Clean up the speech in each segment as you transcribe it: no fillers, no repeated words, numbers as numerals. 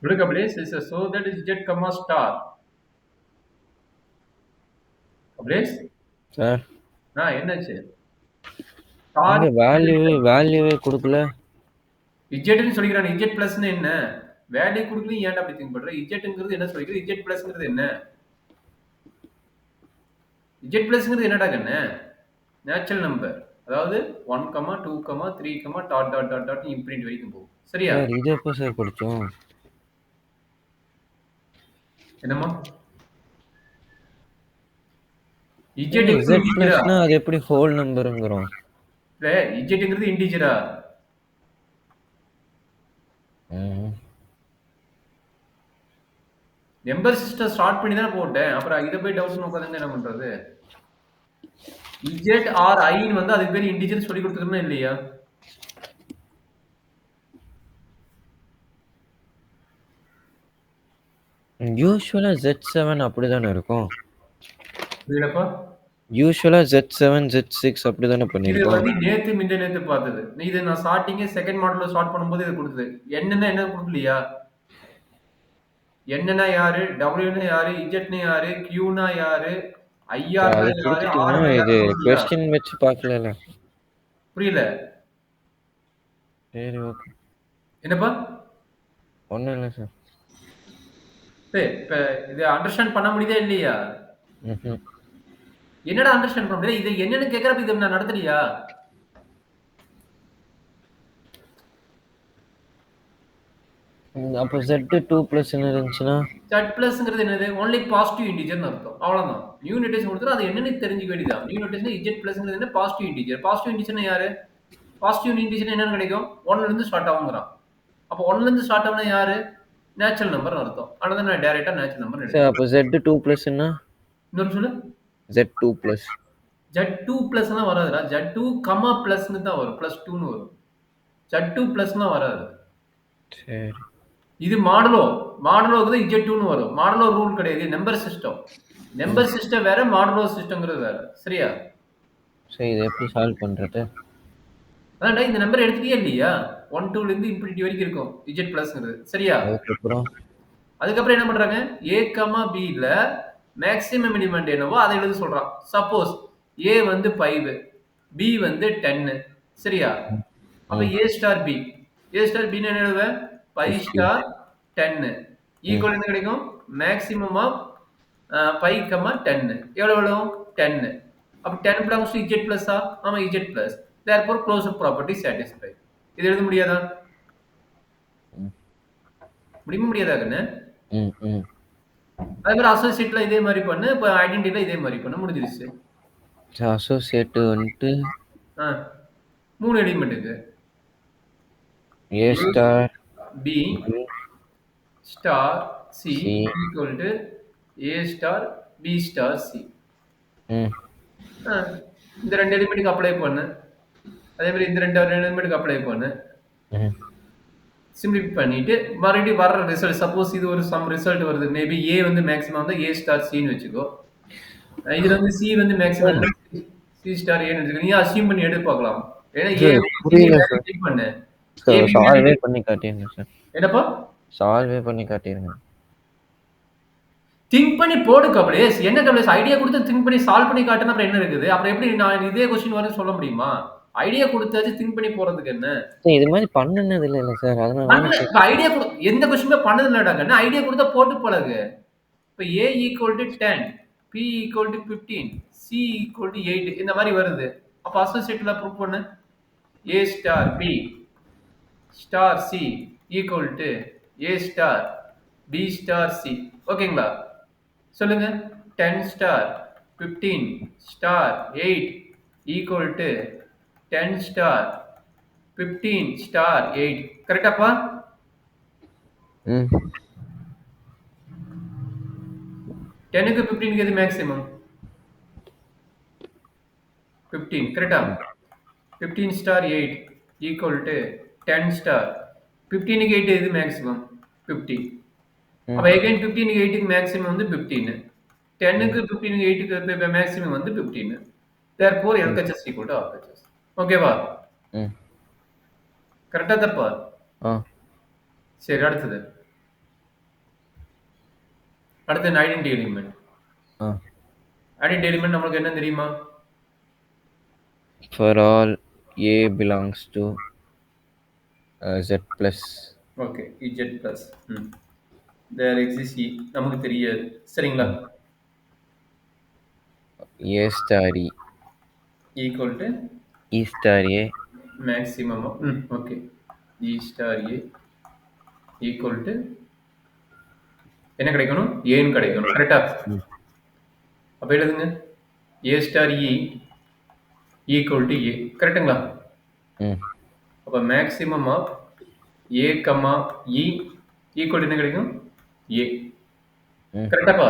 Look up place is so that is z comma star. Place? Sir என்னாச்சு? Star இங்க வேல்யூவே கொடுக்கல. இஜெட்னு சொல்லிக்கிறான். Z பிளஸ்னு என்ன? Value கொடுக்கல ஏன்டா அப்படி திங்க் பண்ற? இஜெட்ங்கிறது என்ன சொல்லிக்கிறது? இஜெட் பிளஸ்ங்கிறது என்ன? இஜெட் பிளஸ்ங்கிறது என்னடா கண்ணு? Natural number. அதாவது 1, 2, 3, dot dot dot dot infinity வரைக்கும் போகும். சரியா? சார் இது எப்போ சார் படிச்சோம்? என்னம்மா? Z இன்டிஜரா? பிளஸ்னா அது எப்படி ஹோல் நம்பருங்கிறோம்? இல்ல இஜெட்ங்கிறது இன்டிஜரா? நம்பர் சிஸ்டம் ஸ்டார்ட் பண்ணி தானே போட்டேன். அப்புறம் இதை போய் டவுட்னு உட்காந்து என்ன பண்றது? இஜெட் ஆர் ஐன்னு வந்து அதுக்கு பேர் இன்டிஜர் சொல்லி கொடுத்துருக்கணும் இல்லையா? யூஸ்வலா Z7 அப்படிதானே இருக்கும். புரியலப்பா? யூஸ்வலா Z7 Z6 அப்படிதானே இது பண்ணிருக்கோம். வந்து நேத்து பார்த்தது. இது நான் ஸ்டார்டிங்கே செகண்ட் மாடல்ல ஸ்டார்ட் பண்ணும்போது இது கொடுத்தது. என்னன்னா என்ன கொடுக்கலையா? என்னன்னா யாரு? டபிள்யூன்னா யாரு? இஜெட்னா யாரு? கியூனா யாரு? ஐஆர்னா அது யாரு? கொடுத்துட்டீங்க. ஆர்னா இது யாரு கொடுக்கலையா? கொஸ்டின் வச்சு பார்க்கல. புரியல? சரி ஓகே. என்னப்பா? ஒன்றும் இல்லை சார். இப்ப இது அண்டர்ஸ்டாண்ட் பண்ண முடியுதா இல்லையா? ம். என்னடா அண்டர்ஸ்டாண்ட் பண்ண முடியாது? இது என்னன்னு கேட்கறப்ப இதை நான் நடத்தலையா? அப்போ Z2 ப்ளஸ் என்ன இருந்துச்சுன்னா? Z+ங்கிறது என்னது? ஒன்லி பாசிட்டிவ் இன்டிஜர்னு அர்த்தம். அவ்வளவுதான். நியூ நோட்டேஷன் கொடுத்தா அது என்னன்னு தெரிஞ்சுக்க வேண்டியதான். நியூ நோட்டேஷன் Z+ங்கிறது என்ன? Positive integer. பாசிட்டிவ் இன்டிஜர்னா யாரு? பாசிட்டிவ் இன்டிஜர் என்னன்னு கிடைக்கும்? 1ல இருந்து ஸ்டார்ட் ஆகுங்கிறான். அப்போ 1ல இருந்து ஸ்டார்ட் ஆகுனா யாரு? நேச்சுரல் நம்பர் அர்த்தம். அதனால நான் டைரக்டா நேச்சுரல் நம்பர் சார் எடுத்தேன். அப்போ Z2 ப்ளஸ் என்ன? இன்னொரு சொல்லு. Z2 plus. Z2 பிளஸ்லாம் வராதுடா. Z2 comma பிளஸ்னு தான் வரும். +2ன்னு வரும். Z2 பிளஸ்லாம் வராது. சரி. இது மாடுலோ. மாடுலோக்கு தான் Z2ன்னு வரும். மாடுலோ ரூல் கிடையாது. Number system. நம்பர் சிஸ்டம் வேற, மாடுலோ சிஸ்டம்ங்கிறது வேற. சரியா? சரி இதை எப்படி சால்வ் பண்றது? அதான்டா இந்த நம்பர் எடுத்துட்டியா இல்லையா? 1, 2ல இருந்து இன்ஃபினிட்டி வரைக்கும் இருக்கும். Z+ங்கிறது. சரியா? அதுக்கப்புறம் என்ன பண்றாங்க? A, Bல மேக்ஸிமம் எலிமெண்ட் என்னவோ அதை எழுத சொல்றான். சப்போஸ் A வந்து 5, B வந்து 10. சரியா? அப்ப A star B. A star B என்ன எழுதுவேன்? 5 ஸ்டார் 10 ஈக்குவல் என்ன கிடைக்கும்? Maximum of 5, 10. எவ்வளவு? 10. அப்ப 10 belongs to Z plus ஆ? ஆமா Z plus. Therefore closure property satisfied. இது எழுத முடியாதா? முடியாதா கண்ணு? அதே மாதிரி அசோசியேட்ல இதே மாதிரி பண்ணு. இப்ப ஐடென்டிட்டில இதே மாதிரி பண்ணு. முடிஞ்சிருச்சு. அசோசியேட் வந்துட்டு 3 எலிமெண்ட்டுக்கு A star B star C equal to A star B star C. இந்த 2 எலிமெண்ட்டுக்கு அப்ளை பண்ணு. அதே மாதிரி இந்த 2 எலிமெண்ட்டுக்கு அப்ளை பண்ணு. சிம்பிளிஃபை பண்ணிட்டு மறுபடியும் வர்ற ரிசல்ட், சப்போஸ் இது ஒரு சம் ரிசல்ட் வருது. மேபி A வந்து மேக்ஸிமம் வந்து A ஸ்டார் Cன்னு வச்சுக்கோ. இதுல வந்து C வந்து மேக்ஸிமம் C ஸ்டார் Aன்னு வச்சுக்கோ. நீ அசியூம் பண்ணி எடுத்து பார்க்கலாம். ஏன்னா A புரியல சார். செக் பண்ணு. சால்வே பண்ணி காட்டிருங்க சார். என்னப்பா? சால்வே பண்ணி காட்டிருங்க. திங்க் பண்ணி போடு கபிலேஷ். என்ன கபிலேஷ் ஐடியா கொடுத்து திங்க் பண்ணி சால்வ் பண்ணி காட்டுனா அப்புறம் என்ன இருக்குது? அப்புறம் எப்படி நான் இதே क्वेश्चन வரும்னு சொல்ல முடியுமா? ஐடியா கொடுத்தாச்சு திங்க் பண்ணி போறதுக்கு என்ன? இது மாதிரி பண்ணனது இல்ல சார். அதனால ஐடியா எந்த क्वेश्चनமே பண்ணது இல்லடா கண்ணு. ஐடியா கொடுத்தா போட்டு பழகு. இப்ப A equal to 10, P equal to 15, C equal to 8 இந்த மாதிரி வருது. அப்ப அசோசியேட்ல ப்ரூவ் பண்ணு. A star B star C equal to A star B star C. ஓகேங்களா? சொல்லுங்க. 10 star 15 star 8 equal to 10 star 15 star 8. கரெக்டாப்பா? 10க்கு 15க்கு எது மேக்ஸிமம்? 15. கரெக்டா? 15 ஸ்டார் 8 equal to 10 ஸ்டார் 15க்கு 8 எது மேக்ஸிமம்? 15. அப்ப again 15க்கு 8க்கு மேக்ஸிமம் வந்து 15. 10க்கு 15க்கு 8க்கு மேக்ஸிமம் வந்து 15. therefore LHS equal to RHS. ஓகேவா? கரெக்டா தப்பா? சரி அடுத்தது. அடுத்து ஐடென்டி எலிமெண்ட். ஐடென்டி எலிமெண்ட் நமக்கு என்ன தெரியுமா? For all A belongs to Z plus. Okay, Z plus. There exists E. நமக்கு தெரியாது. சரிங்களா? A star E equal to E star A maximum of okay, E star A equal to என்ன கிடைக்கணும்? ஏன்னு கிடைக்கணும். கரெக்டா? அப்ப எழுதுங்க. A star E equal to A. கரெக்ட்டுங்களா? அப்ப maximum of A, E equal to என்ன கிடைக்கும்? A. கரெக்டாப்பா?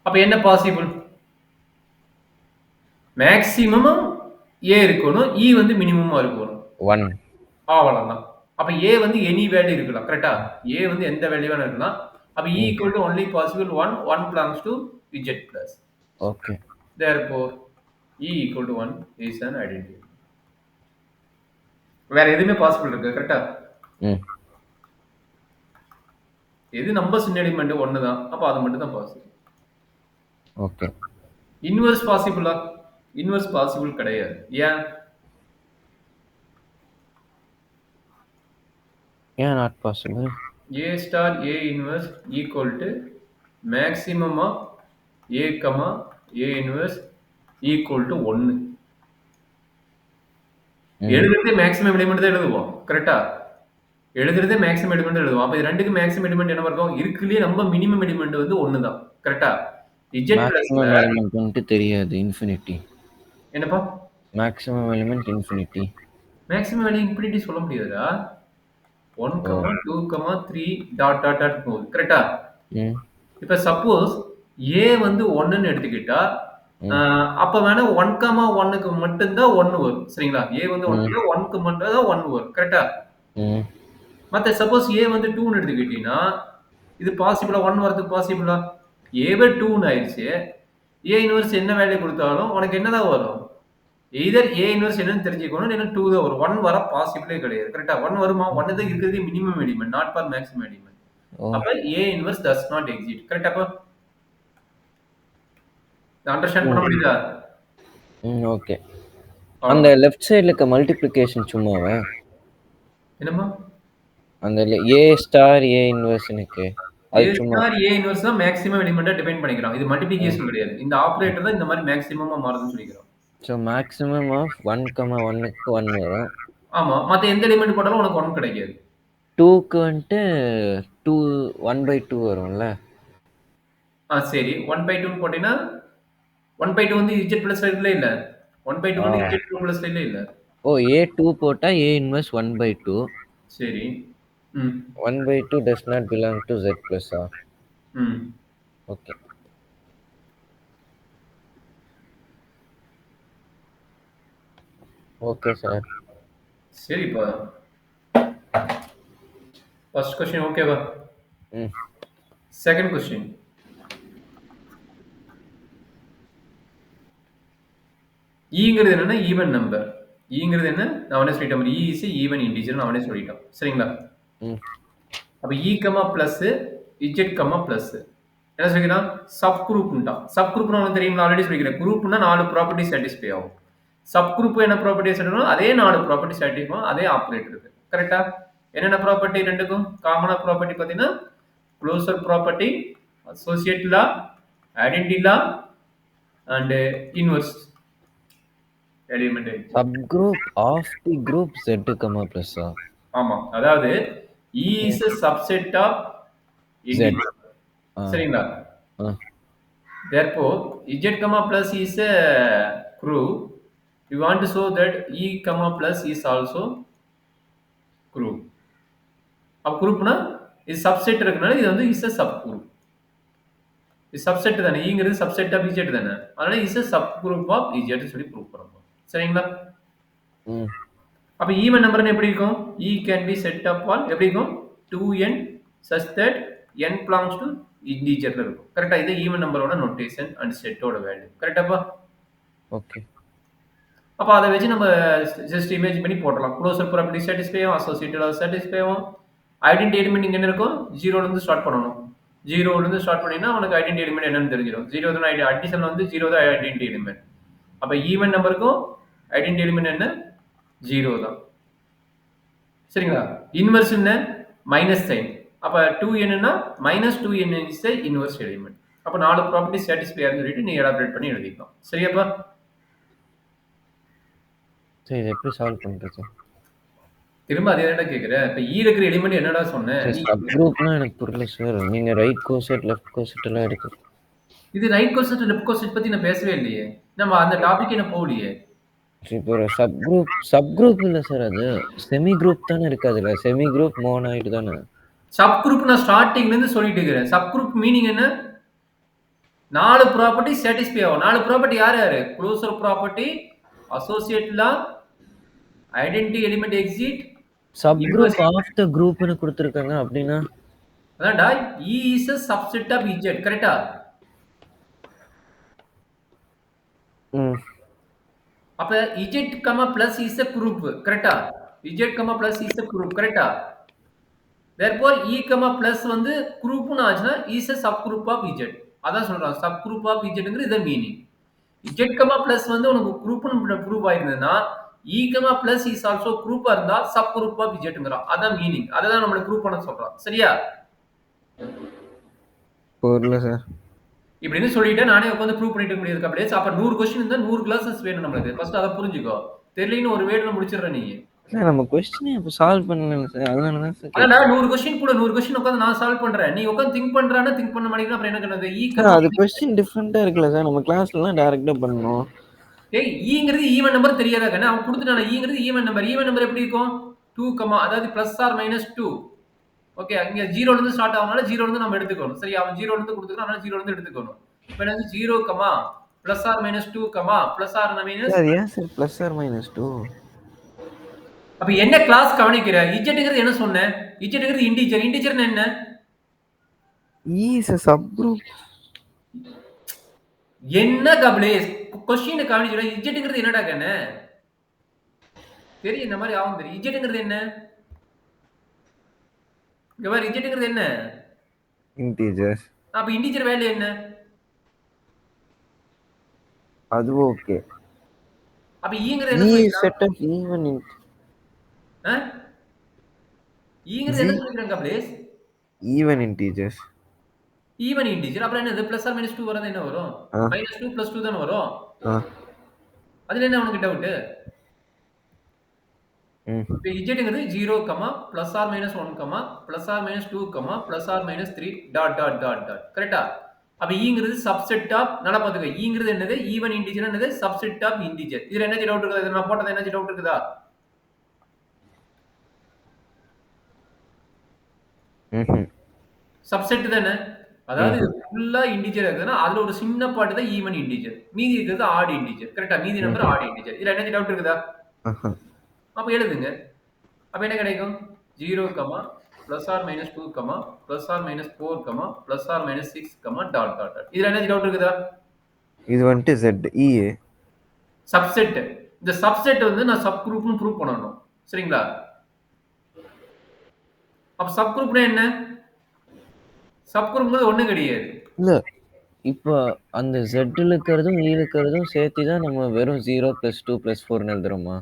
அப்ப என்ன பாசிபிள்? மேக்ஸிமம் A இருக்கணும், E வந்து மினிமமா இருக்கணும். 1. அவ்வளவுதான். அப்ப A வந்து எனி வேல்யூ இருக்கலாம். கரெக்டா? A வந்து எந்த வேல்யூ வேணா இருக்கலாம். அப்ப E equal to only possible 1 belongs to Z plus. Okay. Therefore, E equal to 1 is an identity. வேற எதுவுமே பாசிபிள் இருக்கு. கரெக்டா? எது நம்பர்ஸ் இன் எலிமெண்ட் ஒன்னு தான். அப்ப அது மட்டும் தான் பாசிபிள். ஓகே. இன்வெர்ஸ் பாசிபிளா? இன்வெர்ஸ் பாசிபிள் கிடையாது. ஏன்? Yeah, not possible. A star A inverse equal to maximum of A, A inverse equal to 1. எழுதுறதே மேக்ஸிமம் எலிமெண்ட் தான் எழுதுவோம். கரெக்டா? எழுதுறதே மேக்ஸிமம் எலிமெண்ட் எழுதுவோம். அப்ப இது ரெண்டுக்கு மேக்ஸிமம் எலிமெண்ட் என்ன இருக்கும்? இருக்குலயே நம்ம மினிமம் எலிமெண்ட் வந்து 1 தான். கரெக்டா? Z மேக்ஸிமம் எலிமெண்ட் வந்து தெரியாது. இன்ஃபினிட்டி. என்னப்பா? Maximum element infinity. Maximum value infinity சொல்ல முடியாதா? 1, 2, 3 டாட் டாட் டாட் போகுது. கரெக்டா? இப்ப சப்போஸ் A வந்து 1 ன்னு எடுத்துக்கிட்டா அப்ப வேணா 1,1க்கு மட்டும் தான் 1 வரும். சரிங்களா? A வந்து 1 1க்கு மட்டும் தான் 1 வரும். கரெக்டா? மத்த சப்போஸ் A வந்து 2 ன்னு எடுத்துக்கிட்டீங்கன்னா இது பாசிபிளா? 1 வரதுக்கு பாசிபிளா? A வே 2 ன்னு ஆயிருச்சு. A இன்வெர்ஸ் என்ன வேல்யூ கொடுத்தாலும் உனக்கு என்னதான் வரும்? எய்தர் A இன்வெர்ஸ் என்னன்னு தெரிஞ்சுக்கணும், இல்லைன்னா 2 தான் வரும். 1 வர பாசிபிளே கிடையாது. கரெக்டா? 1 வருமா? 1 தான் இருக்கிறது minimum element, not for maximum element. அப்ப A inverse does not exist. கரெக்டாப்பா? அண்டர்ஸ்டாண்ட் பண்ண முடியுதா? ஓகே. அந்த லெஃப்ட் சைடுல இருக்க மல்டிப்ளிகேஷன் சும்மாவா? என்னமா? அந்த A ஸ்டார் A இன்வெர்ஸ் எனக்கு அது சும்மா A இன்வெர்ஸ் தான் மேக்ஸிமம் எலிமெண்டா டிபைன் பண்ணிக்கிறோம். இது மல்டிப்ளிகேஷன் கிடையாது. இந்த ஆபரேட்டர் தான் இந்த மாதிரி மேக்ஸிமமா மாறுதுன்னு சொல்லிக்கிறோம். சோ மேக்ஸிமம் ஆஃப் 1,1க்கு 1 வரும். ஆமா. மத்த எந்த எலிமெண்ட் போட்டாலும் உனக்கு 1 கிடைக்காது. 2க்கு வந்து 2 1/2 வரும்ல. சரி. 1/2 ன்னு போட்டீனா 1/2 வந்து Z plus இல்ல. 1/2 வந்து Z2 plus இல்ல. ஓ, A2 போட்டா A இன்வெர்ஸ் 1/2. சரி. 1/2 does not belong to Z plus R. Okay. Okay sir. சரிப்பா. ஃபர்ஸ்ட் क्वेश्चन ஓகேவா? Second question. ஈங்கிறது என்னன்னா ஈவன் நம்பர். ஈங்கிறது என்ன? நான் அவனே சொல்லிட்டேன். E is a even integer நான் அவனே சொல்லிட்டேன். சரிங்களா? அப்ப E, பிளஸ் Z, பிளஸ் என்ன சொல்லிக்கலாம்? சப் குரூப்ன்றான். சப் குரூப்னா உங்களுக்கு தெரியுமா? ஆல்ரெடி சொல்லிக்கிறேன். குரூப்னா 4 ப்ராப்பர்ட்டி சாட்டிஸ்ஃபை ஆகும். சப் குரூப் என்ன ப்ராப்பர்ட்டி சாட்டிஸ்ஃபை? அதே 4 ப்ராப்பர்ட்டி சாட்டிஸ்ஃபை ஆகும். அதே ஆபரேட்டர் இருக்கு. கரெக்ட்டா? என்னென்ன ப்ராப்பர்ட்டி ரெண்டுக்கும்? காமனா ப்ராப்பர்ட்டி பாத்தீங்கன்னா closer property, associate law, identity law and inverse element. Subgroup of the group Z, plus R. ஆமா. அதாவது E is a subset of Z. சரிங்களா? Therefore Z, plus is a group. You want to show that E, plus is also group. அப்ப குரூப்னா இது subset இருக்குனால இது வந்து is a subgroup. இது subset தானே. ஈங்கிறது subset of Z தானே. அதனால is a subgroup of Z சொல்லி ப்ரூவ் பண்றோம். சரிங்களா? அப்ப ஈவன் நம்பர்னா எப்படி இருக்கும்? E can be set up on எப்படி இருக்கும்? 2n such that n belongs to integerல இருக்கும். கரெக்ட்டா? இது ஈவன் நம்பரோட நோட்டேஷன் அண்ட் செட்டோட வேல்யூ. கரெக்ட்டாப்பா? ஓகே. அப்ப அத வெச்சு நம்ம ஜஸ்ட் இமேஜ் பண்ணி போடலாம். க்ளோசர் ப்ராப்பர்ட்டி சாட்டிஸ்ஃபை ஆகும், அசோசியேட்டட் சாட்டிஸ்ஃபை ஆகும். ஐடென்டிட்டி எலிமெண்ட் இங்க என்ன இருக்கும்? 0 ல இருந்து ஸ்டார்ட் பண்ணனும். 0ல இருந்து ஸ்டார்ட் பண்ணீங்கன்னா உனக்கு ஐடென்டி எலிமெண்ட் என்னன்னு தெரிஞ்சிடும். 0 தான் அடிஷன் வந்து 0 தான் ஐடென்டி எலிமெண்ட். அப்ப ஈவன் நம்பருக்கும் ஐடென்டி எலிமெண்ட் என்ன? 0 தான். சரிங்களா? இன்வெர்ஸ் என்ன? Minus sign. அப்ப 2n னா -2n is the inverse element. அப்ப 4 ப்ராப்பர்ட்டி சாட்டிஸ்ஃபை ஆகுதுன்னு சொல்லிட்டு நீ எலாபரேட் பண்ணி எழுதிக்கலாம். சரியாப்பா? சரி, இதை எப்படி சால்வ் பண்றது? திரும்ப அதே தான்டா கேக்குற. இப்ப ஈ இருக்கிற எலிமெண்ட் என்னடா சொன்னேன்? சப் குரூப்னா எனக்கு புரியல சார். நீங்க ரைட் கோசெட் லெஃப்ட் கோசெட் எல்லாம் எடுத்து. இது ரைட் கோசெட் லெஃப்ட் கோசெட் பத்தி நான் பேசவே இல்லையே. நம்ம அந்த டாபிக் என்ன போகலையே. இப்போ ஒரு சப் குரூப் இல்ல சார், அது செமி குரூப் தானே இருக்கு. அதுல செமி குரூப் மோனாய்டு தானே. சப் குரூப் நான் ஸ்டார்டிங்ல இருந்து சொல்லிட்டு இருக்கிறேன். சப் குரூப் மீனிங் என்ன? 4 ப்ராப்பர்ட்டி சாட்டிஸ்ஃபை ஆகும். 4 ப்ராப்பர்ட்டி யார் யாரு? Closure property, associate law, identity element exist, subgroup of the குரூப்னு கொடுத்திருக்காங்க. அப்படின்னா அதான்டா E is a subset of Z. கரெக்ட்டா? அப்ப Z, plus is a group. கரெக்ட்டா? Z, plus is a group. கரெக்ட்டா? therefore E, plus வந்து குரூப்னு ஆச்சுனா is a subgroup of Z. அதான் சொல்றான். subgroup of Zங்கிறது இத மீனிங். Z, plus வந்து உனக்கு குரூப்னு prove ஆயிருந்ததுன்னா E, plus is also குரூப்பா இருந்தா subgroup of Zங்கறான். அதான் மீனிங். அதான் நம்மள ப்ரூவ் பண்ண சொல்றான். சரியா? புரியல சார். இப்படின்னு சொல்லிட்டு நானே உட்காந்து ப்ரூவ் பண்ணிட்டு இருக்க முடியாது கப்ளேஸ். அப்ப 100 क्वेश्चन இருந்தா 100 கிளாसेस வேணும் நமக்கு. ஃபர்ஸ்ட் அத புரிஞ்சுக்கோ. தெரியலன்னு ஒரு வேர்ட்ல முடிச்சிடுற நீ. சார் நம்ம क्वेश्चन இப்ப சால்வ் பண்ணல சார். அதனால தான் சார். அடடா 100 क्वेश्चन கூட 100 क्वेश्चन உட்காந்து நான் சால்வ் பண்றேன். நீ உட்காந்து திங்க் பண்றானே திங்க் பண்ண மாட்டேங்கற அப்புறம் என்ன கண்ணது? அது क्वेश्चन டிஃபரண்டா இருக்குல சார். நம்ம கிளாஸ்லலாம் டைரக்ட்டா பண்ணனும். ஏய் ஈங்கிறது ஈவன் நம்பர் தெரியாதா கண்ணா? அவன் கொடுத்துட்டானே ஈங்கிறது ஈவன் நம்பர். ஈவன் நம்பர் எப்படி இருக்கும்? 2, அதாவது பிளஸ் ஆர் மைனஸ் 2. ஓகே, அங்க 0ல இருந்து ஸ்டார்ட் ஆவனால 0ல இருந்து நம்ம எடுத்துக்கணும். சரி, அவன் 0ல இருந்து கொடுத்துட்டான். அதனால 0ல இருந்து எடுத்துக்கணும். இப்போ என்னது 0, plus or minus 2, plus or minus. அது ஏன் சார் பிளஸ் ஆர் மைனஸ் 2? அப்ப என்ன கிளாஸ் கவனிக்கிற? இஜெட்ங்கிறது என்ன சொன்னேன்? இஜெட்ங்கிறது இன்டிஜர். இன்டிஜர்னா என்ன? E is a subgroup. என்ன கப்ளேஸ்? क्वेश्चन கவனிச்சுடா. இஜெட்ங்கிறது என்னடா கண்ணே? தெரியும், இந்த மாதிரி ஆகும் தெரியும். இஜெட்ங்கிறது என்ன? இங்க பாரு, இஜெட்ங்கிறது என்ன? இன்டிஜர். அப்ப இன்டிஜர் வேல்யூ என்ன? அது ஓகே. அப்ப ஈங்கிறது என்ன சொல்றீங்க? E set of even int. ஈங்கிறது என்ன சொல்றீங்க கப்ளேஸ்? Even integers. Even integer. அப்புறம் என்னது? பிளஸ் ஆர் மைனஸ் 2 வரது என்ன வரும்? -2 + 2 தான வரும். அதுல என்ன உனக்கு டவுட்? இப்போ இஜெட்ங்கிறது 0, plus or minus 1, plus or minus 2, plus or minus 3 dot dot dot dot. கரெக்ட்டா? அப்ப ஈங்கிறது சப்செட் ஆஃப், நல்லா பாத்துக்க. ஈங்கிறது என்னது? ஈவன் இன்டிஜர் என்னது? Subset of integer. இதுல என்ன டவுட் இருக்குதா? இது நான் போட்டது என்ன டவுட் இருக்குதா? சப்செட் தானே. அதாவது இது ஃபுல்லா இன்டிஜர் இருக்குதுன்னா அதுல ஒரு சின்ன பார்ட் தான் ஈவன் இன்டிஜர். மீதி இருக்கிறது ஆட் இன்டிஜர். கரெக்ட்டா? மீதி நம்பர் ஆட் இன்டிஜர். இதுல என்ன டவுட் இருக்குதா? அப்ப எழுதுங்க. அப்ப என்ன கிடைக்கும்? 0, plus or minus 2, plus or minus 4, plus or minus 6, dot dot dot. இதுல என்ன டவுட் இருக்குதா? இது வந்துட்டு Z E சப்செட். இந்த சப்செட் வந்து நான் சப் குரூப்னு ப்ரூவ் பண்ணனும். சரிங்களா? அப்ப சப் குரூப்னா என்ன? சப் குரூப்ங்கிறது ஒண்ணு கிடையாது. இல்ல, இப்போ அந்த Z ல இருக்கிறதும் E ல இருக்கிறதும் சேர்த்து தான் நம்ம வெறும் 0 + 2 + 4 எழுதுறோமா?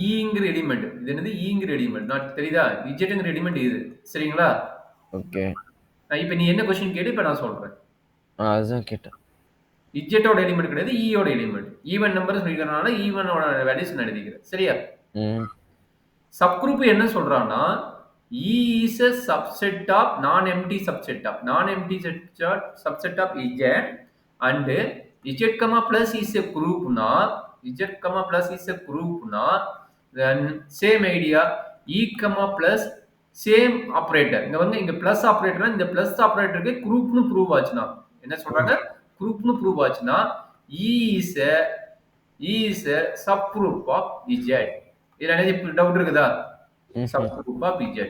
ஈங்கிற எலிமெண்ட். இது என்னது? ஈங்கிற எலிமெண்ட். நான் தெரியுதா? இஜெட்ங்கிற எலிமெண்ட் இது. சரிங்களா? ஓகே. இப்போ நீ என்ன क्वेश्चन கேட்டு இப்போ நான் சொல்றேன். அதான் கேட்டேன். இஜெட்டோட எலிமெண்ட் கிடையாது, ஈயோட எலிமெண்ட். ஈவன் நம்பர் சொல்லிக்கிறனால ஈவனோட வேல்யூஸ் நான் எழுதிக்கிறேன். சரியா? சப் குரூப் என்ன சொல்றான்னா E is a subset of non-empty subset of subset of Z and Z, plus is a group na Z, plus is a group na then same idea E, plus same operator. இங்க வந்து இங்க plus operator இந்த plus operatorக்கு groupனு prove ஆச்சுனா என்ன சொல்றாங்க? groupனு prove ஆச்சுனா E is a subgroup of Z. இதுல என்ன டவுட் இருக்குதா? subgroup of Z.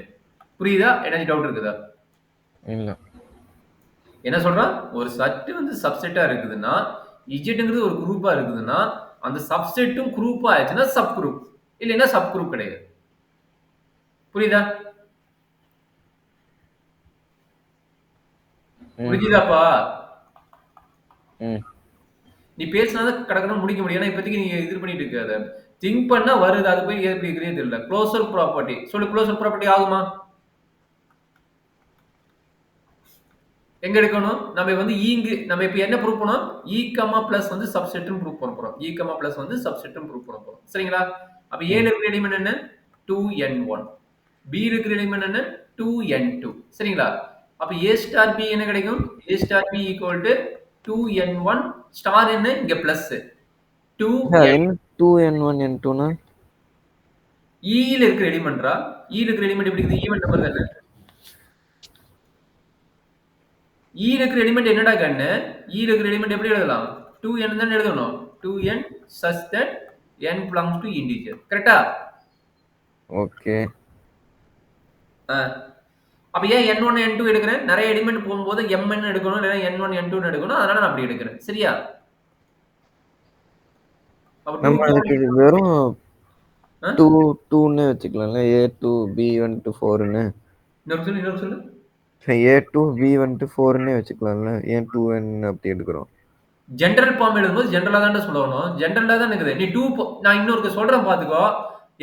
புரியுதா? என்ன டவுட் இருக்குதா? இல்ல. என்ன சொல்றான்? ஒரு செட் வந்து சப்செட்டா இருக்குதுன்னா இஜெட்ங்கிறது ஒரு குரூப்பா இருக்குதுன்னா அந்த சப்செட்டும் குரூப்பா ஆயிடுச்சுன்னா சப் குரூப். இல்லைன்னா சப் குரூப் கிடையாது. புரியுதா? புரிஞ்சுதாப்பா? ம். நீ பேசினாதான் கடகடன்னு முடிக்க முடியும். ஏன்னா இப்போதைக்கு நீ இது பண்ணிட்டு இருக்காத. திங்க் பண்ணா வருது. அது போய் எப்படி இருக்குன்னே தெரியல. Closer property. சொல்லு, க்ளோசர் ப்ராப்பர்ட்டி ஆகுமா? எங்க எடுக்கணும்? நம்ம வந்து நம்ம இப்ப என்ன ப்ரூவ் பண்ணோம்? ஈ கமா பிளஸ் வந்து சப்செட்னு ப்ரூவ் பண்ண போறோம். ஈ கமா பிளஸ் வந்து சப்செட்னு ப்ரூவ் பண்ண போறோம். சரிங்களா? அப்ப ஏல இருக்கிற எலிமெண்ட் என்ன? 2n1. பி இருக்கிற எலிமெண்ட் என்ன? 2n2. சரிங்களா? அப்ப A ஸ்டார் B என்ன கிடைக்கும்? A star B equal to 2n1 star என்ன? இங்க பிளஸ் 2n. என்ன 2n1 n2னா? ஈல இருக்கிற எலிமெண்ட்ரா? ஈல இருக்கிற எலிமெண்ட் எப்படி இருக்குது? ஈவன் நம்பர் தானே? ஈ இருக்கிற எலிமெண்ட் என்னடா கண்ணு? ஈ இருக்கிற எலிமெண்ட் எப்படி எழுதலாம்? 2n தான் எழுதணும். 2n such that n belongs to integer. கரெக்ட்டா? ஓகே. அப்ப ஏன் n1 n2 எடுக்கிறேன்? நிறைய எலிமெண்ட் போகும்போது mn எடுக்கணும் இல்லனா n1 n2 எடுக்கணும். அதனால நான் அப்படி எடுக்கிறேன். சரியா? அப்ப 2 நம்ம அதுக்கு வெறும் ஆ? 2 2ன்னு வச்சுக்கலாம்ல. A2 B1 to 4ன்னு. இன்னொரு சொல்லு. A2 B1 to 4ன்னே வச்சுக்கலாம்ல. ஏன் 2n அப்படி எடுக்கிறோம்? ஜெனரல் ஃபார்ம் எழுதும்போது ஜெனரலா தான் சொல்லணும். ஜெனரலா தான் இருக்குது. நீ நான் இன்னொரு சொல்றேன் பாத்துக்கோ.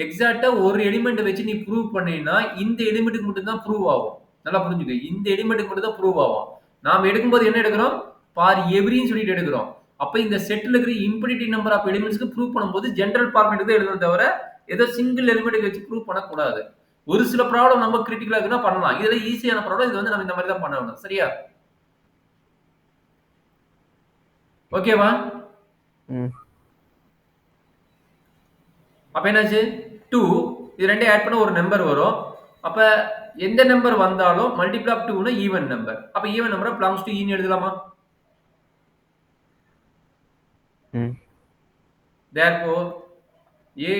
எக்ஸாக்ட்டா ஒரு எலிமெண்ட் வச்சு நீ ப்ரூவ் பண்ணீங்கன்னா இந்த எலிமெண்ட்டுக்கு மட்டும் தான் ப்ரூவ் ஆகும். நல்லா புரிஞ்சுக்க. இந்த எலிமெண்ட்டுக்கு மட்டும் தான் ப்ரூவ் ஆகும். நாம எடுக்கும்போது என்ன எடுக்கிறோம்? ஃபார் எவ்ரின்னு சொல்லிட்டு எடுக்கிறோம். அப்ப இந்த செட்ல இருக்கிற இன்ஃபினிட்டி நம்பர் ஆஃப் எலிமெண்ட்ஸ்க்கு ப்ரூவ் பண்ணும்போது ஜெனரல் ஃபார்மேட் தான் எழுதணும் தவிர ஏதோ சிங்கிள் எலிமெண்ட் வச்சு ப்ரூவ் பண்ணக்கூடாது. ஒரு சில ப்ராப்ளம் நம்ம கிரிட்டிக்கலா இருக்குன்னா பண்ணலாம். இதுல ஈஸியான ப்ராப்ளம் இது வந்து நம்ம இந்த மாதிரி தான் பண்ணணும். சரியா? ஓகேவா? அப்ப என்னாச்சு? 2 இது ரெண்டையும் ஆட் பண்ண ஒரு நம்பர் வரும். அப்ப எந்த நம்பர் வந்தாலும் மல்டிபிள் ஆஃப் 2 னா ஈவன் நம்பர். அப்ப even number belongs to e ன்னு எழுதலாமா? therefore a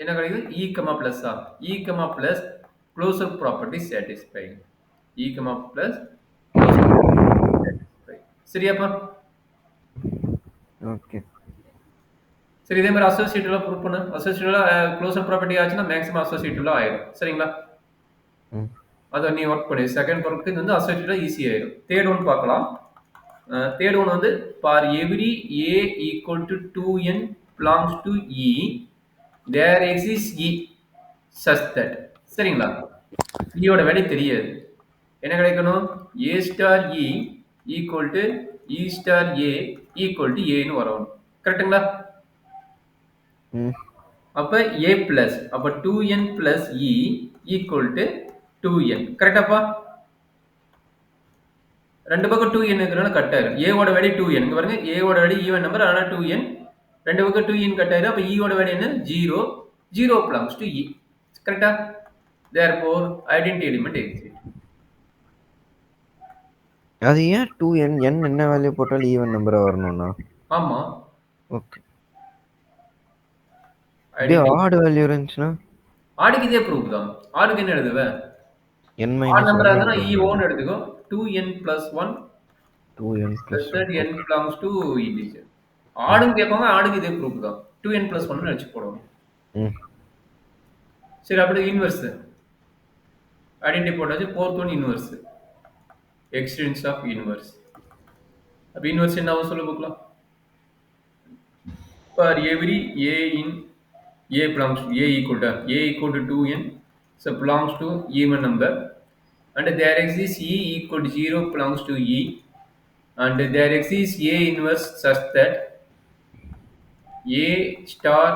என்ன கிடைக்குது? e, plus ஆ e, plus closure property satisfied. e, plus closure property satisfied. சரியாப்பா? ஓகே. சரி இதே மாதிரி அசோசியேட்டிவ்ல ப்ரூவ் பண்ணு. அசோசியேட்டிவ்ல க்ளோசர் ப்ராப்பர்ட்டி ஆச்சுன்னா மேக்ஸிமம் அசோசியேட்டிவ்ல ஆயிடும். சரிங்களா? அதை நீ ஒர்க் பண்ணி செகண்ட் ஒர்க்கு இது வந்து அசோசியேட்டிவ்ல ஈஸி ஆயிடும். தேர்ட் ஒன் பார்க்கலாம். தேர்ட் ஒன் வந்து for every a equal to 2n belongs to e there exists e such that. சரிங்களா? ஈயோட வேல்யூ தெரியாது. என்ன கிடைக்கணும்? a star e equal to e star a equal to a ன்னு வரணும். கரெக்ட்டுங்களா? அப்ப a plus அப்ப 2n plus e equal to 2n. கரெக்டாப்பா? ரெண்டு பக்கம் 2n இருக்கிறனால கட் ஆயிரும். a ஓட வேல்யூ 2n. இங்க பாருங்க a ஓட வேல்யூ ஈவன் நம்பர் அதனால 2n. ரெண்டு பக்கம் 2n கட் ஆயிரும். அப்ப e ஓட வேல்யூ என்ன? 0. 0 belongs to e. கரெக்ட்டா? therefore identity element exists. அது ஏன் 2n n என்ன வேல்யூ போட்டாலும் ஈவன் நம்பரா வரணும்னா? ஆமா. ஓகே. இதே ஆட் வேல்யூ இருந்துச்சுனா? ஆடுக்கு இதே ப்ரூஃப் தான். ஆடுக்கு என்ன எழுதுவ? n - ஆட் நம்பரா இருந்தா e ஓன்னு எடுத்துக்கோ. 2n plus 1 2n plus n belongs to integer. ஆடுன்னு கேட்பாங்க. ஆடுக்கு இதே ப்ரூஃப் தான். 2n plus 1 ன்னு வச்சு போடுவோம். சரி அப்படி இன்வெர்ஸ் ஐடென்டி போட்டாச்சு. Fourth one inverse existence of inverse. அப்ப இன்வெர்ஸ் என்ன ஆகும் சொல்ல பார்க்கலாம். For every a in a belongs to a equal to 2n so belongs to even number and there exists e equal to 0 belongs to e and there exists a inverse such that a star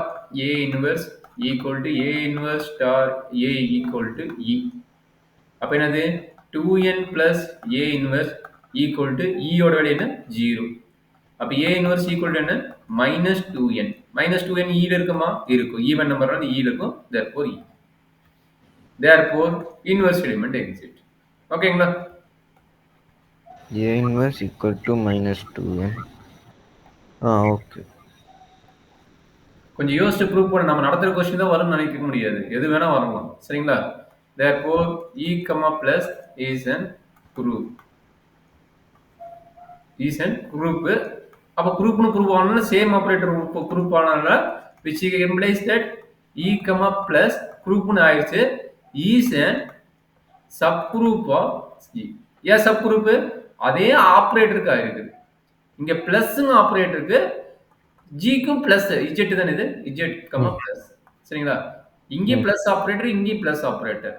a inverse equal to a inverse star a equal to e. அப்ப என்னது? 2n plus a inverse equal to e ஓட value என்ன? 0. அப்ப a inverse equal to என்ன? minus 2n. minus 2n e ல இருக்குமா? இருக்கும். Even நம்பர்னால e ல இருக்கும். therefore e. therefore inverse element exists. ஓகேங்களா? a inverse equal to minus 2n. Okay. கொஞ்சம் யோசிச்சு ப்ரூவ் பண்ண. நம்ம நடத்துற கொஸ்டின் தான் வரும்னு நினைக்க முடியாது. எது வேணா வரலாம். சரிங்களா? therefore e, plus is an group. is an group. அப்ப குரூப்னு ப்ரூவ் ஆனால சேம் ஆபரேட்டர் குரூப் ஆனால which implies that e, plus குரூப்னு ஆயிடுச்சு. is an subgroup of e. ஏன் சப்குரூப்? அதே ஆப்ரேட்டருக்கு ஆயிருக்கு. இங்க பிளஸ்ங்க ஆப்ரேட்டருக்கு ஜிக்கும் பிளஸ் இஜெட் தானே இது இஜெட் கமா பிளஸ் சரிங்களா இங்கே பிளஸ் ஆப்ரேட்டர் இங்கே பிளஸ் ஆப்ரேட்டர்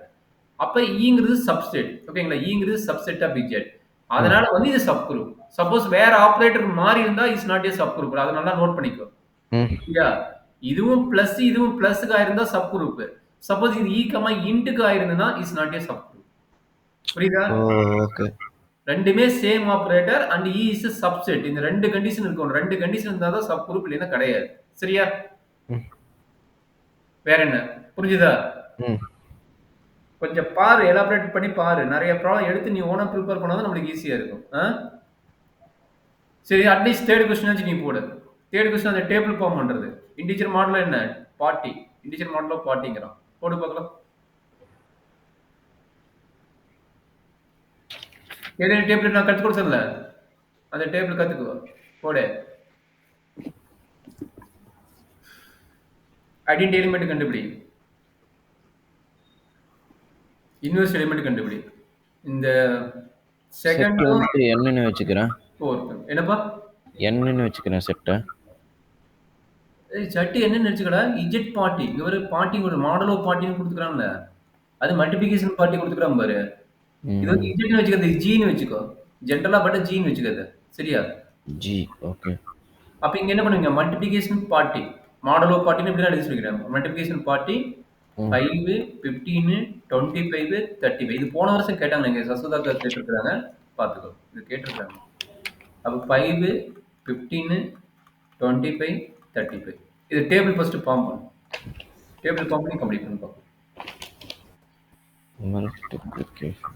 அப்ப ஈங்கிறது சப்செட் ஓகேங்களா ஈங்கிறது சப்செட் ஆஃப் இஜெட் அதனால வந்து இது சப் குரூப் சப்போஸ் வேற ஆப்ரேட்டர் மாறி இருந்தா is not a sub group அதை நல்லா நோட் பண்ணிக்கோ சரியா இதுவும் பிளஸ் இதுவும் பிளஸ்க்கு ஆயிருந்தா சப் குரூப் சப்போஸ் இது ஈ கமா இன்ட்டுக்கு ஆயிருந்ததுன்னா is not a subgroup புரியுதா ஓகே ரெண்டுமே same operator and E is subset இந்த ரெண்டு கண்டிஷன் இருக்கும் ரெண்டு கண்டிஷன் இருந்தா தான் சப் குரூப் இல்லைன்னா கிடையாது சரியா வேற என்ன புரிஞ்சுதா கொஞ்சம் பாரு எலாபரேட் பண்ணி பாரு நிறைய ப்ராப்ளம் எடுத்து நீ ஓனா ப்ரிப்பேர் பண்ணாதான் நம்மளுக்கு ஈஸியா இருக்கும் சரி அட்லீஸ்ட் தேர்ட் கொஸ்டின் நீ போடு தேர்ட் கொஸ்டின் அந்த டேபிள் ஃபார்ம் பண்றது இன்டிஜர் மாடல் என்ன பார்ட்டி இன்டிஜர் மாடல் பார்ட்டிங்கிறான் போடு பார்க்கலாம் ஏதோ டேபிள் நான் கற்றுக் கொடுத்தல அந்த டேபிள் கற்றுக்குவா போடு ஐடென்டி எலிமெண்ட் கண்டுபிடி இன்வெர்ஸ் எலிமெண்ட் கண்டுபிடி இந்த செகண்ட் என்னன்னு வச்சுக்கிறேன் என்னப்பா என்னன்னு வச்சுக்கிறேன் செட்டை சட்டு என்னன்னு வச்சுக்கடா இஜெட் பார்ட்டி இங்க ஒரு பார்ட்டி ஒரு மாடல் ஆஃப் பார்ட்டின்னு கொடுத்துக்கிறான்ல அது மல்டிபிகேஷன் பார்ட்டி கொடுத்துக்கிறான் பாரு இது வந்து இஜெட்னு வச்சுக்கிறது ஜின்னு வச்சுக்கோ ஜென்ரலா பட்ட ஜின்னு வச்சுக்கிறது சரியா ஜி ஓகே அப்ப இங்க என்ன பண்ணுவீங்க மல்டிபிகேஷன் பார்ட்டி மாடல் ஆஃப் பார்ட்டின்னு இப்படி எழுதி சொல்லிக்கிறேன் மல்டிபிகேஷன் பார்ட்டி 5 15 25 35 இது போன வருஷம் கேட்டாங்க இங்க சசுதாக்கா கேட்டிருக்காங்க பாத்துக்கோ இது கேட்டிருக்காங்க அப்ப 5 15 25 35 இது டேபிள் ஃபர்ஸ்ட் ஃபார்ம் பண்ணு டேபிள் ஃபார்ம் பண்ணி கம்ப்ளீட் பண்ணு பாப்போம் மல்டிப்ளிகேஷன்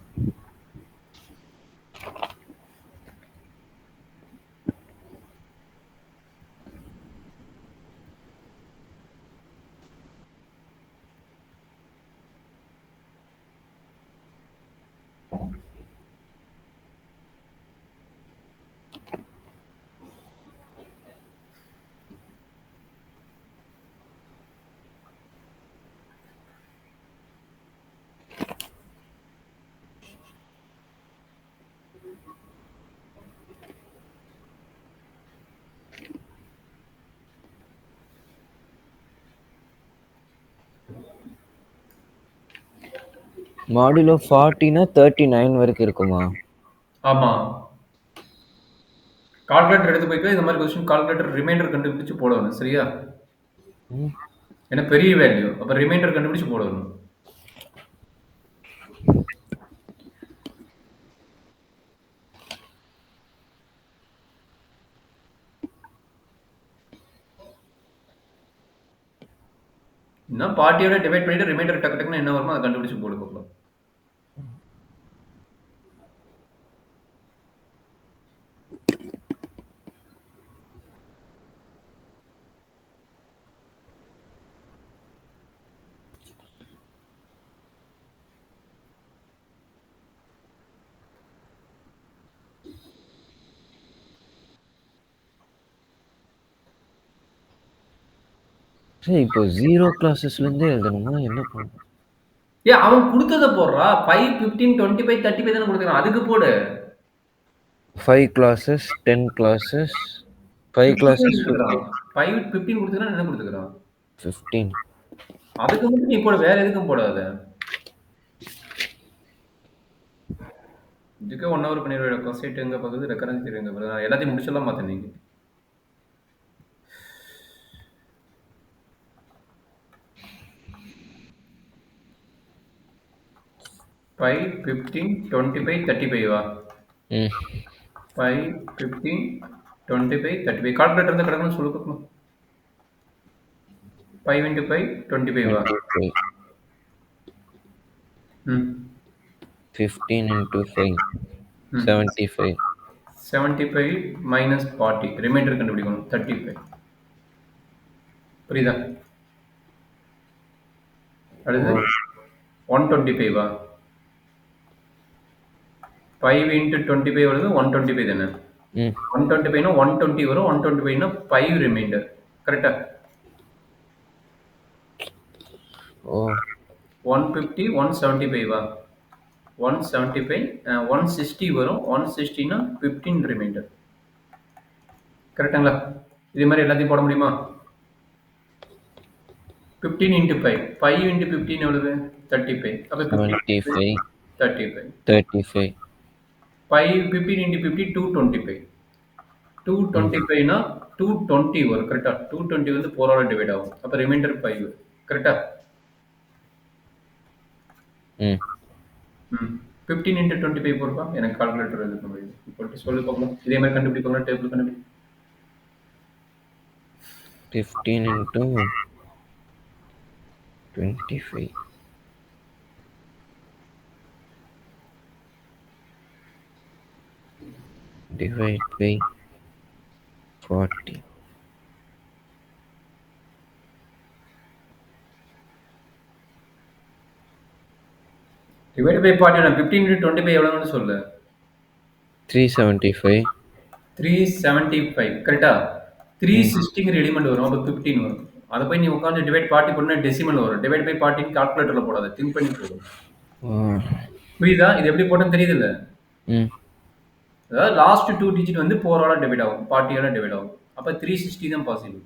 மாடுலோ 40னா 39 வரைக்கும் இருக்குமா ஆமா கால்குலேட்டர் எடுத்து போய்க்க இந்த மாதிரி क्वेश्चन கால்குலேட்டர் ரிமைண்டர் கண்டுபிடிச்சு போடணும் சரியா ஏன்னா பெரிய வேல்யூ அப்ப ரிமைண்டர் கண்டுபிடிச்சு போடணும் இன்னும் பார்ட்டியோட டிவைட் பண்ணிட்டு ரிமைண்டர் டக்கு டக்குன்னு என்ன வருமோ அதை கண்டுபிடிச்சு போடு பார்க்கலாம் சரி இப்போ ஜீரோ கிளாஸஸ்ல இருந்தே எழுதணுமா என்ன பண்ணணும் அவன் கொடுத்தத போடுறா 5 15 25 35 தானே கொடுக்குறான் அதுக்கு போடு 5 classes 10 classes 5 classes 5 15 கொடுத்துக்கிறான் என்ன கொடுத்துக்கிறான் 15 அதுக்கு மட்டும் நீ போட வேற எதுக்கும் போடாத இதுக்கு 1 hour பண்ணிடுவேன் கொசைட் எங்க பகுதி ரெக்கரன்ஸ் எங்க பகுதி நான் எல்லாத்தையும் முடிச்சலாம் பார்த்தேன் நீங்க 5 15 25 35 வா 5 15 25 35 கால்குலேட்டர் இருந்தா கிடக்குன்னு சொல்லு பார்க்கலாம் 5 into 5 25 வா 15 into 5 75 minus 40 ரிமைண்டர் கண்டுபிடிக்கணும் 35 புரியுதா அடுத்து 125 வா 5 into 25 வருது 125 தானே 125 னா 120 வரும் 125 னா 5 ரிமைண்டர் கரெக்ட்டா ஓ 150 175 வா 175 160 வரும். 160னா 15 ரிமைண்டர். கரெக்ட்டுங்களா? இதே மாரி எல்லாத்தையும் போட முடியுமா? 15 இன்டு 5. 5 இன்டு 15 எவ்வளவு? 35. அப்ப 15 75 35. 35 5 15 இன்டு 50 225. 225னா 220 வரும். கரெக்ட்டா? 220 வந்து 4 ஆல டிவைட் ஆகும். அப்ப ரிமைண்டர் 5. கரெக்ட்டா? ம் 15 இன்டு 25 போடுப்பா. எனக்கு கால்குலேட்டர் இது பண்ண முடியுது. இப்போ சொல்லு பார்க்கலாம். இதே மாதிரி கண்டுபிடிப்பாங்களா? டேபிள் கண்டுபிடி. 15 into 25 divide by 40. Divide by 40 15 into 25 எவ்வளவுன்னு சொல்லு. 375 375. கரெக்ட்டா? 360ங்கிற எலிமெண்ட் வரும். அப்ப 15 வரும். அத போய் நீ உட்கார்ந்து டிவைட் 40 பண்ணா டெசிமல் வரும். டிவைட் பை 40 கால்குலேட்டர்ல போடாத. திங்க் பண்ணி போடு. புரியுதா? இது எப்படி போட்டேன்னு தெரியுதுல்ல? ம் அதாவது லாஸ்ட் 2 டிஜிட் வந்து 4 ஆல டிவைட் ஆகும். 40 ஆல டிவைட் ஆகும். அப்ப 360 தான் பாசிபிள்.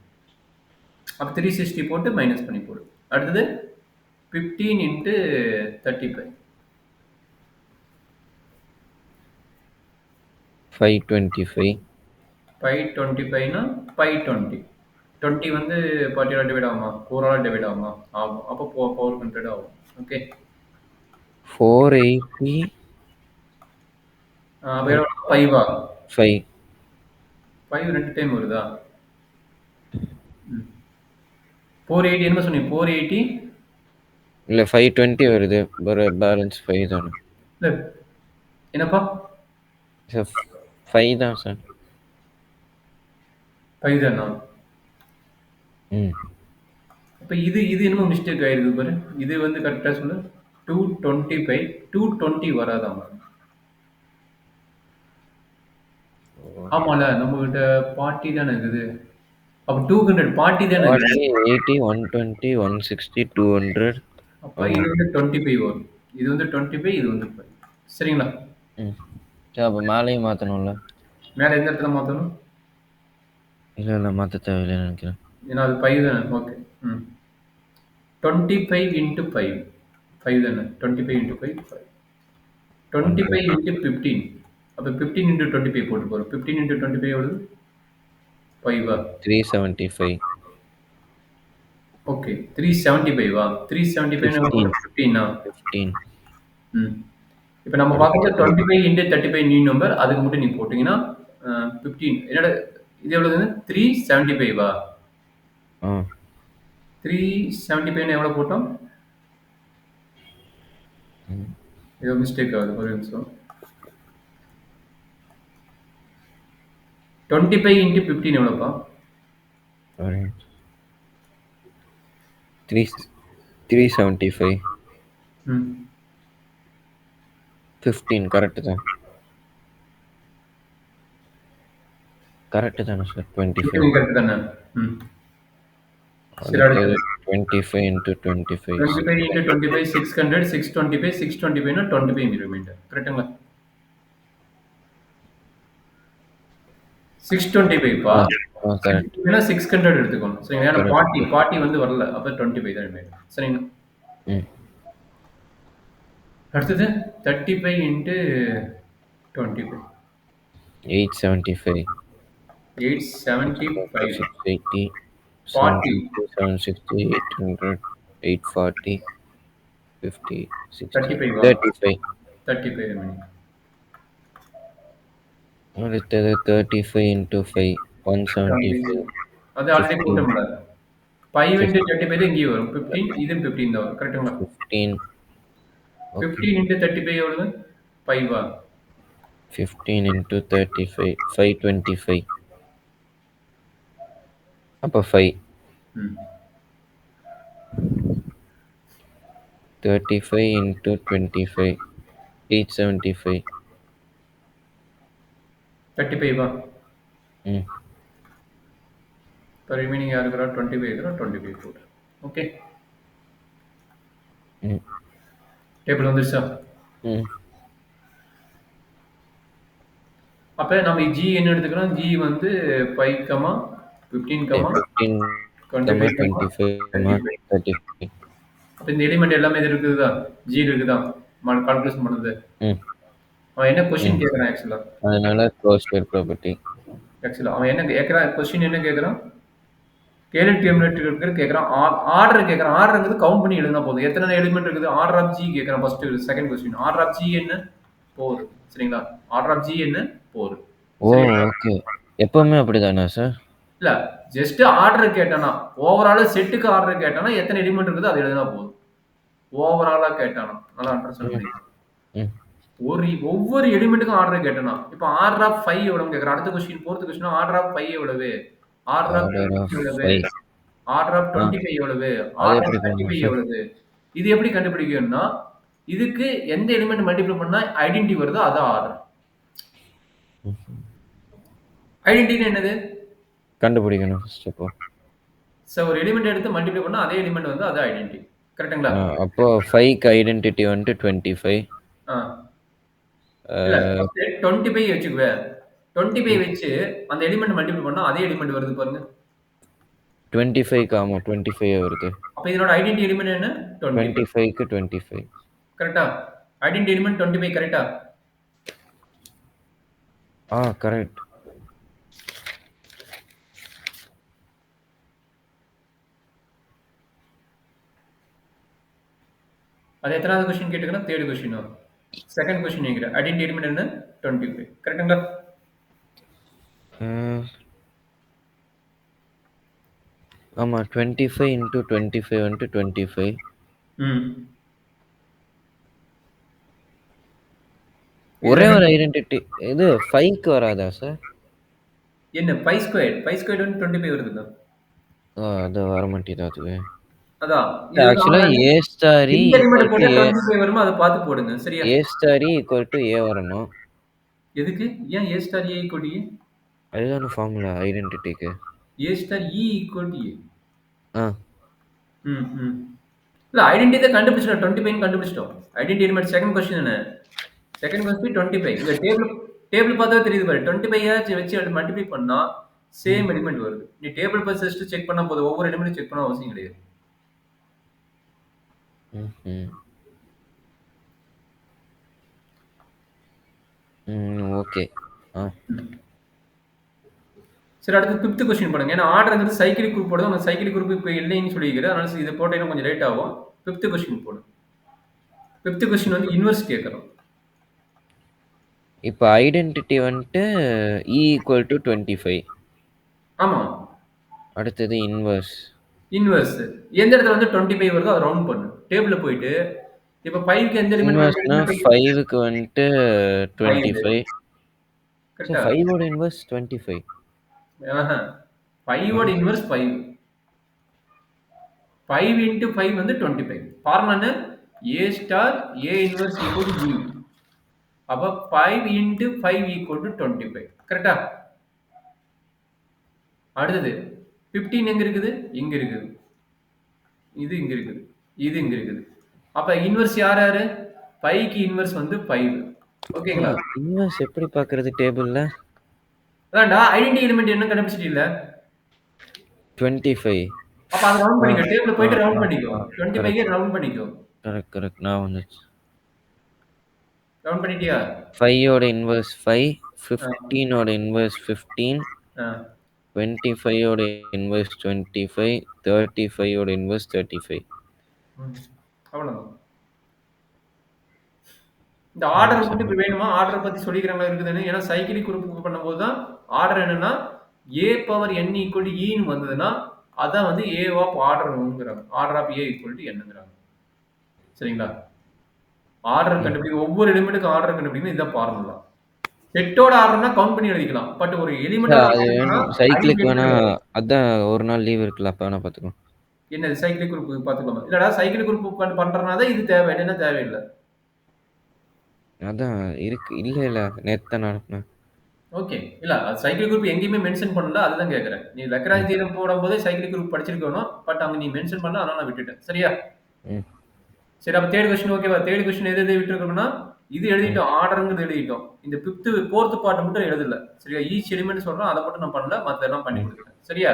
அப்ப 360 போட்டு மைனஸ் பண்ணி போடு. அடுத்தது 15 இன்டு 35. 525 525னா 520. 20 வந்து 40 ஆல டிவைட் ஆகுமா? 4 ஆல டிவைட் ஆகுமா? ஆகும். அப்போ 400 ஆகும். ஓகே. 480 அப்ப எவ்வளவு? 5 ஆ? 5 5 2 டைம் வருதா? 480 என்ன சொன்னீங்க? 480 இல்ல 520 வருது. பேலன்ஸ் 5 தானே. இல்ல என்னப்பா? 5 தான் சார். 5 தானா? ம் அப்ப இது என்னமோ மிஸ்டேக் ஆயிருக்கு பாரு. இது வந்து கரெக்டா சொல்லு. 225 220 வராதாமா? ஆமால நம்மகிட்ட 40 தானே இருக்குது. அப்ப 200 40 தானே இருக்குது. 40 80 120 160 200. அப்ப இது வந்து 25 வரும். இது வந்து 25 இது வந்து 5. சரிங்களா? ம் சரி அப்போ மேலேயும் மாற்றணும்ல? மேல எந்த இடத்துல மாத்தணும்? இல்லை மாற்ற தேவையில்லைன்னு நினைக்கிறேன். ஏன்னா அது 5 தானே. ஓகே. 25 இன்டு 5. 5 தானே. 25 இன்டு 5 5. 25 இன்டு 15. அப்ப 15 இன்டு 25 போட்டு போறோம். 15 இன்டு 25 எவ்வளவு? 5 375 ஓகே. 375 375 15 15 இப்போ நம்ம பார்க்கறது 25 இன்டு 35 நியூ நம்பர். அதுக்கு மட்டும் நீ போட்டீங்கன்னா 15 என்னோட இது எவ்வளவு? 375 375 எவ்வளவு போட்டோம்? ஏதோ மிஸ்டேக் ஆகுது. ஒரு நிமிஷம். 25 இன்டு 15 எவ்வளோப்பா? 375 15 கரெக்டு தான். கரெக்டு தானே சார்? 25 கரெக்ட் தானே. 25 into 25 25 into 25 600 625 625 னா 25 ரிமைண்டர். கரெக்ட்டுங்களா? 625 பா. கரெக்ட். இல்ல 600 எடுத்துக்கணும். சரிங்களா? ஏன்னா 40 வந்து வரல. அப்ப 25 தான் ரிமைண்டர். சரிங்களா? அடுத்தது 35 into 25 875 875 680 40 760 800 840 50 60 35 35 35 ரிமைண்டர். அடுத்தது 35 into 5 175 அது ஆல்ரெடி போட்டோம்ல. 5 into 35 இங்கே வரும். 15 இது 15 தான் வரும். கரெக்ட்டுங்களா? 15 15 into 35 எவ்வளவு? 5 15 into 35 525 அப்போ 5 35 into 25 875 35 இப்போ ரிமைனிங் யார் இருக்கிறா? 25 இருக்கிறா. 25 போடு. ஓகே. டேபிள் வந்துருச்சா? அப்ப நம்ம G என்ன எடுத்துக்கிறோம்? G வந்து 5, 15, 15, 25, 25, 35. 35. அப்ப இந்த எலிமெண்ட் எல்லாமே இது இருக்குதா? G இருக்குதா? கால்குலேஷன் பண்ணது. ம், அவன் என்ன கொஸ்டின் ம். கேட்கறான் ஆக்சுவலா? அதனால க்ளோஸ்டு ப்ராப்பர்ட்டி. ஆக்சுவலா அவன் என்ன கேட்கறான்? கொஸ்டின் என்ன கேட்கறான்? ஸ்கேலர் டெர்மினேட்டர் கேட்கறான். ஆர்டர் கேட்கறான். ஆர்டர்ங்கிறது கவுண்ட் பண்ணி எழுதினா போதும். எத்தனை எலிமெண்ட் இருக்குது? ஆர்டர் ஆஃப் G கேட்கறான் first second question. Order of G என்ன? 4. சரிங்களா? ஆர்டர் ஆஃப் G என்ன? 4. ஓ! சரியா? ஓகே. எப்பவுமே அப்படிதானா சார்? இல்ல ஜஸ்ட் ஆர்டர் கேட்டானா ஓவரால் செட்டுக்கு ஆர்டர் கேட்டானா எத்தனை எலிமெண்ட் இருக்குது அது எழுதினா போதும். ஓவராலா கேட்டானா நல்லா அண்டர்ஸ்டாண்ட் ம், பண்ணிக்கலாம். ம். ஒவ்வொரு எலிமெண்ட்டுக்கும் ஆர்டர் கேட்டானா இப்போ ஆர்டர் ஆஃப் 5 எவ்வளவு கேட்கறான். அடுத்த question fourth question order of 5 எவ்வளவு, ஆர்டர் ஆஃப் ஆர்டர் 15 ஆஃப் எவ்வளவு, 5. ஆர்டர் ஆஃப் ஆ, 25 எவ்வளவு, அது ஆர்டர் எப்படி ஆஃப் பண்ணலாம் 35 சார்? எவ்வளவு. இது எப்படி கண்டுபிடிக்கணும்னா இதுக்கு எந்த எலிமெண்ட் மல்டிப்ளை பண்ணா ஐடென்டி வருதோ அதான் ஆர்டர். ஐடென்டிட்டி என்னது? கண்டுபிடிக்கணும் ஃபர்ஸ்ட் அப்போ. ஒரு எலிமெண்ட் எடுத்து மல்டிப்ளை பண்ணா அதே எலிமெண்ட் வந்து அது ஐடென்டி. கரெக்ட்டுங்களா? அப்போ 5க்கு ஐடென்டிட்டி வந்துட்டு 25. ஆ. ஆ, இல்ல ஃபர்ஸ்ட் 25 வச்சுக்குவே. 25 ம். வச்சு அந்த எலிமெண்ட் மல்டிப்ளை பண்ணா அதே எலிமெண்ட் வருது பாருங்க. 25க்கு ஆமா 25 வருது. அப்ப இதனோட ஐடென்டி எலிமெண்ட் என்ன? 25. 25க்கு 25. கரெக்ட்டா? ஐடென்டி எலிமெண்ட் 25 கரெக்ட்டா? கரெக்ட். அது எத்தனாவது கொஸ்டின் கேட்டுக்கணும்? Third question. செகண்ட் கொஸ்டின் கேக்குற ஐடென்டி எலிமெண்ட் என்ன? 25. கரெக்ட்டுங்களா? ஆ, ஆமா 25 இன்டூ 25 வந்துட்டு 25. ம். ஒரே இதுல ஒரு ஐடென்டிட்டி இது 5க்கு வராதா சார்? என்ன 5 ஸ்கொயர்? 5 ஸ்கொயர் வந்து 25 வருதுங்க. அது வர மாட்டேங்குது அதுவே. அதான். இது ஆக்சுவலா நார்மலா ஏ ஸ்டார் எந்த எலிமெண்ட் ஈக்குவல் டு போட்டா ஏ 25 வருமோ அத பார்த்து போடுங்க. சரியா? A star equal to A வரணும். எதுக்கு? ஏன் A star A equal to A? அதுதான ஃபார்முலா ஐடென்டிட்டிக்கு. A star E equal to A. ஆ, ம், ம். இல்ல ஐடென்டி தான் கண்டுபிடிச்சிட்டோம். 25 கண்டுபிடிச்சிட்டோம். ஐடென்டி எலிமெண்ட் செகண்ட் கொஸ்டின் என்ன? Second question 25. இங்க டேபிள் பார்த்தாவே தெரியுது பாரு. 25 ஆச்சு வச்சு மல்டிப்ளை பண்ணா ம், சேம் எலிமெண்ட் வருது. நீ டேபிள் பஸ் ஜஸ்ட் செக் பண்ணா போதும். ஒவ்வொரு எலிமெண்ட் செக் பண்ண அவசியம் கிடையாது. ம், ம். ம், ஓகே. ஆ, சரி அடுத்து ஃபிஃப்த் கொஸ்டின் பண்ணுங்க. ஏன்னா ஆர்டர்ங்கிறது சைக்கிளிக் குரூப் போடுது. உனக்கு சைக்கிளிக் குரூப் இப்போ இல்லைன்னு சொல்லியிருக்கிறேன். அதனால இதை போட்டீங்கன்னா கொஞ்சம் லேட் ஆகும். ஃபிஃப்த் கொஸ்டின் போடு. ஃபிஃப்த் கொஸ்டின் வந்து இன்வெர்ஸ் கேட்கறோம். இப்போ ஐடென்டிட்டி வந்துட்டு இ ஈக்குவல் டு 25. ஆமா. அடுத்தது இன்வர்ஸ். இன்வெர்ஸ் எந்த இடத்துல வந்து 25 வருதோ அதை ரவுண்ட் பண்ணு. டேபிள்ல போயிட்டு இப்போ 5க்கு எந்த எலிமெண்ட் வந்து இன்வர்ஸ்னா 5க்கு வந்துட்டு 5 25. சார் கரெக்டா? 5ஓட இன்வர்ஸ் 25. 5 ஓட இன்வெர்ஸ் 5. 5 இன்ட்டு 5 வந்து 25. ஃபார்முலா என்ன? A star A inverse equal to B. அப்ப 5 இன்ட்டு 5 ஈக்குவல் டு 25. கரெக்டா? அடுத்தது 15 எங்க இருக்குது? இங்க இருக்குது. இது இங்க இருக்குது. இது இங்க இருக்குது. அப்ப இன்வெர்ஸ் யார் யாரு? 5க்கு இன்வெர்ஸ் வந்து 5. ஓகேங்களா? இன்வர்ஸ் எப்படி பார்க்கறது டேபிள்ல? அதான்டா ஐடென்டி எலிமெண்ட் என்ன கண்டுபிடிச்சிட்டீல்ல? 25. அப்ப அதை ரவுண்ட் ஆ, பண்ணிக்கோ. டேபிள்ல ஆ, போயிட்டு ரவுண்ட் ஆ, பண்ணிக்கோ. ஆ. 25 கரெக்ட், ரவுண்ட் பண்ணிக்கோ. Correct, correct. நான் வந்துச்சு. ரவுண்ட் பண்ணிட்டியா? 5ஓட இன்வர்ஸ் 5, ஆ, 15ஓட இன்வர்ஸ் 15, ஆ. 25ஓட இன்வர்ஸ் 25, 35ஓட இன்வர்ஸ் 35. ம். அவ்வளவுதான். இந்த ம், ஆர்டர் மட்டும் சரி. இப்ப வேணுமா? ஆர்டர் பத்தி சொல்லிக்கிறாங்க இருக்குதுன்னு. ஏன்னா சைக்கிளிக் குரூப் பண்ணும்போது தான் ஆர்டர் என்னன்னா A power n equal to ன்னு வந்ததுன்னா அதான் வந்து A ஆஃப் ஆர்டர்ங்கிறாங்க. Order of A equal to nங்கிறாங்க. சரிங்களா? ஆர்டர் ம். கண்டுபிடிக்க ஒவ்வொரு எலிமெண்ட்டுக்கும் ஆர்டர் கண்டுபிடிக்கணும். இதுதான் ஃபார்முலா. செட்டோட ஆர்டர்னா கவுண்ட் பண்ணி எழுதிக்கலாம். பட் ஒரு எலிமெண்டோட அது ஆர்டர்னா வேணும். சைக்கிளுக்கு வேணா ஐடென்டி அதான் ஒரு நாள் லீவ் இருக்குல்ல, அப்ப வேணா பார்த்துக்கலாம். என்னது சைக்கிளிக் குரூப் பார்த்துக்கலாமா? இல்லடா சைக்கிளிக் குரூப் பண்றதுனால தான் இது தேவை. இல்லைன்னா தேவையில்லை. அதான் இருக்கு. இல்ல, இல்ல. நேத்து தான் அனுப்புனேன். ஓகே. இல்ல சைக்கிள் குரூப் எங்கேயுமே மென்ஷன் பண்ணல. அதுதான் கேட்கிறேன். நீ ம், லக்ராஜ் தியரம் போடும்போதே சைக்கிள் குரூப் படிச்சிருக்கணும். பட் அங்க நீ மென்ஷன் பண்ணல. அதனால நான் விட்டுட்டேன். சரியா? ம். சரி அப்ப தேர்ட் கொஸ்டின் ஓகேவா? தேர்ட் கொஸ்டின் எது எது விட்டுருக்கோம்னா இது எழுதிட்டோம், ஆர்டர்ங்கிறது எழுதிட்டோம். இந்த 4th பார்ட் மட்டும் எழுதல. சரியா? ஈச் எலிமெண்ட் சொல்றோம், அத மட்டும் நான் பண்ணல. மத்ததெல்லாம் பண்ணி குடுத்துட்டேன். சரியா?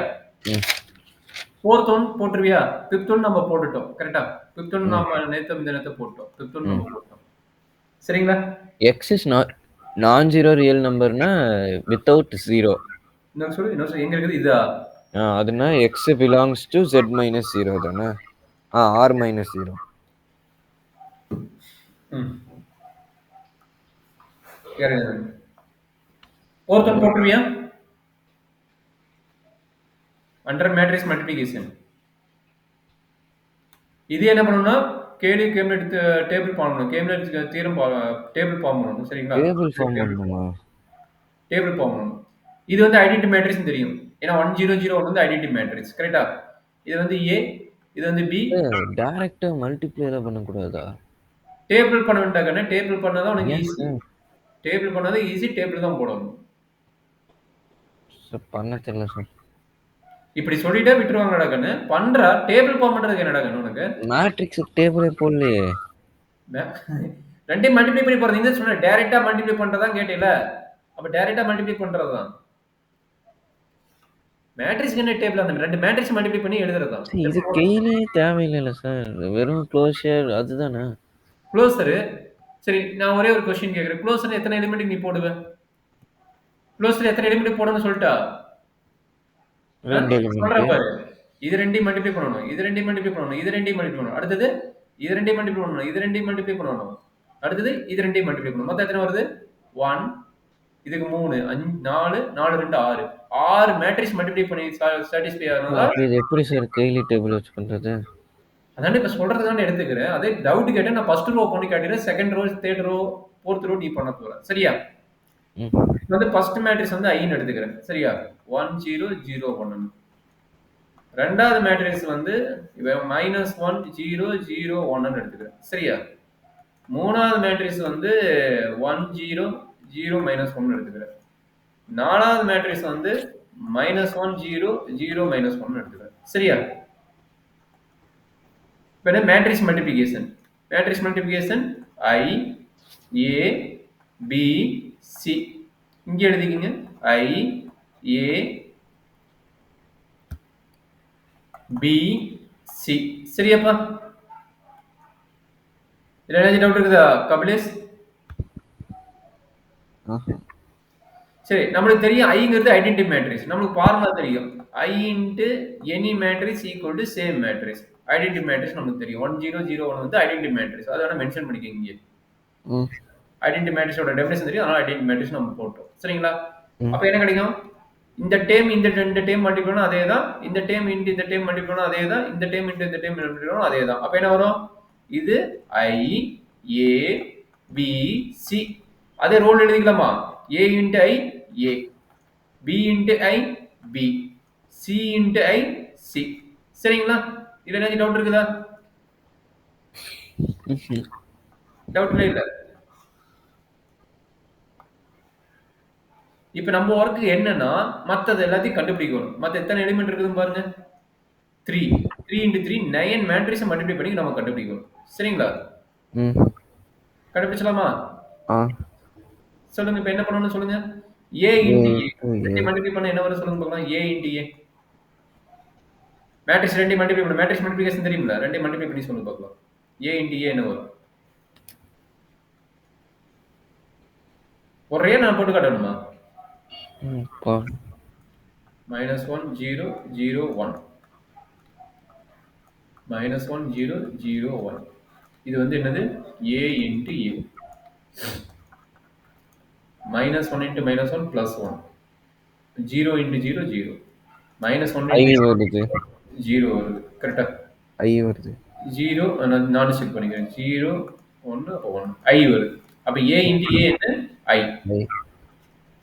4th one போட்டுருவியா? 5th ஒன் நம்ம போட்டுட்டோம். கரெக்ட்டா? 5th ஒன் நாம நேத்து முந்தா போட்டோம். 5th ஒன் நம்ம போட்டோம். சரிங்களா? X is non-zero real numberனா without zero. இன்னொரு சொல்லு, இன்னொரு சொல்லு. எங்க இருக்குது? இதா? அதுனா X belongs to Z minus 0 தானே? R minus 0. ம். வேற என்ன? 4th ஒன் போட்டுருவியா? Under matrix multiplication. இது என்ன பண்ணணும்னா கேலி கேம்லெட் டேபிள் பண்ணணும். கேம்லெட் தியரம் டேபிள் ஃபார்ம் பண்ணணும். சரிங்களா? டேபிள் ஃபார்ம் பண்ணணுமா? டேபிள் ஃபார்ம் பண்ணணும். இது வந்து ஐடென்டி மேட்ரிக்ஸ் தெரியும். ஏன்னா 100 வந்து ஐடென்டி மேட்ரிக்ஸ். கரெக்ட்டா? இது வந்து A, இது வந்து B. டைரக்ட்டா மல்டிப்ளைல பண்ண கூடாதா? டேபிள் பண்ண வேண்டாம். டேபிள் பண்ணாதான் உனக்கு Yes, ஈஸி. sir. டேபிள் பண்ணாதான் ஈஸி. டேபிள் தான் போடணும். சார் பண்ண தெரியல சார். இப்படி சொல்லிட்டே விட்டுருவாங்கடா கண்ணு. பண்றா டேபிள் ஃபார்ம் பண்றதுக்கு என்னடா கண்ணு உனக்கு? மேட்ரிக்ஸ் டேபிளே போடலையே. ரெண்டையும் மல்டிப்ளை பண்ணி போறது. இந்த சொன்ன டைரக்டா மல்டிப்ளை பண்றதா கேட்டீல? அப்ப டைரக்டா மல்டிப்ளை பண்றதுதான். மேட்ரிக்ஸ் என்ன டேபிள் அந்த ரெண்டு மேட்ரிக்ஸ் மல்டிப்ளை பண்ணி எழுதுறதுதான். இது கெயிலே தேவையில்லைல சார். வெறும் க்ளோஷர் அதுதானே. க்ளோசர். சரி, நான் ஒரே ஒரு क्वेश्चन கேக்குறேன். க்ளோசர் எத்தனை எலிமெண்ட் நீ போடுவ? க்ளோசர் எத்தனை எலிமெண்ட் போடணும்னு சொல்லிட்டா? 2 சொல்றேன் எலிமெண்ட். பாரு. இது ரெண்டையும் மல்டிப்ளை பண்ணணும். இது ரெண்டையும் மல்டிப்ளை பண்ணணும். இது ரெண்டையும் மல்டிப்ளை பண்ணணும். அடுத்தது இது ரெண்டையும் மல்டிப்ளை பண்ணணும். இது ரெண்டையும் மல்டிப்ளை பண்ணணும். அடுத்தது இது ரெண்டையும் மல்டிப்ளை பண்ணணும். மொத்தம் எத்தனை வருது? 1, இதுக்கு 3, 5, 4, 4 2 6. 6 மேட்ரிக்ஸ் மல்டிப்ளை பண்ணி சாட்டிஸ்ஃபை ஆகணும்னா இது எப்படி சார் கெயிலி டேபிள் வச்சு பண்றது? அதானே இப்ப சொல்றது தானே எடுத்துக்கிறேன். அதே டவுட் கேட்டா நான் ஃபர்ஸ்ட் ரோ பண்ணி காட்டிடுறேன். Second row, third row, fourth row நீ பண்ண போற. சரியா? வந்து ஃபர்ஸ்ட் மேட்ரிக்ஸ் வந்து ஐன்னு எடுத்துக்கிறேன். சரியா? 1 0 0 1. ரெண்டாவது மேட்ரிக்ஸ் வந்து -1 0 0 1 எடுத்துக்கிறேன். சரியா? மூணாவது மேட்ரிக்ஸ் வந்து 1 0 0 -1 எடுத்துக்கிறேன். நாலாவது மேட்ரிக்ஸ் வந்து -1 0 0 -1 எடுத்துக்கிறேன். சரியா? இப்போ matrix multiplication. Matrix multiplication I A B C. இங்க எழுதிக்கங்க. I A B C. சரியாப்பா? இதுல ஏதாச்சும் டவுட் இருக்குதா கபிலேஷ்? சரி, நம்மளுக்கு தெரியும் ஐங்கிறது ஐடென்டி மேட்ரிக்ஸ். நம்மளுக்கு ஃபார்முலா தெரியும். I into any matrix equal to same matrix. Identity matrix நமக்கு தெரியும். 1 0 0 1 வந்து ஐடென்டி மேட்ரிக்ஸ். அத வேணா மென்ஷன் பண்ணிக்கங்க இங்க. ஐடென்டி மேட்ரிக்ஸோட டெஃபினிஷன் தெரியும். அதனால ஐடென்டி மேட்ரிக்ஸ் நம்ம போட்டோம். சரிங்களா? அப்ப என்ன கிடைக்கும்? இந்த டேம் இந்த ரெண்டு டேம் மல்டிப்ளை பண்ணா அதே தான். இந்த டேம் இன்டு இந்த டேம் மல்டிப்ளை பண்ணா அதே தான். இந்த டேம் இன்டு இந்த டேம் மல்டிப்ளை பண்ணா அதே தான். அப்ப என்ன வரும்? இது I A B C. அதே role எழுதிக்கலாமா? A into I A, B into I B, C into I C. சரிங்களா? இதுல ஏதாச்சும் டவுட் இருக்குதா? டவுட்ல இல்ல. இப்ப நம்ம ஒர்க் என்னன்னா மத்தது எல்லாத்தையும் கண்டுபிடிக்கணும். மத்த எத்தனை எலிமெண்ட் இருக்குதுன்னு பாருங்க. 3 3 into 3 9 மேட்ரிக்ஸ் மல்டிப்ளை பண்ணி நம்ம கண்டுபிடிக்கணும். சரிங்களா? கண்டுபிடிச்சலாமா? சொல்லுங்க. இப்ப என்ன பண்ணணும்னு சொல்லுங்க. A into A. ரெண்டு மல்டிப்ளை பண்ண என்ன வரும் சொல்லுங்க பார்க்கலாம். A into A. மேட்ரிக்ஸ் ரெண்டு மல்டிப்ளை பண்ண மேட்ரிக்ஸ் மல்டிப்ளிகேஷன் தெரியும்ல? ரெண்டு மல்டிப்ளை பண்ணி சொல்லுங்க பார்க்கலாம். A into A என்ன வரும்? ஒரே நான் போட்டு காட்டணுமா? -1 0 0 1. -1 0 0 1. இது வந்து என்னது? A into A. -1 into -1 +1. 0 into 0 0. -1 I into வருது. 0 வருது. கரெக்ட்டா? I வருது. 0 நான் செக் பண்ணிக்கிறேன். 0 1 அப்ப 1. I வருது. அப்ப A into A என்ன? I.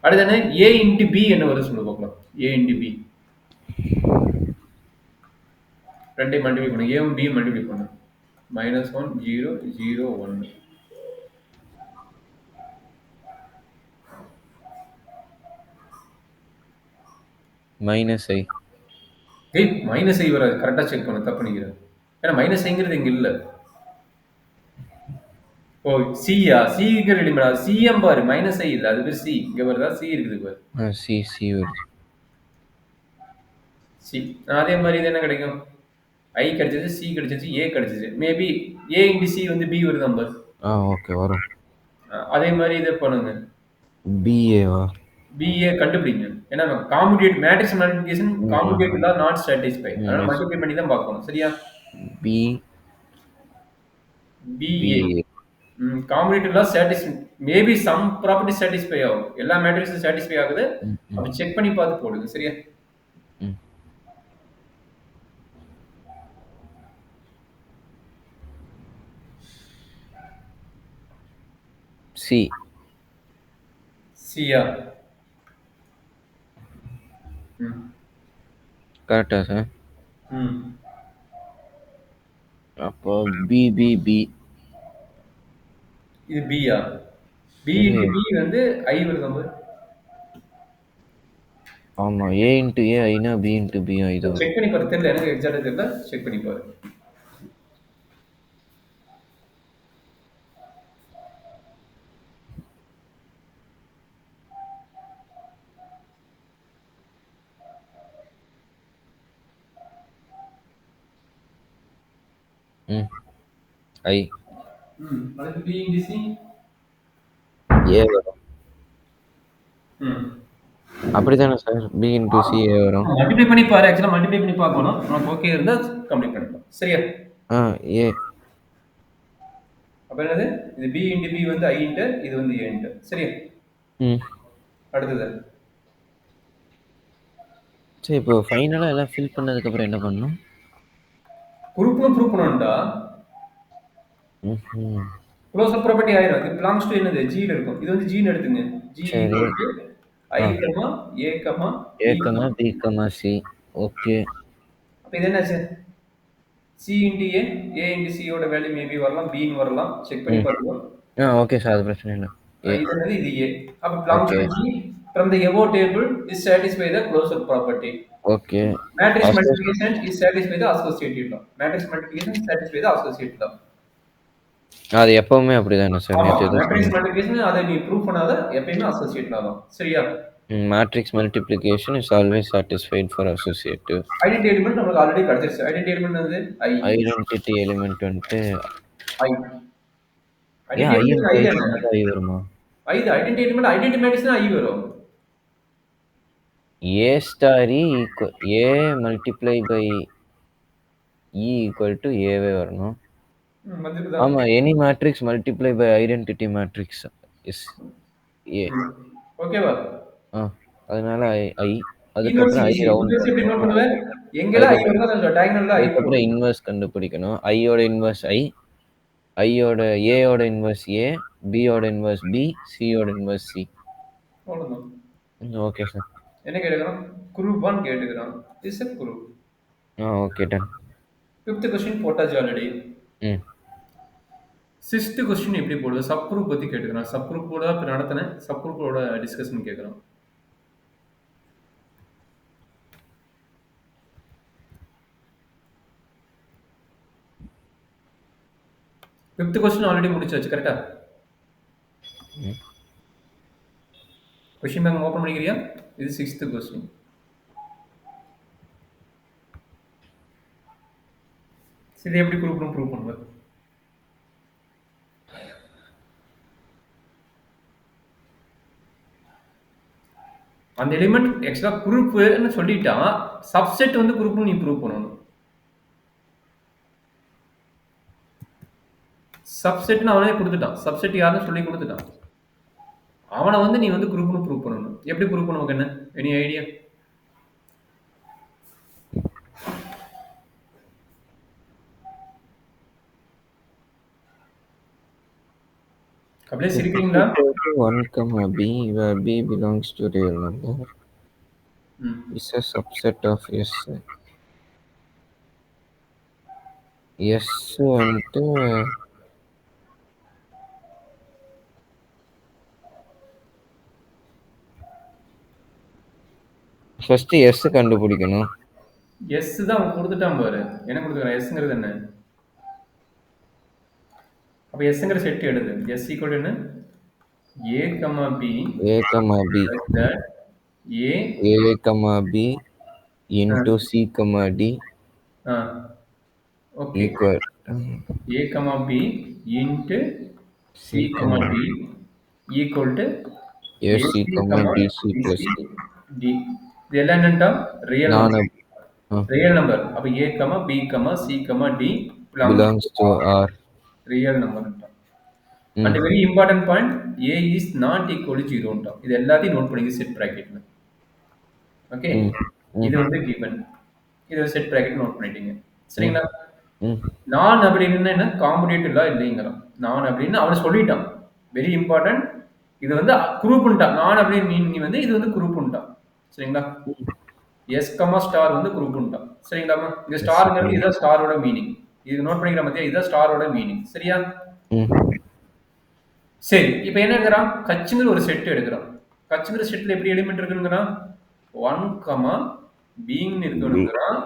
அடுத்து என்ன? A into B என்ன வருது சொல்லுங்க பார்க்கலாம். A into B. ரெண்டையும் மல்டிப்ளை பண்ணு. A B மல்டிப்ளை பண்ணு. -1 0 0 1. -I. ஏய் -I வராது. கரெக்ட்டா செக் பண்ணு. தப்பு பண்ணிக்கிறேன். ஏன்னா -Iங்கிறது இங்க இல்ல. ஓ சியா சிக்கு எலிமெண்ட் சிஎம் பாரு மைனஸ் ஐ இல்ல அது பேர் சி இங்க வருதா சி இருக்குது பாரு சி சி வருது. சி அதே மாதிரி இது என்ன கிடைக்கும் ஐ கிடைச்சது சி கிடைச்சது ஏ கிடைச்சது மேபி ஏ இன்டு சி வந்து பி வருது நம்பர் ஓகே வரும். அதே மாதிரி இதை பண்ணுங்க பிஏவா பிஏ கண்டுபிடிங்க ஏன்னா காம்புடேட் மேட்ரிக்ஸ் மல்டிப்ளிகேஷன் காம்புடேட் தான் நாட் சாட்டிஸ்ஃபை அதனால Yes. மல்டிப்ளை பண்ணி தான் பார்க்கணும் சரியா பி பிஏ பிஏ காம்புடேட்டிவ்லாம் satisfy maybe some property satisfy ஆகும் எல்லா மேட்ரிக்ஸும் சாட்டிஸ்ஃபை ஆகுது அப்ப செக் பண்ணி பார்த்து போடுங்க சரியா சி சியா கரெக்டா சார்? ம் அப்போ பி பி பி இது பியா பி இன்டு பி வந்து ஐ வருது நம்பர் ஆமா A into A Aina B into B ஐ தான். செக் பண்ணி பாரு தெரியல எனக்கு எக்ஸாக்டா தெரியல செக் பண்ணி பாரு ஐ அதுக்கு பி இன்டு சி ஏ வரும். அப்படிதானே sir? B into C A வரும். மல்டிப்ளை பண்ணி பாரு ஆக்சுவலா மல்டிப்ளை பண்ணி பார்க்கணும் உனக்கு ஓகே இருந்தா கம்ப்ளீட் பண்ணிக்கலாம் சரியா ஏ அப்ப என்னது இது பி இன்டு பி வந்து ஐ இன்டு இது வந்து ஏ இன்டு சரியா அடுத்தது சரி இப்போ ஃபைனலா எல்லாம் ஃபில் பண்ணதுக்கு அப்புறம் என்ன பண்ணணும்? குரூப்னு ப்ரூவ் பண்ணணும்டா க்ளோஸ்அப் ப்ராப்பர்ட்டி ஆயிரும் இது பிலாங்ஸ் டு என்னது ஜி ல இருக்கும் இது வந்து ஜி ன்னு எடுத்துங்க G I comma A comma B comma C okay. அப்ப இது என்னாச்சு C into A A into C யோட வேல்யூ மேபி வரலாம் பி ன்னு வரலாம் செக் பண்ணி பாருங்க ஓகே சார் அது பிரச்சனை இல்லை. இது என்னது இது ஏ அப்ப belongs to G from the above table is satisfy the closure property okay matrix multiplication is satisfy the associative law matrix multiplication satisfy the associative law அது எப்பவுமே அப்படிதானே சார்? மேட்ரிக்ஸ் மல்டிப்ளிகேஷன் அதை நீ ப்ரூவ் பண்ணாத எப்பவுமே அசோசியேட் ஆகும் சரியா? Matrix multiplication is always satisfied for associative. Identity element நமக்கு ஆல்ரெடி கிடைச்சிருச்சு. ஐடென்டிட்டி எலிமெண்ட் வந்து ஐ. ஐடென்டிட்டி எலிமெண்ட் வந்து ஐ. ஐ வருமா? ஐ தி ஐடென்டிட்டி எலிமெண்ட் ஐடென்டிட்டி மேட்ரிக்ஸ்னா ஐ வரும். A star E A multiply by E equal to A வே வரணும். ஆமா any matrix multiply by identity matrix is A. ஓகேவா? அதனால I அதுக்கு அப்புறம் I ரவுண்ட் எப்படி நோட் பண்ணுவே? எங்கல I வருதோ அந்த டயகனல்ல I அப்புறம் இன்வெர்ஸ் கண்டுபிடிக்கணும். I ஓட இன்வெர்ஸ் I ஓட A ஓட இன்வெர்ஸ் A B ஓட இன்வெர்ஸ் B C ஓட இன்வெர்ஸ் C. அவ்வளவுதான். Okay sir. என்ன கேக்குறான்? குரூப் 1 கேக்குறான். Is a group. Okay done. 5th question போட்டாச்சு ஆல்ரெடி. 6th क्वेश्चन எப்படி போடுது? சப் குரூப் பத்தி கேக்குறான். சப் குரூப்போட இப்ப நடத்துன சப் குரூப்போட டிஸ்கஷன் கேக்குறான். ஃபிஃப்த் क्वेश्चन ஆல்ரெடி முடிச்சாச்சு கரெக்ட்டா? क्वेश्चन பேங்க் ஓபன் பண்ணிக்கிறியா? இது 6th क्वेश्चन. சரி எப்படி குரூப்னு ப்ரூவ் பண்ணுவ? அந்த எலிமெண்ட் எக்ஸ்ட்ரா குரூப்னு சொல்லிட்டா சப்செட் வந்து குரூப்னு நீ ப்ரூவ் பண்ணணும். சப்செட்னு அவனே கொடுத்துட்டான். சப்செட் யாருன்னு சொல்லி கொடுத்துட்டான். அவனை வந்து நீ வந்து குரூப்னு ப்ரூவ் பண்ணணும். எப்படி ப்ரூவ் பண்ணுவாங்க என்ன? Any idea? அப்படியே சிரிக்கிறீங்களா? 1, B where B belongs to real number is a subset of S. S வந்துட்டு ஃபர்ஸ்ட் S கண்டுபிடிக்கணும். S தான் அவன் கொடுத்துட்டான் பாரு. என்ன கொடுத்துறான்? Sங்கிறது என்ன? அப்ப எஸ்ங்கிற செட் எழுது. எஸ் ஈக்குவல் டு என்ன? A comma B A, B. such that A A, B into C, D ஓகே. equal A comma B into C C, comma D equal to AC, AC comma BC plus BC D. D. இது எல்லாம் என்னட்டா? Real Non number. Real number. அப்ப A comma B comma C comma D belongs to R. Real number. And very important point, A is not equal to ஜீரோன்ட்டோம். இது எல்லாத்தையும் note பண்ணிக்க set ப்ராக்கெட்ல. Okay, இது வந்து கிவன். இது ஒரு செட் ப்ராக்கெட் நோட் பண்ணிட்டீங்க. சரிங்களா? நான் அப்படின்னு என்ன? காம்படிட்டிவ் லா இல்லைங்கிறான். நான் அப்படின்னு அவன் சொல்லிட்டான். Very important. இது வந்து குரூப்ன்ட்டான். நான் அப்படின்னு மீனிங் வந்து இது வந்து குரூப்ன்ட்டான். சரிங்களா? எஸ் கமா ஸ்டார் வந்து குரூப்ன்ட்டான். சரிங்களாமா? இந்த ஸ்டார்ங்கிறது இதுதான் ஸ்டாரோட மீனிங். இது நோட் பண்ணிக்கிற மத்தியா இதுதான் ஸ்டாரோட மீனிங். சரியா? சரி, இப்போ என்ன எடுக்கிறான்? கச்சுங்கிற ஒரு செட் எடுக்கிறான். கச்சுங்கிற செட்ல எப்படி எலிமெண்ட் இருக்குங்கிறான்? 1 கமா பீங்னு இருக்கணுங்கிறான்.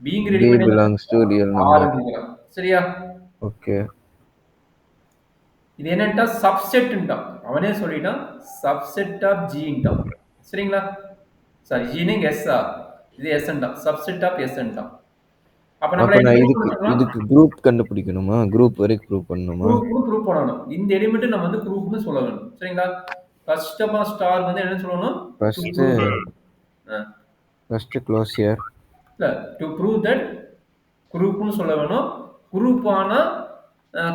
பீங்கிற element belongs to real number. சரியா? ஓகே. இது என்னட்டா? சப்செட்ன்ட்டான். அவனே சொல்லிட்டான் சப்செட் ஆஃப் ஜின்ட்டான். சரிங்களா? சாரி, ஜினிங் எஸ்ஸா? இது எஸ்ன்ட்டான். சப்செட் ஆஃப் எஸ்ன்ட்டான். அப்ப நம்ம நான் இதுக்கு குரூப் கண்டுபிடிக்கணுமா? குரூப் வரைக்கும் ப்ரூவ் பண்ணணுமா? குரூப் பண்ணணும். இந்த எலிமெண்ட் நம்ம வந்து குரூப்னு சொல்ல வேணும். சரிங்களா? ஃபர்ஸ்ட் ஆஃப் ஸ்டார் வந்து என்ன சொல்லணும்? First closure. இல்ல, டு ப்ரூவ் தட் குரூப்னு சொல்ல வேணும். குரூப் ஆனா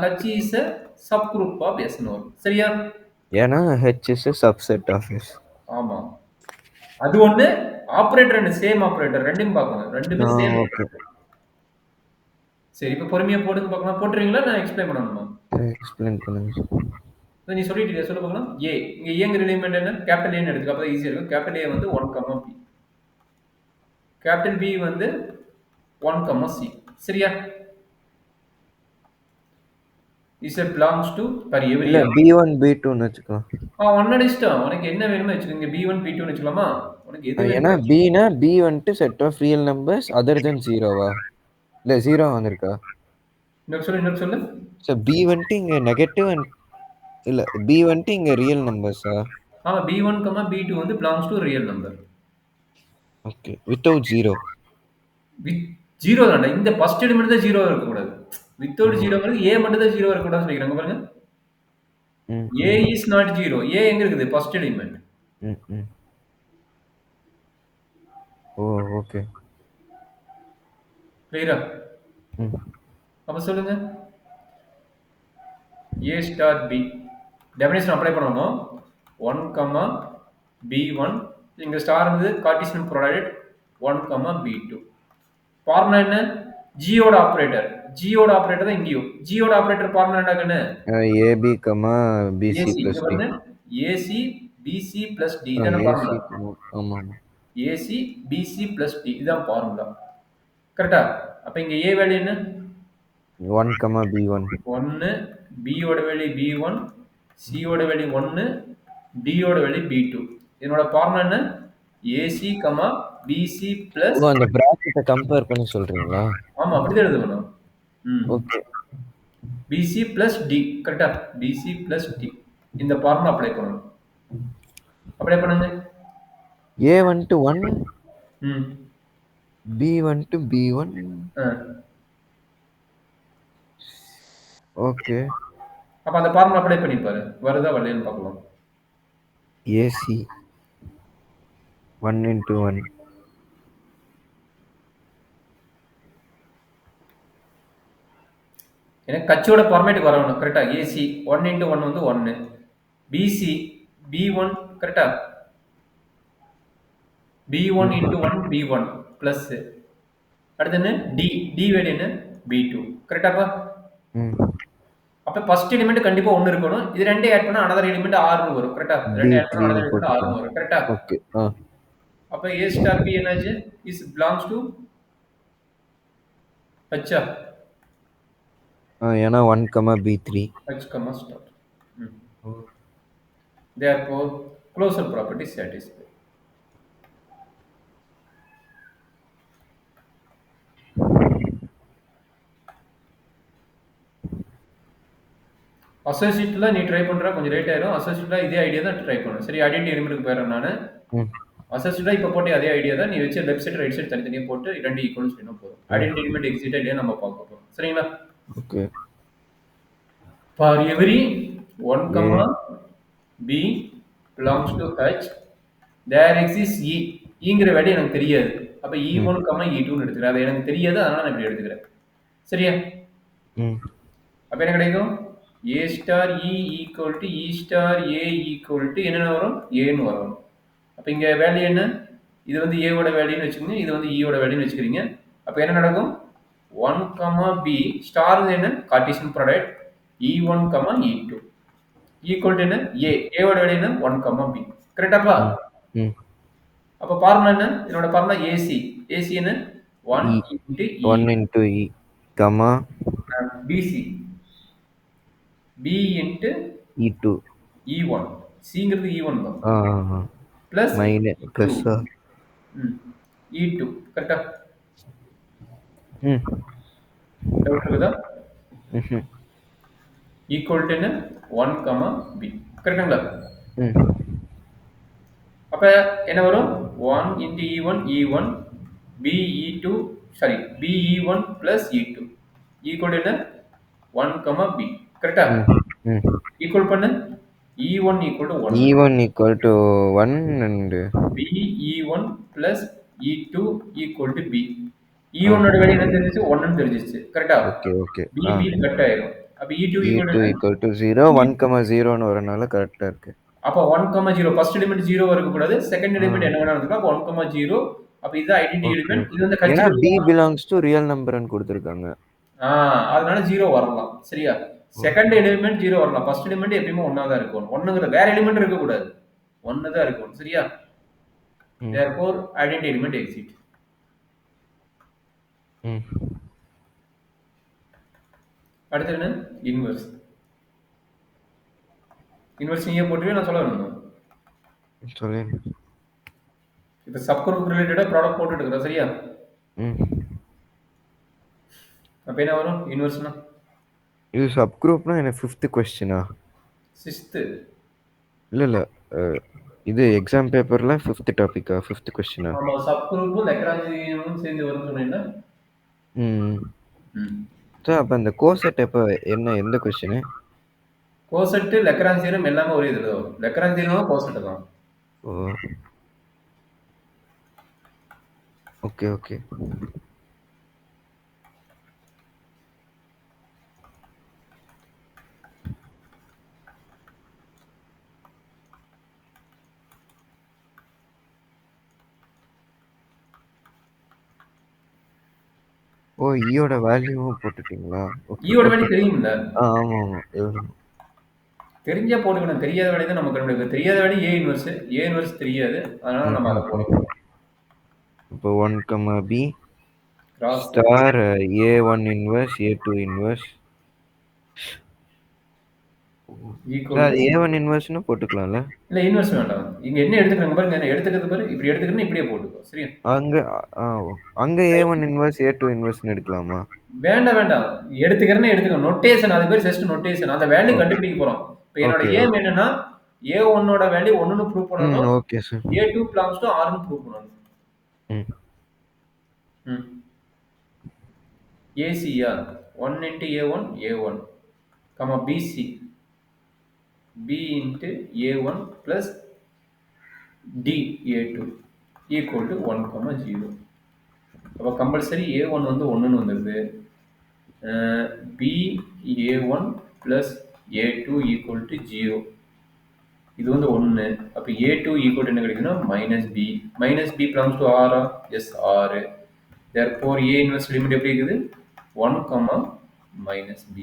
H is a subgroup of S னு வரும். சரியா? ஏனா H is a subset of S. ஆமா. அது ஒண்ணு. ஆபரேட்டர் அண்ட் சேம் ஆபரேட்டர் ரெண்டையும் பார்க்கணும். ரெண்டுமே சேம். ஓகே. சரி, இப்போ பொறுமையா போடுங்க பார்க்கலாம். போட்டுறீங்களா? நான் எக்ஸ்பிளைன் பண்ணணுமா? எக்ஸ்பிளைன் பண்ணுங்க. நீ சொல்லிட்டீங்க, சொல்ல பார்க்கலாம். ஏ, இங்க ஏங்கிற எலிமெண்ட் என்ன? கேபிட்டல் ஏன்னு எடுத்துக்க. அப்பதான் ஈஸியா இருக்கும். கேபிட்டல் ஏ வந்து 1 கமா பி. கேபிட்டல் பி வந்து 1 கமா சி. சரியா? Is it belongs to per every இல்ல B1 B2 ன்னு வெச்சுக்கோ. உன்னோட இஷ்டம். உனக்கு என்ன வேணுமோ வெச்சுக்கங்க. B1 B2 ன்னு வெச்சுக்கலாமா? உனக்கு எது வேணுமோ. ஏனா B னா B1 set of real numbers other than 0வா? இல்ல 0 வந்திருக்கா? இன்னொரு சொல்லு. சோ B1 இங்க நெகட்டிவ் இல்ல B1 இங்க ரியல் நம்பர்ஸா? B1, B2 வந்து belongs to real number. Okay. Without 0. With 0 தான்டா. இந்த ஃபர்ஸ்ட் எலிமெண்ட் தான் 0 இருக்க கூடாது. வித்தவுட் 0ங்கிறது A மட்டும் தான் 0 இருக்க கூடாதுன்னு சொல்லிக்கிறாங்க பாருங்க. A is not 0. A எங்க இருக்குது? First element. Oh, okay. கிளியரா? அப்ப சொல்லுங்க. A star B. Definition apply பண்ணனும். 1, B1. இங்க ஸ்டார் வந்து கார்ட்டீசியன் ப்ராடக்ட் 1, B2. ஃபார்முலா என்ன? G ஓட ஆபரேட்டர். G ஓட ஆபரேட்டர் தான் இங்கேயும். G ஓட ஆபரேட்டர் ஃபார்முலா என்னன்னு? AB, BC plus D. AC BC plus D இதான ஃபார்முலா. ஆமா. AC BC plus D இதான் ஃபார்முலா. கரெக்ட்டா? அப்ப இங்க A வேல்யூ என்ன? 1, B1. 1, B ஓட வேல்யூ B1, C ஓட வேல்யூ 1, D ஓட வேல்யூ B2. இதனோட ஃபார்முலா என்ன? AC, BC plus அந்த பிராக்கெட்டை கம்பேர் பண்ணி சொல்றீங்களா? ஆமா, அப்படிதான் எழுதணும். ஓகே. BC plus D. கரெக்ட்டா? BC plus D. இந்த ஃபார்முலா அப்ளை பண்ணனும். அப்ளை பண்ணுங்க. A1 to 1. B1 to B1. Okay. அப்ப அந்த ஃபார்முலா அப்ளை பண்ணி பாரு. வருதா வரலையான்னு பார்க்கலாம். AC 1 into 1. எனக்கு கட்சியோட ஃபார்மேட்டுக்கு வரணும். கரெக்ட்டா? AC 1 into 1 வந்து 1. BC B1 கரெக்ட்டா? B1 into 1 B1 plus அடுத்து என்ன? D வேல்யூ என்ன? B2. கரெக்ட்டாப்பா? அப்ப ஃபர்ஸ்ட் எலிமெண்ட் கண்டிப்பா 1 இருக்கணும். இது ரெண்டையும் ஆட் பண்ணா another எலிமெண்ட் 6 வரும். கரெக்ட்டா? ரெண்டு ஆட் பண்ணா another எலிமெண்ட் 6 வரும். கரெக்ட்டா? ஓகே. அப்ப A ஸ்டார் B என்னாச்சு? is belongs to H. ஏனா 1, B3. H, star. Therefore, closure property satisfied. அசோசியேட்ல நீ ட்ரை பண்ற கொஞ்சம் லேட் ஆயிரும். அசோசியேட்ல இதே ஐடியா தான் ட்ரை பண்ணு. சரி, ஐடென்டி எலிமெண்ட்க்கு போயிடுறேன் நானு. அசோசியேட்ல இப்ப போட்டே அதே ஐடியா தான். நீ வச்சு லெஃப்ட் சைடு ரைட் சைடு தனித்தனியா போட்டு 2 ஈக்குவல்ஸ் சொன்னா போதும். ஐடென்டி எலிமெண்ட் எக்ஸிட் இல்லையா நம்ம பார்க்க போறோம். சரிங்களா? Okay. For every 1, b belongs to h, there exists e. ங்கிற வேல்யூ எனக்கு தெரியாது. அப்ப e1, e2 ன்னு எடுத்துக்கிறேன். அது எனக்கு தெரியாது, அதனால நான் இப்படி எடுத்துக்கிறேன். சரியா? அப்ப என்ன கிடைக்கும்? a star e equal to e star a equal to என்னென்ன வரும்? a ன்னு வரும். அப்ப இங்க வேல்யூ என்ன? இது வந்து a ஓட வேல்யூன்னு வச்சுக்கோங்க, இது வந்து e ஓட வேல்யூன்னு வச்சுக்கிறீங்க. அப்ப என்ன நடக்கும்? 1, b ஸ்டார் என்ன? Cartesian product e1, e2 equal to என்ன? a. a ஓட வேல்யூ என்ன? 1, b. கரெக்டாப்பா? அப்ப ஃபார்முலா என்ன? என்னோட ஃபார்முலா AC. AC என்ன? 1 into E. 1 into E, comma BC. B into E2. E1. Cங்கிறது E1 தான். plus minus plus E2. கரெக்டா? டவுட் இருக்குதா? ஈக்குவல் டு என்ன? 1, b. கரெக்ட்டுங்களா? அப்ப என்ன வரும்? 1 into E1, E1, BE2, sorry, BE1 plus E2 equal to என்ன? 1, b. கரெக்டா? ஈக்குவல் பண்ணு. E1 equal to 1. E1 equal to 1 and BE1 plus E2 equal to B. E1 ஓட வேல்யூ என்ன தெரிஞ்சிச்சு? 1 ன்னு தெரிஞ்சிச்சு. கரெக்ட்டா? ஓகே. B கட் ஆயிரும். அப்ப E2 equal to 0, 1, 0 ன்னு வரனால கரெக்ட்டா இருக்கு. அப்ப 1, 0 ஃபர்ஸ்ட் எலிமெண்ட் 0 இருக்க கூடாது. செகண்ட் எலிமெண்ட் என்ன வேணா இருக்கலாம். அப்ப 1, 0. அப்ப இது ஐடென்டி எலிமெண்ட். இது வந்து ஏன்னா B belongs to real number ன்னு கொடுத்திருக்காங்க. அதனால 0 வரலாம். சரியா? செகண்ட் எலிமெண்ட் 0 வரலாம். ஃபர்ஸ்ட் எலிமெண்ட் எப்பவுமே 1 தான் இருக்கும். 1ங்கற வேற எலிமெண்ட் இருக்க கூடாது. 1 தான் இருக்கும். சரியா? therefore identity element exit. அடுத்து என்ன? இன்வெர்ஸ். இன்வெர்ஸ் நீயே போட்டுவே நான் சொல்ல வேணும். சொல்லேன். இப்ப சப் குரூப் ரிலேட்டடா ப்ராடக்ட் போட்டுட்டு இருக்கற சரியா? அப்ப என்ன வரும்? இன்வெர்ஸ்னா இது சப் குரூப்னா என்ன 5th क्वेश्चनா? 6th. இல்ல இது எக்ஸாம் பேப்பர்ல 5th டாபிக்கா? 5th क्वेश्चनா? ஆமா, சப் குரூப் லக்ராஞ்சியனும் சேர்ந்து வரும்னு சொன்னீங்க. சார் அப்ப அந்த கோசெட் எப்ப என்ன எந்த क्वेश्चन? கோசெட் லக்ராஞ்ச் தியரம் எல்லாமே ஒரே இதுல வரும். லக்ராஞ்ச் தியரம் கோசெட் தான். ஓகே. ஈயோட வேல்யூவும் போட்டுட்டீங்களா? ஈயோட வேல்யூ தெரியும்ல? ஆமா. தெரிஞ்சா போட்டுக்கணும். தெரியாத வேல்யூ தான் நமக்கு கண்டுபிடிக்க. தெரியாத வேல்யூ A இன்வெர்ஸ் தெரியாது. அதனால நம்ம அத போடுறோம். இப்போ 1, b star A1 inverse A2 inverse equal A1 inverse னு போட்டுக்கலாம்ல? இல்ல இன்வெர்ஸ் வேண்டாம். இங்க என்ன எடுத்துக்கறங்க பாருங்க. நான் எடுத்துக்கிறது பாரு. இப்படி எடுத்துக்கறேன்னா இப்படியே போட்டுக்கோ. சரியா? அங்க A1 inverse A2 inverse னு எடுக்கலாமா? வேண்டாம். எடுத்துக்கறேன்னா எடுத்துக்க. நோட்டேஷன் அது பேர் ஜஸ்ட் நோட்டேஷன். அந்த வேல்யூ கண்டுபிடிக்க போறோம். இப்போ என்னோட ஏம் என்னன்னா A1 ஓட வேல்யூ 1 னு ப்ரூவ் பண்ணனும். Okay sir. A2 belongs to R னு ப்ரூவ் பண்ணனும். AC 1 into A1, BC B into A1 plus D A2 equal to 1, 0. அப்ப கம்பல்சரி A1 வந்து 1 ன்னு வந்துருது. B A1 plus A2 equal to 0. இது வந்து 1. அப்ப A2 equal to என்ன கிடைக்கும்னா -B. -B belongs to R. Yes, R. Therefore A inverse limit எப்படி இருக்குது? 1, -B.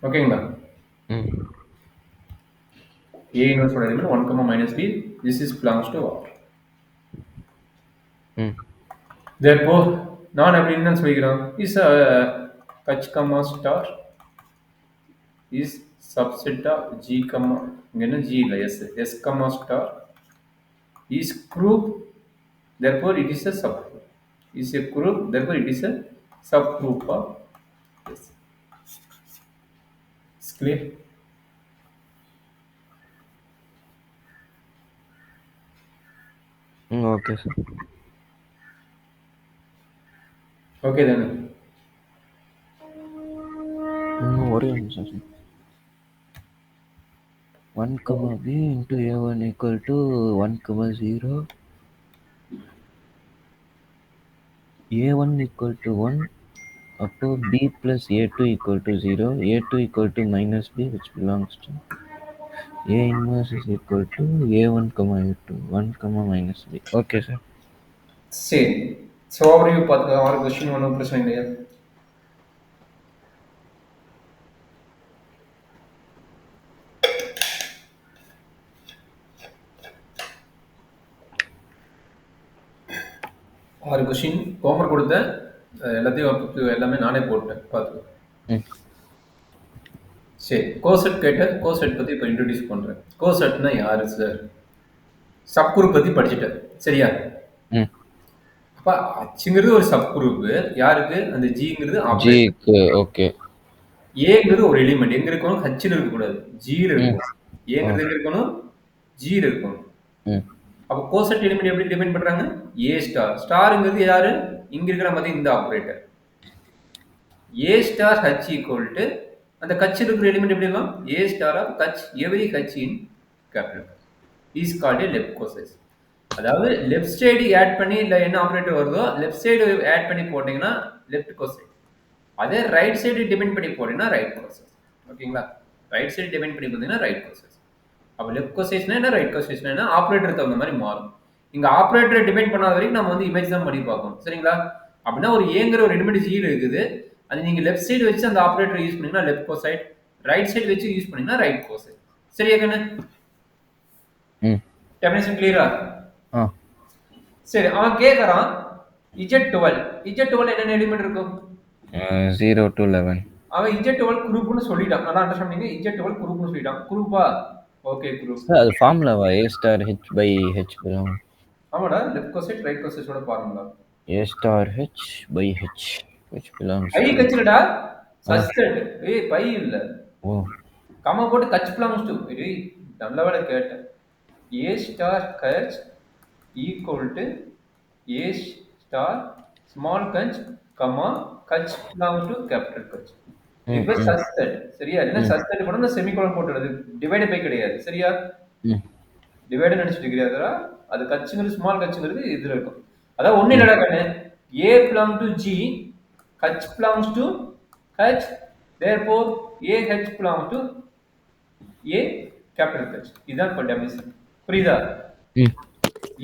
ஓகேங்களா? A inverse ஓட limit 1, -B. This is belongs to R. Therefore நான் எப்படி என்ன சொல்லிக்கிறேன்? is a h, star is subset of G, இங்க என்ன G இல்ல S, star is group, therefore it is a subgroup. Is a group, therefore it is a subgroup of S. Clear? Okay sir. Okay தானே? ஒரே நிமிஷம் sir. 1, b into a1 equal to 1, 0. a1 equal to 1. அப்போ b plus a2 equal to 0. a2 equal to minus b which belongs to a inverse is equal to a1, a2. 1, minus b. Okay sir. சரி. So overview பார்த்துக்கலாம். ஆறு question ஒன்றும் பிரச்சனை இல்லையா? ஆறு question homework கொடுத்தேன். எல்லாத்தையும் எல்லாமே நானே போட்டேன், பார்த்துக்கோ. சரி, கோசெட் கேட்டேன். கோசெட் பற்றி இப்போ இன்ட்ரடியூஸ் பண்ணுறேன். கோசெட்னா யாரு சார்? சப்குரூப் பற்றி படிச்சுட்டேன், சரியா? அப்போ ஹச்சுங்கிறது ஒரு சப்குரூப். யாருக்கு? அந்த ஜிங்கிறது ஜிக்கு. ஓகே. ஏங்கிறது ஒரு எலிமெண்ட். எங்க இருக்கணும்? ஹச்சில் இருக்கக்கூடாது, ஜியில் இருக்கணும். ஏங்கிறது எங்க இருக்கணும்? ஜியில் இருக்கணும். அப்போ கோசெட் எலிமெண்ட் எப்படி டிஃபைன் பண்றாங்க? ஏ ஸ்டார். ஸ்டாருங்கிறது யாரு? இங்க இருக்கிற மாதிரி இந்த operator. A star H equal to அந்த கட்சியில் இருக்கிற எலிமெண்ட் எப்படி இருக்கும்? ஏ star of Kutch every Kutch in capital is called A left கோசைஸ். அதாவது லெஃப்ட் சைடு ஆட் பண்ணி இல்லை என்ன ஆபரேட்டர் வருதோ லெஃப்ட் சைடு ஆட் பண்ணி போட்டீங்கன்னா லெஃப்ட் கோசைஸ். அதே ரைட் சைடு டிபெண்ட் பண்ணி போட்டீங்கன்னா ரைட் கோசைஸ். ஓகேங்களா? ரைட் சைடு டிபெண்ட் பண்ணி போட்டீங்கன்னா ரைட் கோசைஸ். அப்போ லெஃப்ட் கோசைஸ்னா என்ன, ரைட் கோசைஸ்னா என்ன, ஆப்ரேட்டர் தகுந்த மாதிரி மாறும். இங்கே ஆப்ரேட்டரை டிபெண்ட் பண்ணாத வரைக்கும் நம்ம வந்து இமேஜ் தான் பண்ணி பார்க்கணும், சரிங்களா? அப்படின்னா ஒரு ஏங்கிற ஒரு எலிமெண்ட் ஜி இருக்குது. அது நீங்கள் லெஃப்ட் சைடு வச்சு அந்த ஆப்ரேட்டர் யூஸ் பண்ணீங்கன்னா லெஃப்ட் கோசைட், ரைட் சைடு வச்சு யூஸ் பண்ணீங்கன்னா ரைட் கோசைட். சரியா கண்ணு? டெஃபினேஷன் கிளியரா? சரி, அவன் கேட்கறான் Z12. Z12 என்னென்ன எலிமெண்ட் இருக்கும்? 0 to 11. அவன் Z12 குரூப்னு சொல்லிட்டான். நல்லா அண்டர்ஸ்டாண்ட் பண்ணீங்க. Z12 குரூப்னு சொல்லிட்டான். குரூப்பா? Okay, group. அது ஃபார்முலாவா? A star H by H belong. ஆமாடா, லெஃப்ட் கோசைட் ரைட் கோசைட்டோட formula. A star H by H which belongs by கச்சிலடா. சஸ்டட். ஏய் பை இல்ல. ஓ. கமா போட்டு கச் belongs to. ஏய் நல்ல வேளை கேட்டேன். A star H equal to A star small H comma H belongs to capital H. இப்போ சஸ்டட். சரியா? என்ன சஸ்டட் போட்டா செமிகோலன் போட்டுடுது. டிவைட் பை கிடையாது, சரியா? டிவைட் நினைச்சிட்டு இருக்கிறாரா? அது கச்சுங்கிறது ஸ்மால் கச்சுங்கிறது இதுல இருக்கும். அதாவது ஒண்ணு இல்லடா கண்ணு. A belong to G, H belongs to H, therefore AH belongs to A capital H. இதுதான் இப்போ டெஃபினிஷன். புரியுதா?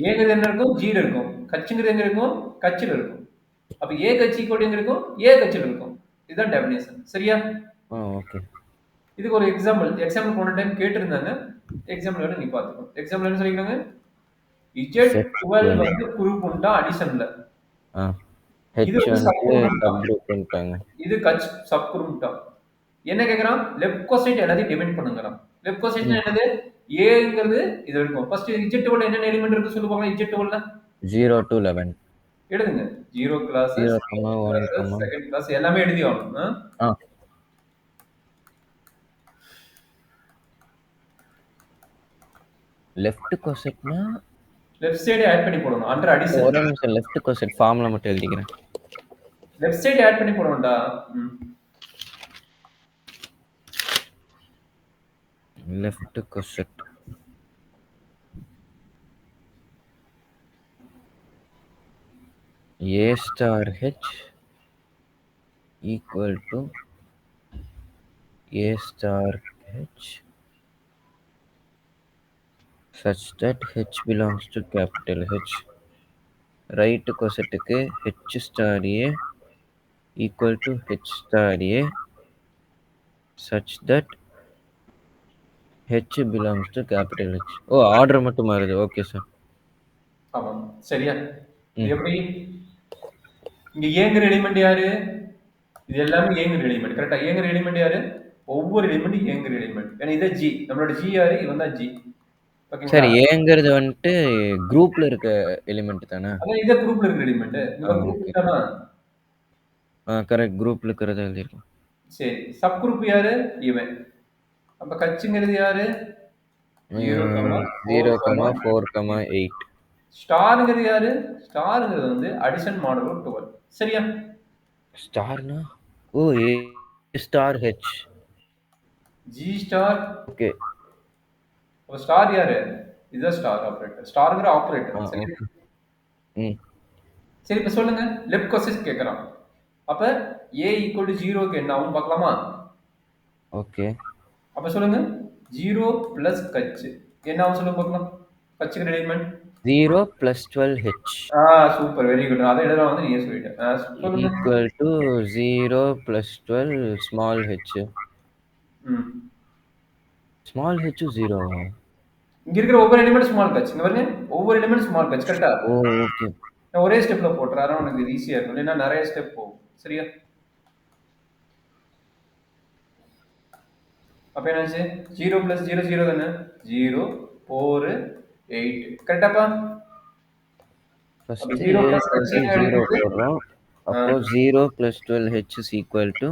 ஏங்கிறது என்ன இருக்கும்? ஜியில் இருக்கும். கச்சுங்கிறது எங்க இருக்கும்? கச்சில் இருக்கும். அப்ப ஏ கட்சி கூட எங்க இருக்கும்? ஏ கட்சியில் இருக்கும். இதுதான் டெஃபினிஷன், சரியா? ஓகே. இதுக்கு ஒரு எக்ஸாம்பிள் போன டைம் கேட்டிருந்தாங்க. எக்ஸாம்பிள் வேணும், நீ பார்த்துக்கோ. எக்ஸாம்பிள் என்ன சொல்லிக்கிறாங்க? Z12 வந்து குரூப் உண்டா அடிஷன்ல? இது கட்ச் சப் குரூப் தான். என்ன கேக்குறான்? லெஃப்ட் கோசைட் எல்லாத்தையும் டிபெண்ட் பண்ணுங்கறான். லெஃப்ட் கோசைட்னா என்னது? ஏங்கிறது இது இருக்கும். ஃபர்ஸ்ட் Z12 என்னென்ன எலிமெண்ட் இருக்கு சொல்லு பார்க்கலாம். Z12ல 0 to 11 எழுதுங்க. 0 கிளாஸ், 1 செகண்ட் கிளாஸ் எல்லாமே எழுதி ஆகணும். லெஃப்ட் கோசெட்னா லெஃப்ட் சைடு ஆட் பண்ணி போடணும். Under addition. ஒரு நிமிஷம், லெஃப்ட் கோசெட் ஃபார்முலா மட்டும் எழுதிக்கிறேன். லெஃப்ட் சைடு ஆட் பண்ணி போடணும்டா. Left coset A star H equal to A star H such that H belongs to capital H. Right cosetக்கு H star A equal to H star A such that H belongs to capital H. Oh, order மட்டும் மாறுது. Okay sir. ஆமாம், சரியா? எப்படி? இங்க ஏங்கிற element யாரு? இது எல்லாமே ஏங்கிற எலிமெண்ட். கரெக்டா? ஏங்கிற எலிமெண்ட் யாரு? ஒவ்வொரு எலிமெண்ட் ஏங்கிற எலிமெண்ட். ஏன்னா இது ஜி. நம்மளோட ஜி யாரு? இவன் தான் ஜி. சரி, ஏங்கிறது வந்துட்டு குரூப்ல இருக்க எலிமெண்ட் தானே? அதான் இந்த குரூப்ல இருக்க எலிமெண்ட். இந்த குரூப் தானா? கரெக்ட், குரூப்ல இருக்கறத எழுதிருக்கோம். சரி, சப் குரூப் யாரு? இவன். அப்ப கட்சிங்கிறது யாரு? 0, 4, 0,4,8. ஸ்டாருங்கிறது யாரு? ஸ்டாருங்கிறது வந்து அடிஷன் மாடுலோ 12. சரியா? ஸ்டார்னா? ஓ! A star H. G star. Okay. அப்ப ஸ்டார் யாரு? இதுதான் ஸ்டார் ஆபரேட்டர். ஸ்டார்ங்கிற ஆபரேட்டர். சரி. ஓகே. ம். சரி, இப்ப சொல்லுங்க. லெஃப்ட் கொஸ்டின் கேட்கறான். அப்ப A ஈக்குவல் டு 0க்கு என்ன ஆகும் பார்க்கலாமா? ஓகே. அப்ப சொல்லுங்க. 0 பிளஸ் கச்சு. என்ன ஆகும் சொல்லுங்க பார்க்கலாம். கச்சுக்கு element 0 + 12H super, very good. அதை எழுதலாம் வந்து நீங்க சொல்லிட்டேன். சொல்லுங்க. equal to 0 + 12 small h. ம். Small h 0வா? இங்க இருக்கிற ஒவ்வொரு எலிமெண்ட் ஸ்மால் கட்ச். இங்க பாருங்க. ஒவ்வொரு எலிமெண்ட் ஸ்மால் கட்ச். கரெக்டா? ஓ! ஓகே. நான் ஒரே ஸ்டெப்ல போட்டுறேன். அதான் உனக்கு இது ஈஸியா இருக்கும். இல்லைன்னா நிறைய ஸ்டெப் போகும். சரியா? அப்ப என்னாச்சு? 0 + 0 0 தானே? 0 4 8. கரெக்டாப்பா? அப்ப first 0 A plus equal Kutch to என்ன 0 எழுதிருக்கு? போடுறோம். ஆ, அப்போ 0 + 12h is equal to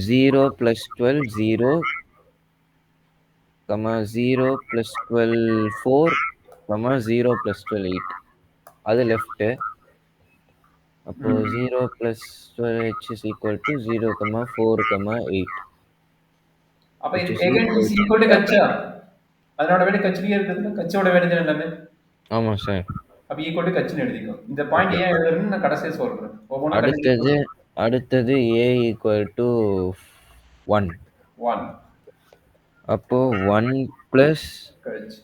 0 + 12 0, 0 + 12 4, 0 + 12 8. அது லெஃப்ட். அப்போ ம். 0 + 12h is equal to 0, 4, 8, அப்ப which இது is again equal is to equal to கச்சா? அதனோட வேல்யூ கச்சிலேயே இருக்குதுல்ல? கச்சோட வேல்யூ தான் எல்லாமே. ஆமா சார். அப்ப ஈக்குவல் டு கச்சுன்னு எழுதிக்கோ. இந்த பாயிண்ட் ஓகே. ஏன் எழுதுறேன்னு நான் கடைசியா சொல்றேன். ஒவ்வொன்றா அடுத்தது கண்டுபிடிச்சு. அடுத்தது A equal to 1. 1 அப்போ 1 + கழிச்சு.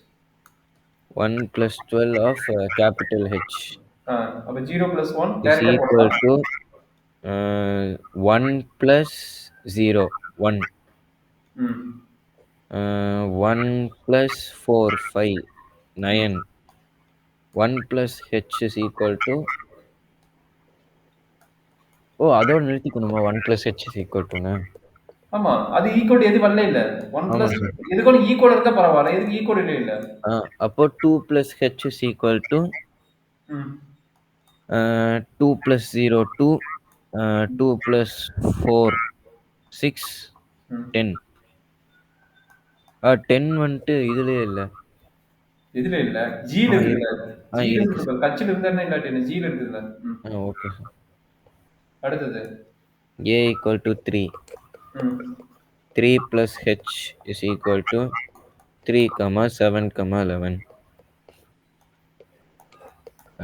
1 + 12 of capital H அப்ப 0 + 1 is டைரக்டா equal போடலாம். to 1 + 0 1, ம். 1 + 4 5 9, 1 + H is equal to அதோட நிறுத்திக்கணுமா? 1 + H is equal to ஆமா. அது ஈக்குவல் எது வரல இல்ல. 1 ஆமா பிளஸ் சார். எதுக்கு ஒண்ணு ஈக்குவல் இருந்தா பரவாயில்ல. எதுக்கு ஈக்குவல் இல்ல இல்ல. அப்போ 2 + H is equal to ம். 2 + 0 2, 2 + 4 6, ம். 10. 10 வந்துட்டு இதுலயே இல்ல. எதுல இல்ல? ஜில இருக்கு. இருக்குல்ல. ஜில இருக்கு இருக்கு. சார். கட்சில இருந்தா என்ன இல்லாட்டி என்ன? ஜில இருக்குல்ல. ம். Okay sir. அடுத்தது. A equal to 3. ம். 3 + H is equal to 3, 7, 11.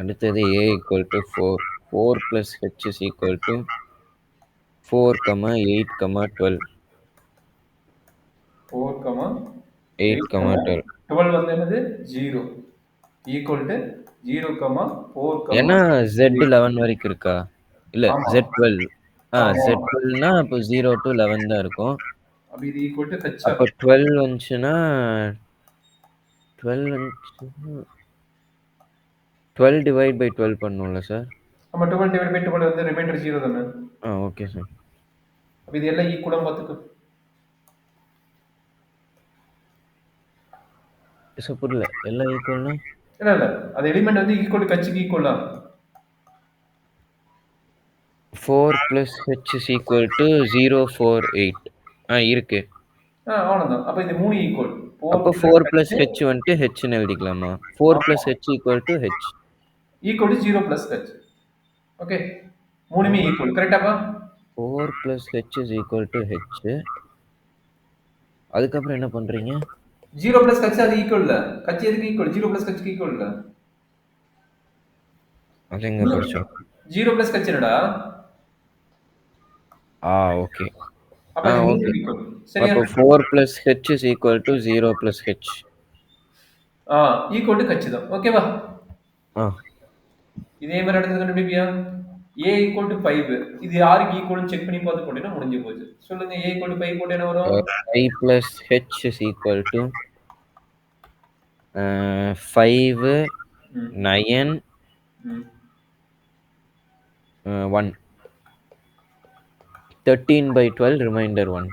அடுத்தது A equal to 4. 4 + H is equal to 4, 8, 12. 4, 8, 8, 12. 12 வந்து என்னது? 0 ஈக்குவல் டு 0, 4, ஏன்னா 8. Z11 வரைக்கும் இருக்கா? இல்ல ஆமா. Z12. ஆமா. Z12னா அப்போ 0 to 11 தான் இருக்கும். அப்ப இது ஈக்குவல் டு ஹெச்சா? அப்போ 12 வந்துச்சுன்னா 12 வந்துச்சுன்னா 12 divide by 12 பண்ணணும்ல சார்? ஆமா, 12 டிவைட் பை 12 வந்து ரிமைண்டர் 0 தானே? Okay sir. அப்ப இது எல்லாம் ஈக்குவலா பார்த்துக்கோ. சார் புரியல. எல்லாம் ஈக்குவல்னா? இல்ல இல்ல. அது எலிமெண்ட் வந்து ஈக்குவல் டு கட்சிக்கு ஈக்குவலா? 4 + H is equal to 0, 4, 8. இருக்கு. அவ்வளவுதான். அப்ப இது 3 ஈக்குவல். 4 அப்போ பிளஸ் 4 + கட்சி. H வந்துட்டு Hன்னு எழுதிக்கலாமா? 4 ஆமா. + H equal to H. Equal to 0 plus கட்சி. ஓகே. மூணுமே 4 equal. கரெக்டாப்பா? 4 + H is equal to H. அதுக்கப்புறம் என்ன பண்றீங்க? 0 பிளஸ் கட்சி அது ஈக்குவல் இல்ல. கட்சி எதுக்கு ஈக்குவல்? 0 பிளஸ் கட்சிக்கு ஈக்குவல் இல்ல. அது எங்க படிச்சோம்? 0 பிளஸ் கட்சி என்னடா? ஓகே. அப்ப இது ஓகே. மூணுமே ஈக்குவல். சரியா? அப்போ 4 + H is equal to 0 + H. Equal to கட்சி தான். ஓகேவா? ஆ இதே மாதிரி அடுத்தது கண்டுபிடிப்பியா? A equal to 5. இது யாருக்கு ஈக்குவல்னு செக் பண்ணி பார்த்து போட்டீங்கன்னா முடிஞ்சு போச்சு. சொல்லுங்க. A ஈக்குவல் டு 5 போட்டு என்ன வரும்? 5 + H is equal to 5, ம். 9, ம். 1. 13 by 12 remainder 1.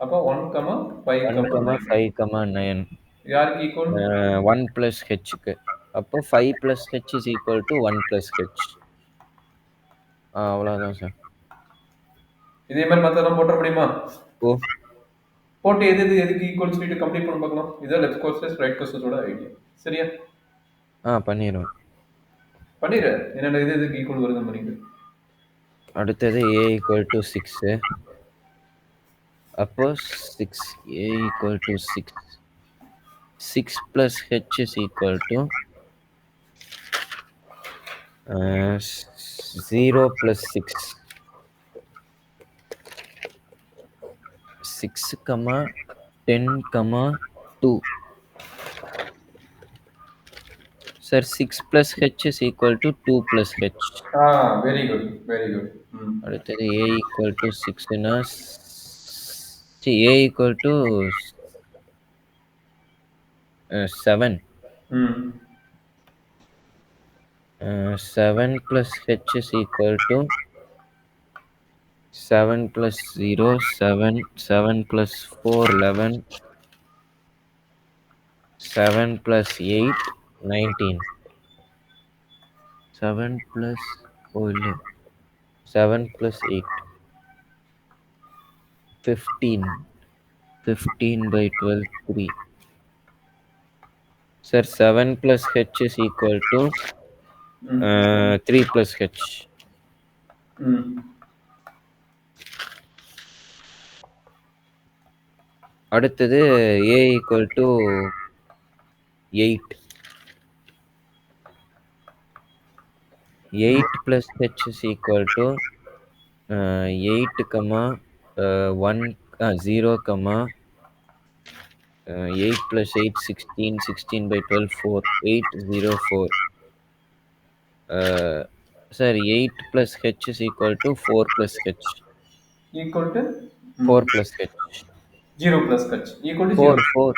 அப்ப 1, 5, 1, 9. 5, 9. யாருக்கு ஈக்குவல்? 1 + Hக்கு. அப்போ 5 + H is equal to 1 + H. அவ்வளோதான் சார். இதே மாதிரி மத்ததெல்லாம் போட்டுற முடியுமா? ஓ போட்டு எதுக்கு ஈக்குவல் சொல்லிட்டு கம்ப்ளீட் பண்ண பார்க்கலாம். இதான் லெஃப்ட் கோர்சஸ் ரைட் கோர்சஸோட ஐடியா. சரியா? பண்ணிடுவேன். பண்ணிடு. என்னென்ன எதுக்கு ஈக்குவல் வருதுன்னு பண்ணிடு. அடுத்தது a = 6. அப்போ 6 a = 6. 6 plus h is equal to 0 plus 6. 6, 10, 2. Sir, 6 plus h is equal to 2 plus h. Very good, very good. அடுத்தது a = 6 னா a = 7. 7 plus h is equal to 7 plus 0, 7. 7 plus 4, 11. 7 plus 8, 19. 7 plus 7 plus 8, 15. 15 by 12, 3. Sir, 7 plus h is equal to 3 plus h. அடுத்தது a = 8. 8 plus h is equal to 8, 1, 0, 8 plus 8, 16. 16 by 12, 4. 8, 0, 4. Sir, 8 plus h is equal to 4 plus h. Equal to 4 plus h. 0 plus h equal to 4, 0. 4.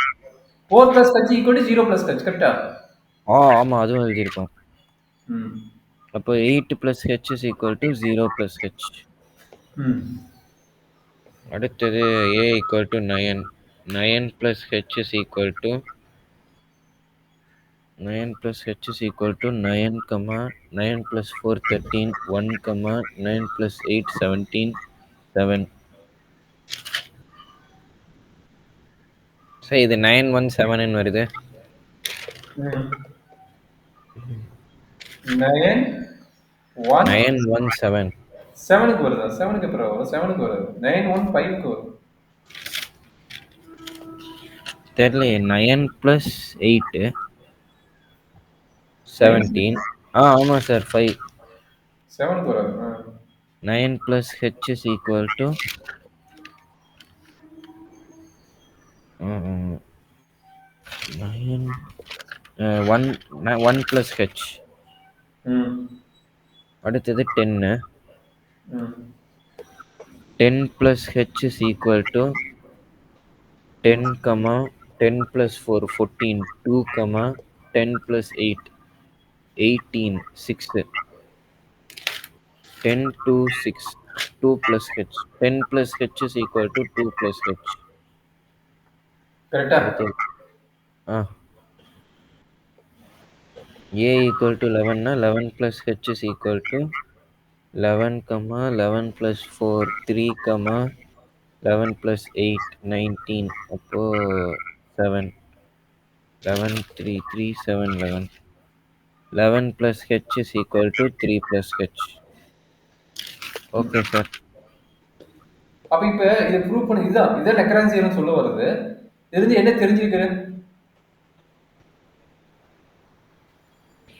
4 plus h equal to 0 plus h. கரெக்டா? ஆமா, அதுவும் எழுதியிருக்கோம். அப்போ 8 plus h is equal to 0 plus h. அடுத்தது a = 9. 9 plus h is equal to 9 plus h is equal to 9, 9 plus 4, 13. 1, 9 plus 8, 17. 7. சரி, இது 917 வருது. 917. 7க்கு வருதா? 7க்கு அப்புறம் வரும். 7க்கு வராது. 915க்கு வரும். தெரியலையே. 9 plus 8, 17. ஆமா சார், 5. 7க்கு வராது. 9 plus h is equal to 1 plus h. அடுத்தது 10. 10 plus h is equal to 10, 10 plus 4, 14. 2, 10 plus 8, 18. 6. 10, 2, 6. 2 plus h. 10 plus h is equal to 2 plus h. கரெக்டா? a = 11 னா 11 plus h is equal to 11, 11 plus 4, 3, 11 plus 8, 19. அப்போ 7. 11, 3, 3, 7, 11. 11 plus h is equal to 3 plus h. Okay sir. அப்ப இப்ப இதை prove பண்ண இதான் லெக்ரான்ஜ் theorem சொல்ல வருது. இருந்து என்ன தெரிஞ்சுக்கிறேன்?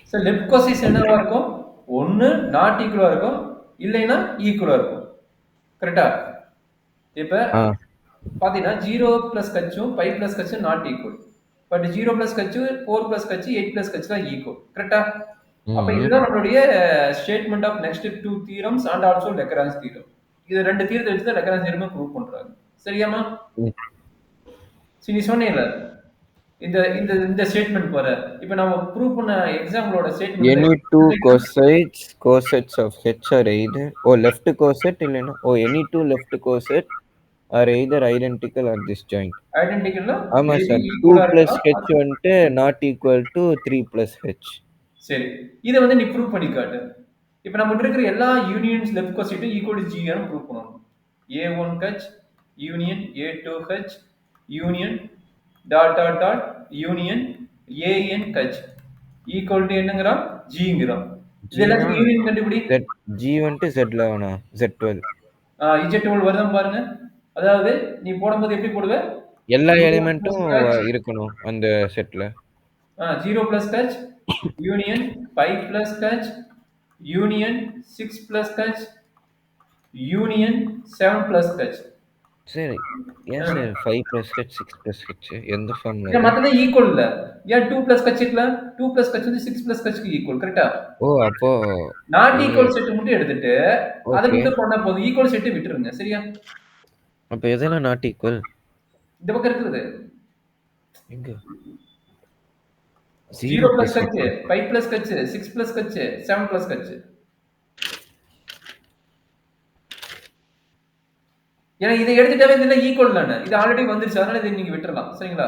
சார், லெஃப்ட் கோசிஸ் என்னவா இருக்கும்? ஒன்னு நாட் ஈக்குவலா இருக்கும், இல்லைன்னா ஈக்குவலா இருக்கும். கரெக்டா? இப்ப பாத்தீங்கன்னா 0 பிளஸ் கச்சும் 5 பிளஸ் கச்சும் not equal. But 0 plus H, 4 plus H, 8 plus H தான் ஈக்குவல். கரெக்டா? அப்ப இதுதான் நம்மளுடைய statement of next 2 theorems and also Lagrange theorem. இது 2 தியரத்தை வச்சு தான் லெக்ரான்ஜ் தியரமே ப்ரூவ் பண்றாங்க. சரியாமா? சரி, நீ சொன்னீங்கல இந்த இந்த இந்த ஸ்டேட்மெண்ட் பாரு. இப்போ நாம ப்ரூவ் பண்ண எக்ஸாம்பிளோட statement any two cosets of h are either left coset இல்லனா any two left coset are either identical at this joint. ஐடென்டிக்கல்னா ஆமா சார். 2 plus h வந்து not equal to 3 plus h. சரி, இதை வந்து நீ ப்ரூவ் பண்ணி காட்டு. இப்போ நம்ம இருக்கிற எல்லா யூனியன்ஸ் லெஃப்ட் கோசைட்டும் ஈக்குவல் டு g ன்னு ப்ரூவ் பண்ணணும். a1h union a2h union dot dot dot union A N H equal to என்னங்கிறான் ஜிங்கிறான். இது ஜீனா எல்லாத்துக்கும் யூனியன் கண்டுபிடி. ஜி வந்துட்டு Z11 Z12 Z12 வருதான் பாருங்க. அதாவது நீ போடும்போது எப்படி போடுவ? எல்லா 0 plus எலிமெண்ட்டும் catch இருக்கணும் அந்த செட்ல. 0 plus catch union 5 plus catch union 6 plus catch union 7 plus catch. சரி ஏன் சார் 5 + h 6 + h எந்த ஃபார்ம்ல ஏன் மத்தது ஈக்குவல் இல்ல? ஏன் 2 plus catch இல்ல? 2 plus catch வந்து 6 plus catchக்கு ஈக்குவல். கரெக்ட்டா? ஓ அப்போ நாட் ஈக்குவல் செட் மட்டும் எடுத்துட்டு அத ஓகே. மட்டும் பண்ணா போதும். ஈக்குவல் செட் விட்டுருங்க. சரியா? அப்ப எதெல்லாம் நாட் ஈக்குவல்? இந்த பக்கம் இருக்குது. எங்க 0 plus + catch 5 plus catch 6 plus catch 7 plus catch. ஏன்னா இதை எடுத்துட்டாவே இதெல்லாம் ஈக்குவல் தானே. இது ஆல்ரெடி வந்துருச்சு. அதனால இதை நீங்க விட்டுறலாம். சரிங்களா?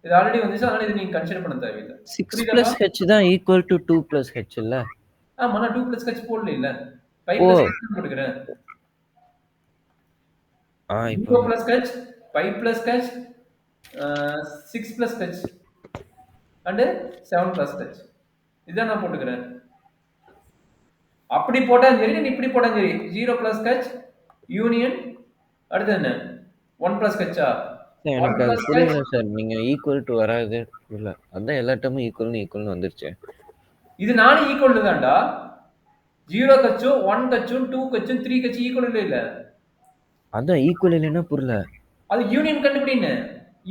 இது ஆல்ரெடி வந்துச்சு. அதனால இதை நீங்க கன்சிடர் பண்ண தேவையில்லை. 6 புரியுதாப்பா? + h தான் ஈக்குவல் டு 2 + h இல்ல? ஆமா நான் 2 plus catch போடல இல்ல. 5 ஓ plus catch போட்டுக்கிறேன். இப்போ 0 plus catch 5 plus catch 6 plus catch and 7 plus catch. இதான் நான் போட்டுக்கிறேன். அப்படி போட்டாலும் சரி நீ இப்படி போட்டாலும் சரி 0 plus catch யூனியன் அடுத்து என்ன 1 plus catch-ஆ எனக்கு 1 அது plus catch புரியல சார். நீங்க ஈக்குவல் டு வராது புரியல. அதான் எல்லா டேர்மும் ஈக்குவல்னு வந்துருச்சு. இது நானும் ஈக்குவல் தான்டா. 0 கச்சும் 1 கச்சும் 2 கச்சும் 3 கச்சு ஈக்குவல் இல்ல. அதான் ஈக்குவல் இல்லைன்னா புரியல. அது யூனியன் கண்டுபிடிங்க.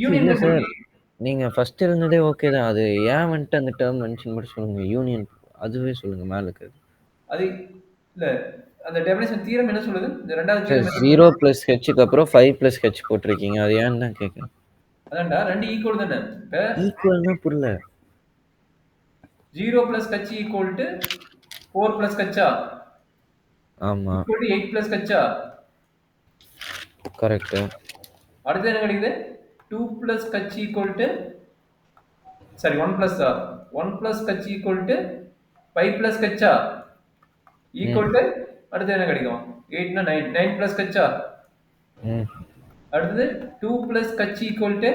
யூனியன் இல்ல சார் கண்டுபிடி. நீங்க ஃபர்ஸ்ட் இருந்ததே ஓகே தான். அது ஏன் வந்துட்டு அந்த டேர்ம் மென்ஷன் மட்டும் சொல்லுங்க. யூனியன் அதுவே சொல்லுங்க மேல இருக்கிறது. அது இல்ல அந்த டெஃபினிஷன் தியரம் என்ன சொல்லுது? இந்த ரெண்டாவது சார் தியரம் 0 + h-க்கு அப்புறம் 5 + h போட்டிருக்கீங்க. அது ஏன்னு தான் கேட்குறேன். அதான்டா ரெண்டு ஈக்குவல் தானே. இப்ப ஈக்குவல்னா புரியல. 0 plus h equal to 4 plus h-ஆ ஆமா equal to 8 plus h-ஆ கரெக்ட். அடுத்து என்ன கிடைக்குது 2 plus h equal to sorry 1 plus 1 plus h equal to 5 plus h-ஆ equal to அடுத்து என்ன கிடைக்கும் 8 னா 9 9 plus h-ஆ அடுத்து 2 plus h equal to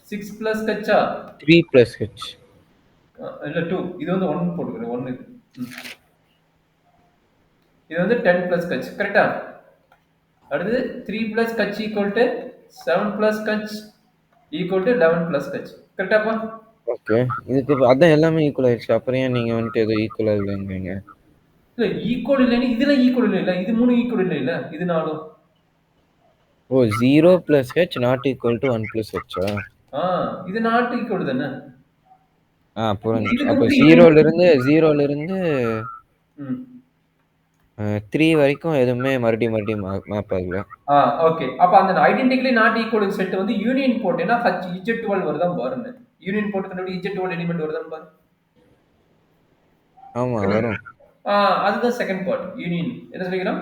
6 plus h-ஆ 3 + h இல்ல 2 இது வந்து 1 போட்டுக்கிறேன் 1 இது இது வந்து 10 plus h கரெக்ட்டா அடுத்து 3 plus h equal to 7 plus h equal to 11 plus h கரெக்டாப்பா ஓகே. இதுக்கு அதான் எல்லாமே ஈக்குவல் ஆயிடுச்சு. அப்புறம் ஏன் நீங்க வந்துட்டு ஏதோ ஈக்குவல் இல்லைங்கிறீங்க? இல்ல ஈக்குவல் இல்லைன்னு இதுல ஈக்குவல் இல்ல இது மூணு ஈக்குவல் இல்ல இது நாலும் ஓ 0 + h not equal to 1 + h-ஆ? இது நாட் ஈக்குவல் தானே புரிஞ்சுச்சு. இதுக்கு அப்போ வந்து 0ல இருந்து ம் 3 வரைக்கும் எதுவுமே மறுபடியும் மேப் ஆகல. ஓகே அப்ப அந்த ஐடென்டிக்கலி நாட் ஈக்குவல் செட் வந்து யூனியன் போட்டேன்னா h z12 வருதான் பாருங்க யூனியன் போட்டு கண்டுபிடி z12 எலிமெண்ட் வருதான் பாரு ஆமா வரும். அதுதான் செகண்ட் பார்ட் யூனியன் என்ன சொல்லிக்கிறோம்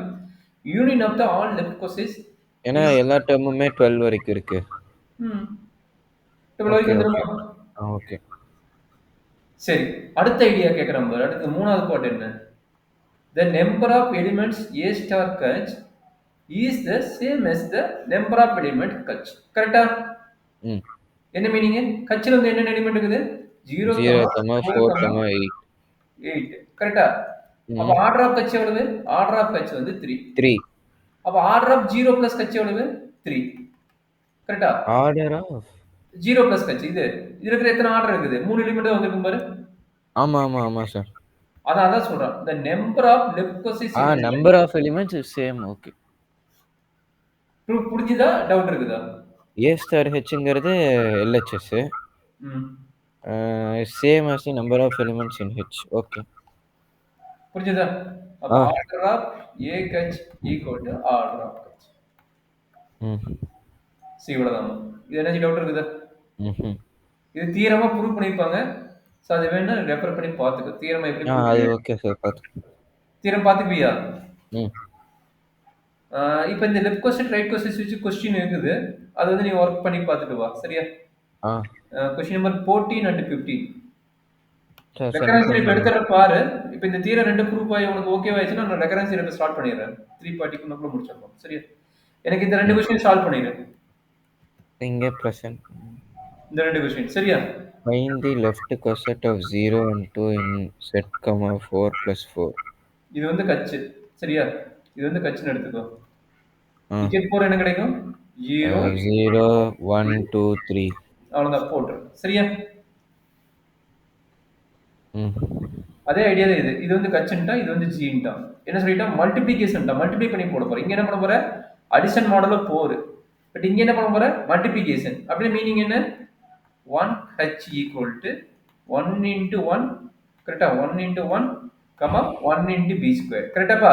union of the all left cosets ஏன்னா எல்லா டேர்முமே 12 வரைக்கும் இருக்கு. இவ்வளவு வரைக்கும் வந்துருமா ஓகே சரி அடுத்த ஐடியா கேட்குறேன் பாரு அடுத்த மூணாவது பார்ட் என்ன the number of elements a star catch is the same as the number of element catch கரெக்டா என்ன மீனிங் கட்சில வந்து என்ன எலிமெண்ட் இருக்குது 0 4 8 8 கரெக்டா அப்ப ஆர்டர் ஆஃப் கட்சி எவ்வளவு ஆர்டர் ஆஃப் கட்சி வந்து 3 அப்ப ஆர்டர் ஆஃப் 0 பிளஸ் கட்சி எவ்வளவு 3 கரெக்டா ஆர்டர் ஆஃப் 0 பிளஸ் கட்சி இது இருக்கிற எத்தனை ஆர்டர் இருக்குது மூணு எலிமெண்ட் வந்திருக்கும் பாரு ஆமா சார் அதான் சொல்றேன் the number of leukocytes number of elements is same okay புரிஞ்சுதா டவுட் இருக்குதா a star hங்கிறது LHS same as the number of elements in H okay புரிஞ்சுதா அப்ப order of a catch equal to order of catch இவ்வளவுதான் இது என்ன doubt இருக்குதா இது தியரமா prove பண்ணிருப்பாங்க சோ அது வேணா ரெஃபர் பண்ணி பாத்துக்க தியரமா எப்படி அது ஓகே சார் பாத்து தியரம் பாத்துப்பியா இப்போ இந்த லெஃப்ட் கொஸ்டின் ரைட் கொஸ்டின் வச்சு கொஸ்டின் இருக்குது அது வந்து நீ வர்க் பண்ணி பார்த்துட்டு வா சரியா கொஸ்டின் நம்பர் 14 and 15 ரெஃபரன்ஸ் ரேட் எடுத்துற பாரு இப்போ இந்த தியரம் ரெண்டு ப்ரூஃப் ஆகி உனக்கு ஓகே ஆயிடுச்சுன்னா நான் ரெஃபரன்ஸ் ரேட் ஸ்டார்ட் பண்ணிடுறேன் 3 பார்ட்டிக்குள்ள முடிச்சிடலாம் சரியா எனக்கு இந்த ரெண்டு கொஸ்டின் சால்வ் பண்ணிடு இங்க ப்ரெசென்ட். இந்த ரெண்டு கொஸ்டின் சரியா? Find the left coset of 0 and 2 in set, 4 plus 4. இது வந்து கச்சு சரியா? இது வந்து கச்சுன்னு எடுத்துக்கோ. ஆ. டிக்கெட் 4 என்ன கிடைக்கும்? 0 0 1 2 3. அவ்வளவுதான் போட்டுரு சரியா? ம். அதே ஐடியா தான் இது. இது வந்து கச்சுன்ட்டா, இது வந்து ஜீன்ட்டா. என்ன சொல்லிட்டா? மல்டிப்ளிகேஷன்ட்டா. மல்டிப்ளை பண்ணி போட போற. இங்க என்ன பண்ண போற? அடிஷன் மாடல்ல 4. பட் இங்க என்ன பண்ண போற? மல்டிப்ளிகேஷன். அப்படியே மீனிங் என்ன? 1h equal to 1 into 1 கரெக்டா? 1 into 1 1 into b square கரெக்டாப்பா?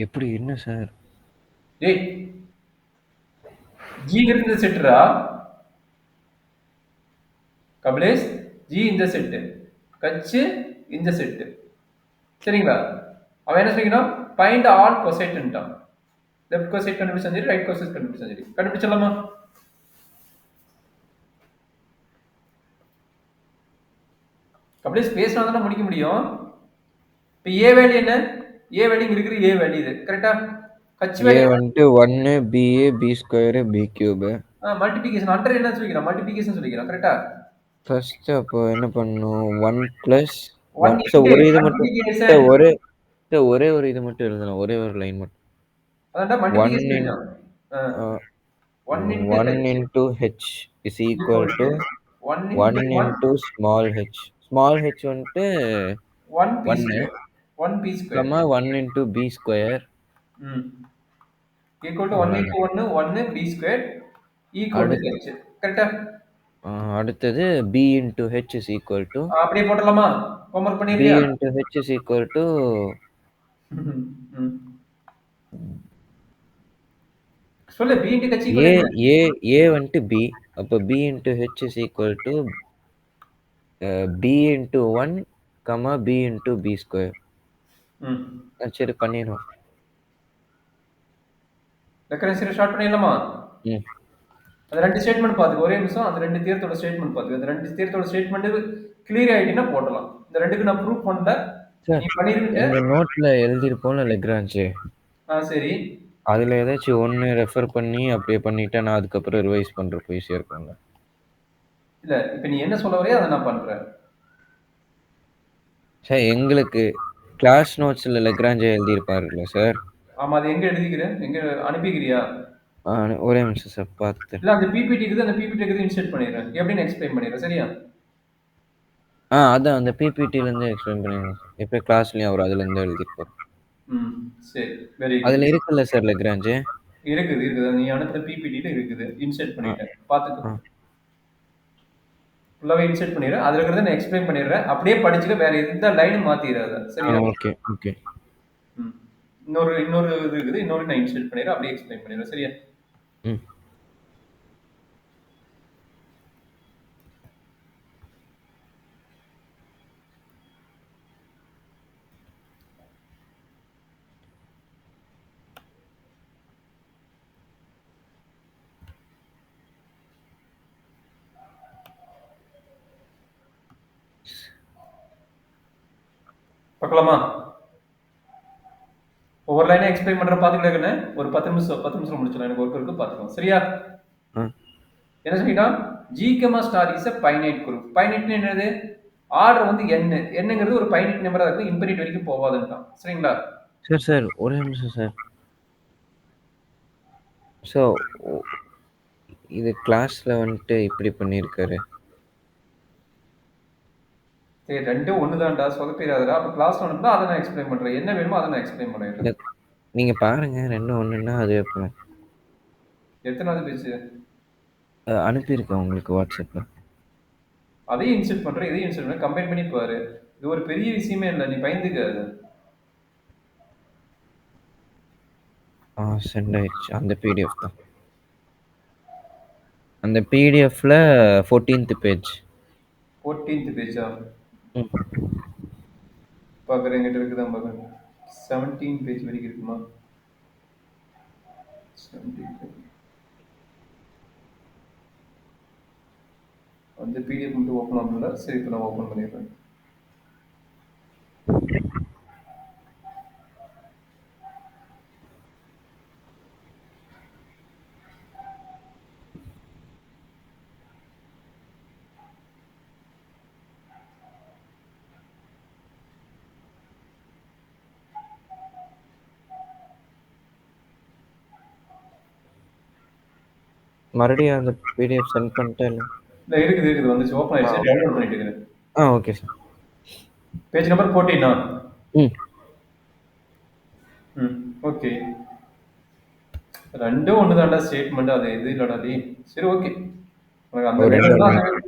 எப்படி என்ன சார்? டேய் ஜிங்கிறது இந்த செட்டுடா கபிலேஷ். ஜி இந்த செட்டு, கச்சு இந்த செட்டு சரிங்களா? அவன் என்ன சொல்லிக்கிறான்? ஃபைண்ட் ஆல் கொசைட்ன்ட்டான். லெஃப்ட் கொசைட் கண்டுபிடிச்சா சரி, ரைட் கொசைட் கண்டுபிடிச்சா சரி. கண்டுபிடிச்சிடலாமா? கபிலேஷ் பேசினா தானே முடிக்க முடியும். இப்போ ஏ வேல்யூ என்ன? ஏ வேல்யூ இங்க இருக்கிற ஏ வேல்யூ இது கரெக்டா? கச்சு A வேல்யூ வந்துட்டு 1 BA B square B cube. Multiplication under என்ன சொல்லிக்கிறான்? மல்டிபிகேஷன் சொல்லிக்கிறான் கரெக்டா? ஃபர்ஸ்ட் அப்போ என்ன பண்ணணும்? 1 பிளஸ் 1 1. ஸோ into ஒரு இது மட்டும் multiplication. ஒரே ஒரு இது மட்டும் எழுதலாம். ஒரே ஒரு லைன் மட்டும். அதான்டா 1 மல்டிபிகேஷன் in எழுதலாம். 1 into 1 h into h is equal equal to to 1 1 into 1 into small h. Small h வந்துட்டு 1 p 1, square 1 p square 1 into b square. equal to 1 into அவ்வளோதான். 1 1 b square equal to அடுத்து h கரெக்டா? அடுத்தது b into h is equal to அப்படியே போட்டலாமா? Homework b பண்ணிருக்கியா? into h is equal to ம். சொல்லு b into h equal a என்ன? a a வந்துட்டு b. அப்போ b into h is equal to b into 1, b into b square. ம். சரி பண்ணிடுவோம். ரெக்கரன்சியை ஷார்ட் பண்ணிடலாமா? ம். அந்த ரெண்டு ஸ்டேட்மெண்ட் பார்த்துக்க ஒரே நிமிஷம். அந்த ரெண்டு தீர்த்தோட ஸ்டேட்மெண்ட் பார்த்துக்க. அந்த ரெண்டு தீர்த்தோட ஸ்டேட்மெண்ட் கிளியர் ஆயிட்டீங்கன்னா போடலாம். இந்த ரெண்டுக்கு நான் ப்ரூவ் பண்ணல. சார் நீ பண்ணிருக்க. எங்க நோட்ல எழுதியிருப்போம்ல லெக்ரான்ஜ். சரி. அதுல ஏதாச்சும் ஒன்று ரெஃபர் பண்ணி அப்படியே பண்ணிட்டா நான் அதுக்கப்புறம் ரிவைஸ் பண்றப்போ ஈஸியா இருக்கும்ல. இல்ல இப்ப நீ என்ன சொல்ல வரையோ அதை நான் பண்றேன். சார் எங்களுக்கு கிளாஸ் நோட்ஸ்ல லெக்ரான்ஜ் எழுதியிருப்பாருல்ல சார். ஆமா அது எங்க எழுதிக்கிறேன்? எங்க அனுப்பிக்கிறியா? ஒரே நிமிஷம் சார் பார்த்து. இல்ல அந்த பிபிடி இருக்குது, அந்த பிபிடி இருக்குது இன்சர்ட் பண்ணிடுறேன். எப்படின்னு எக்ஸ்பிளைன் பண்ணிடுறேன் சரியா? அதான் அந்த பிபிடில இருந்து எக்ஸ்பிளைன் பண்ணிடுங்க. இப்போ கிளாஸ்லயும் அவர் அதுல இருந்து எழுதியிருப்பாரு. ம் சரி வெரி குட். அதுல இருக்குல்ல சார் லெக்ரான்ஜ்? இருக்குது இருக்குது. நீ அனுப்புற பிபிடில இருக்குது. இன்சர்ட் பண்ணிட்டேன் பாத்துக்கோ. ஃபுல்லாவே இன்சர்ட் பண்ணிடுறேன். அதுல இருக்கிறத நான் எக்ஸ்பிளைன் பண்ணிடுறேன். அப்படியே படிச்சுக்க, வேற எந்த லைனும் மாத்திடாத சரியா? Okay okay. இன்னொரு இன்னொரு இது இருக்குது. இன்னொரு நான் இன்சர்ட் பண்ணிடுறேன். அப்படியே எக்ஸ்பிளைன் பண்ணிடுறேன் சரியா? ம். பார்க்கலாமா? ஒவ்வொரு லைனை எக்ஸ்பிளைன் பண்ற பாத்துக்கிட்டே ஒரு 10 நிமிஷம் முடிச்சிடலாம். எனக்கு ஒர்க் இருக்கு பாத்துக்கலாம் சரியா? என்ன சொல்லிட்டான்? G comma star is finite group. பைனைட்னு என்னது? ஆர்டர் வந்து n. என்னங்கிறது ஒரு பைனைட் நம்பரா இருக்கும். இன்ஃபினிட் வரைக்கும் போகாதுன்றான் சரிங்களா? சார் ஒரே நிமிஷம் சார். ஸோ இது கிளாஸ்ல வந்துட்டு இப்படி பண்ணியிருக்காரு. சரி ரெண்டும் ஒண்ணுதான்டா, சொதப்பிடாதடா. அப்ப கிளாஸ்ல அனுப்புனா அதை நான் எக்ஸ்பிளைன் பண்றேன். என்ன வேணுமோ அதை நான் எக்ஸ்பிளைன் பண்ணிடுறேன். நீங்க பாருங்க, ரெண்டும் ஒண்ணுன்னா அது எப்படி? எத்தனாவது பேஜ்? அனுப்பியிருக்கேன் உங்களுக்கு வாட்ஸ்அப்ல. அதையும் இன்சர்ட் பண்றேன், இதையும் இன்சர்ட் பண்ண கம்பைன் பண்ணி பாரு. இது ஒரு பெரிய விஷயமே இல்லை, நீ பயந்துக்க. சென்ட் ஆயிடுச்சு. அந்த பிடிஎஃப் தான். அந்த பிடிஎஃப்ல 14th பேஜ். 14th பேஜா? பார்க்குறேன், எங்கிட்ட இருக்குதான் பார்க்குறேன். 17 பேஜ் வரைக்கும் இருக்குமா? 17 அந்த பிடிஎஃப் மட்டும் ஓப்பன் ஆகல. சரி இப்போ நான் ஓப்பன் பண்ணிடுறேன். மறுபடியும் அந்த பிடிஎஃப் சென்ட் பண்ணிட்டேன் இல்லை? இல்ல இருக்குது வந்துச்சு, ஓப்பன் ஆயிடுச்சு, டவுன்லோட் பண்ணிட்டு இருக்குது. Okay sir. Page number 14. ம் ம் ஓகே. ரெண்டும் ஒன்று தான்டா ஸ்டேட்மெண்ட், அது இது இல்லடா டே. சரி ஓகே, உனக்கு அந்த வேலை வேணுமோ அந்த வேலை,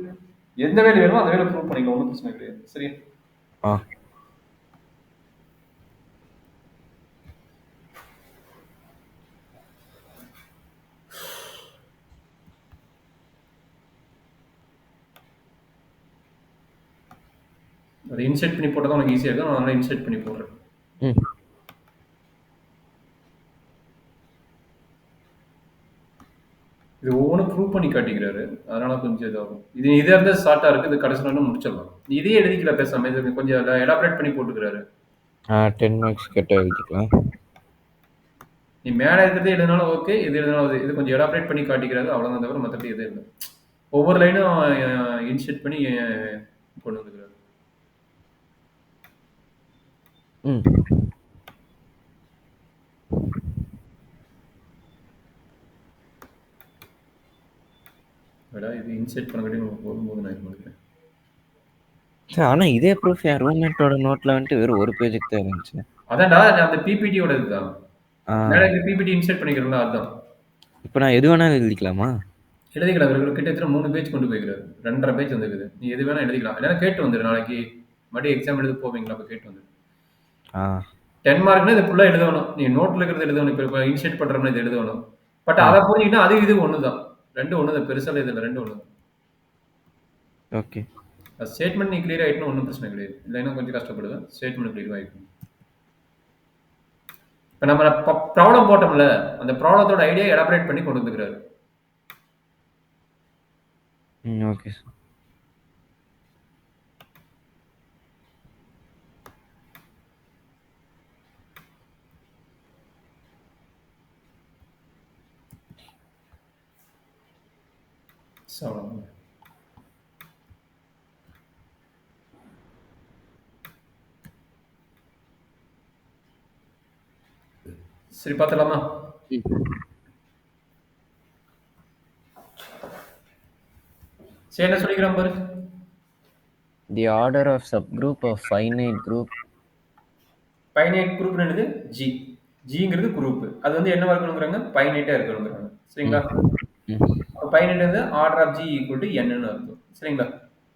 எந்த வேலை வேணுமோ அந்த வேலை ப்ரூவ் பண்ணிக்கலாம், ஒன்றும் பிரச்சனை கிடையாது. சரி அதை இன்செர்ட் பண்ணி போட்டால் தான் உனக்கு ஈஸியாக இருக்கும். நான் அதனால் இன்செர்ட் பண்ணி போடுறேன். இது ஒவ்வொன்றும் ப்ரூவ் பண்ணி காட்டிக்கிறாரு, அதனால கொஞ்சம் இதாகும். இது இதே இருந்தால் ஷார்ட்டாக இருக்குது, இது கடைசியில் முடிச்சிடலாம். இதே எழுதிக்கல பேசாம, இது கொஞ்சம் எலாபரேட் பண்ணி போட்டுக்கிறாரு. 10 மார்க்ஸ் கிட்ட எழுதிக்கலாம். நீ மேலே இருக்கிறது எழுதினாலும் ஓகே, இது எழுதினாலும் இது கொஞ்சம் எலாபரேட் பண்ணி காட்டிக்கிறாரு, அவ்வளோதான். தவிர மற்றபடி எதுவும் இல்லை. ஒவ்வொரு லைனும் இன்செர்ட் பண்ணி கொண்டு வந்துக்கிறாரு. இது இன்செர்ட் பண்ண போகும்போது நான் இது பண்ணிக்கிறேன். ஆனா இதே ப்ரூஃப் என் ரூம்மேட்டோட நோட்ல வந்துட்டு வெறும் ஒரு பேஜுக்கு தான் இருந்துச்சு. அதான்டா, அந்த பிபிடியோட இதுதான். பிபிடி இன்செர்ட் பண்ணிக்கிறோம்ல, அதுதான். இப்போ நான் எது வேணாலும் எழுதிக்கலாமா? எழுதிக்கலாம். இவர்கள் கிட்டத்தட்ட 3 பேஜ் கொண்டு போய்க்கிறாரு, 2.5 பேஜ் வந்துருக்குது. நீ எது வேணா எழுதிக்கலாம். இல்லைன்னா கேட்டு வந்துடு, நாளைக்கு மறுபடியும் எக்ஸாம் எழுத போவீங்களா, அப்போ கேட்டு வந்துடு. 10 மார்க்னா இது ஃபுல்லாக எழுதணும். நீ நோட்டில் இருக்கிறது எழுதணும். இப்போ இன்செர்ட் பண்ணுறோம்னா இது எழுதணும். பட் அதை புரிஞ்சுக்கிட்டா அது இது ஒன்று தான், ரெண்டு ஒன்று தான். பெருசாக இதில் ரெண்டு ஒன்று தான். ஓகே, ஸ்டேட்மெண்ட் நீ கிளியர் ஆகிட்டுனா ஒன்றும் பிரச்சனை கிடையாது. இல்லைன்னா கொஞ்சம் கஷ்டப்படுவேன். ஸ்டேட்மெண்ட் கிளியர் ஆகிடும். இப்போ நம்ம ப்ராப்ளம் போட்டோம்ல, அந்த ப்ராப்ளத்தோட ஐடியா எலாபரேட் பண்ணி கொண்டு வந்துக்கிறாரு. Okay sir. சரி, பார்த்துலாமா? சரி, என்ன சொல்லிக்கிறோம் பாரு. The order of subgroup of finite group. Finite group என்னது? ஜி. ஜிங்கிறது குரூப். அது வந்து என்னவா இருக்கணுங்கிறாங்க? ஃபைனைட்டா இருக்கணுங்கிறாங்க. சரிங்களா? ஃபைனைட் வந்து order of G equal to n ன்னு அர்த்தம். சரிங்களா?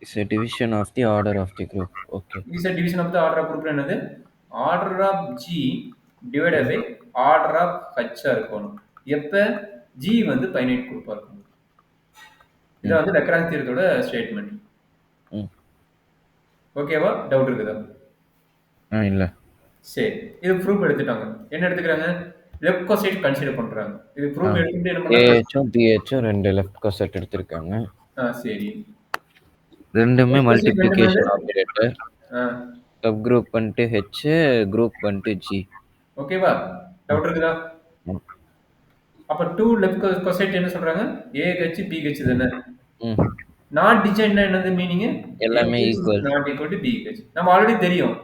Is a division of the order of the group. Okay. Is a division of the order of group என்னது? Order of G divided by order of h இருக்கணும். எப்ப G வந்து finite குரூப்பா இருக்கணும். இது வந்து லக்ராஞ்ச் தியரத்தோட ஸ்டேட்மெண்ட். ஓகேவா? டவுட் இருக்குதா? இல்ல. சரி, இது ப்ரூஃப் எடுத்துட்டாங்க. என்ன எடுத்துக்கிறாங்க? லெஃப்ட் கோசைட் கன்சிடர் பண்றாங்க. இது ப்ரூஃப் எடுத்துட்டு என்ன பண்றாங்க? ஏஹும் பிஹும் ரெண்டு லெஃப்ட் கோசைட் எடுத்துருக்காங்க. சரி, ரெண்டுமே மல்டிப்ளிகேஷன் ஆபரேட்டர். சப் குரூப் பண்ணிட்டு h, குரூப் பண்ணிட்டு g. ஓகேவா? டவுட் இருக்குதா? அப்ப 2 லெஃப்ட் கோசைட் என்ன சொல்றாங்க? a h b h தானே. நாட் டிஜென்ட்னா என்னது மீனிங்? எல்லாமே equal. Not equal to b h. நம்ம ஆல்ரெடி தெரியும்.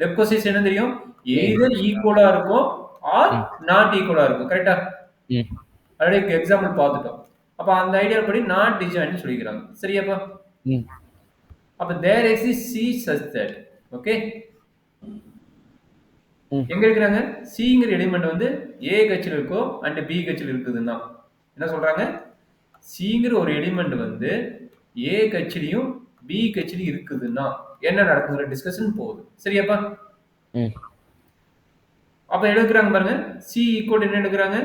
லெஃப்ட் கோசைட் என்ன தெரியும்? எய்தர் ஈக்குவலா இருக்கும் ஆர் நாட் ஈக்குவலா இருக்கும். கரெக்ட்டா? ஆல்ரெடி எக்ஸாம்பிள் பார்த்துட்டோம். அப்ப அந்த ஐடியா படி நாட் டிஜென்ட் சொல்லிக்கிறாங்க. சரியாப்பா? அப்ப there exists c such that. Okay, எங்க இருக்குறாங்க? cங்கிற எலிமெண்ட் வந்து a கட்சில இருக்கோ அண்ட் b கட்சில இருக்குதுன்னா என்ன சொல்றாங்க? cங்கிற ஒரு எலிமெண்ட் வந்து a கட்சிலையும் b கட்சிலையும் இருக்குதுன்னா என்ன நடக்குங்கிற டிஸ்கஷன் போகுது. சரியாப்பா? அப்ப எடுக்கிறாங்க பாருங்க, c ஈக்குவல் என்ன எடுக்கிறாங்க?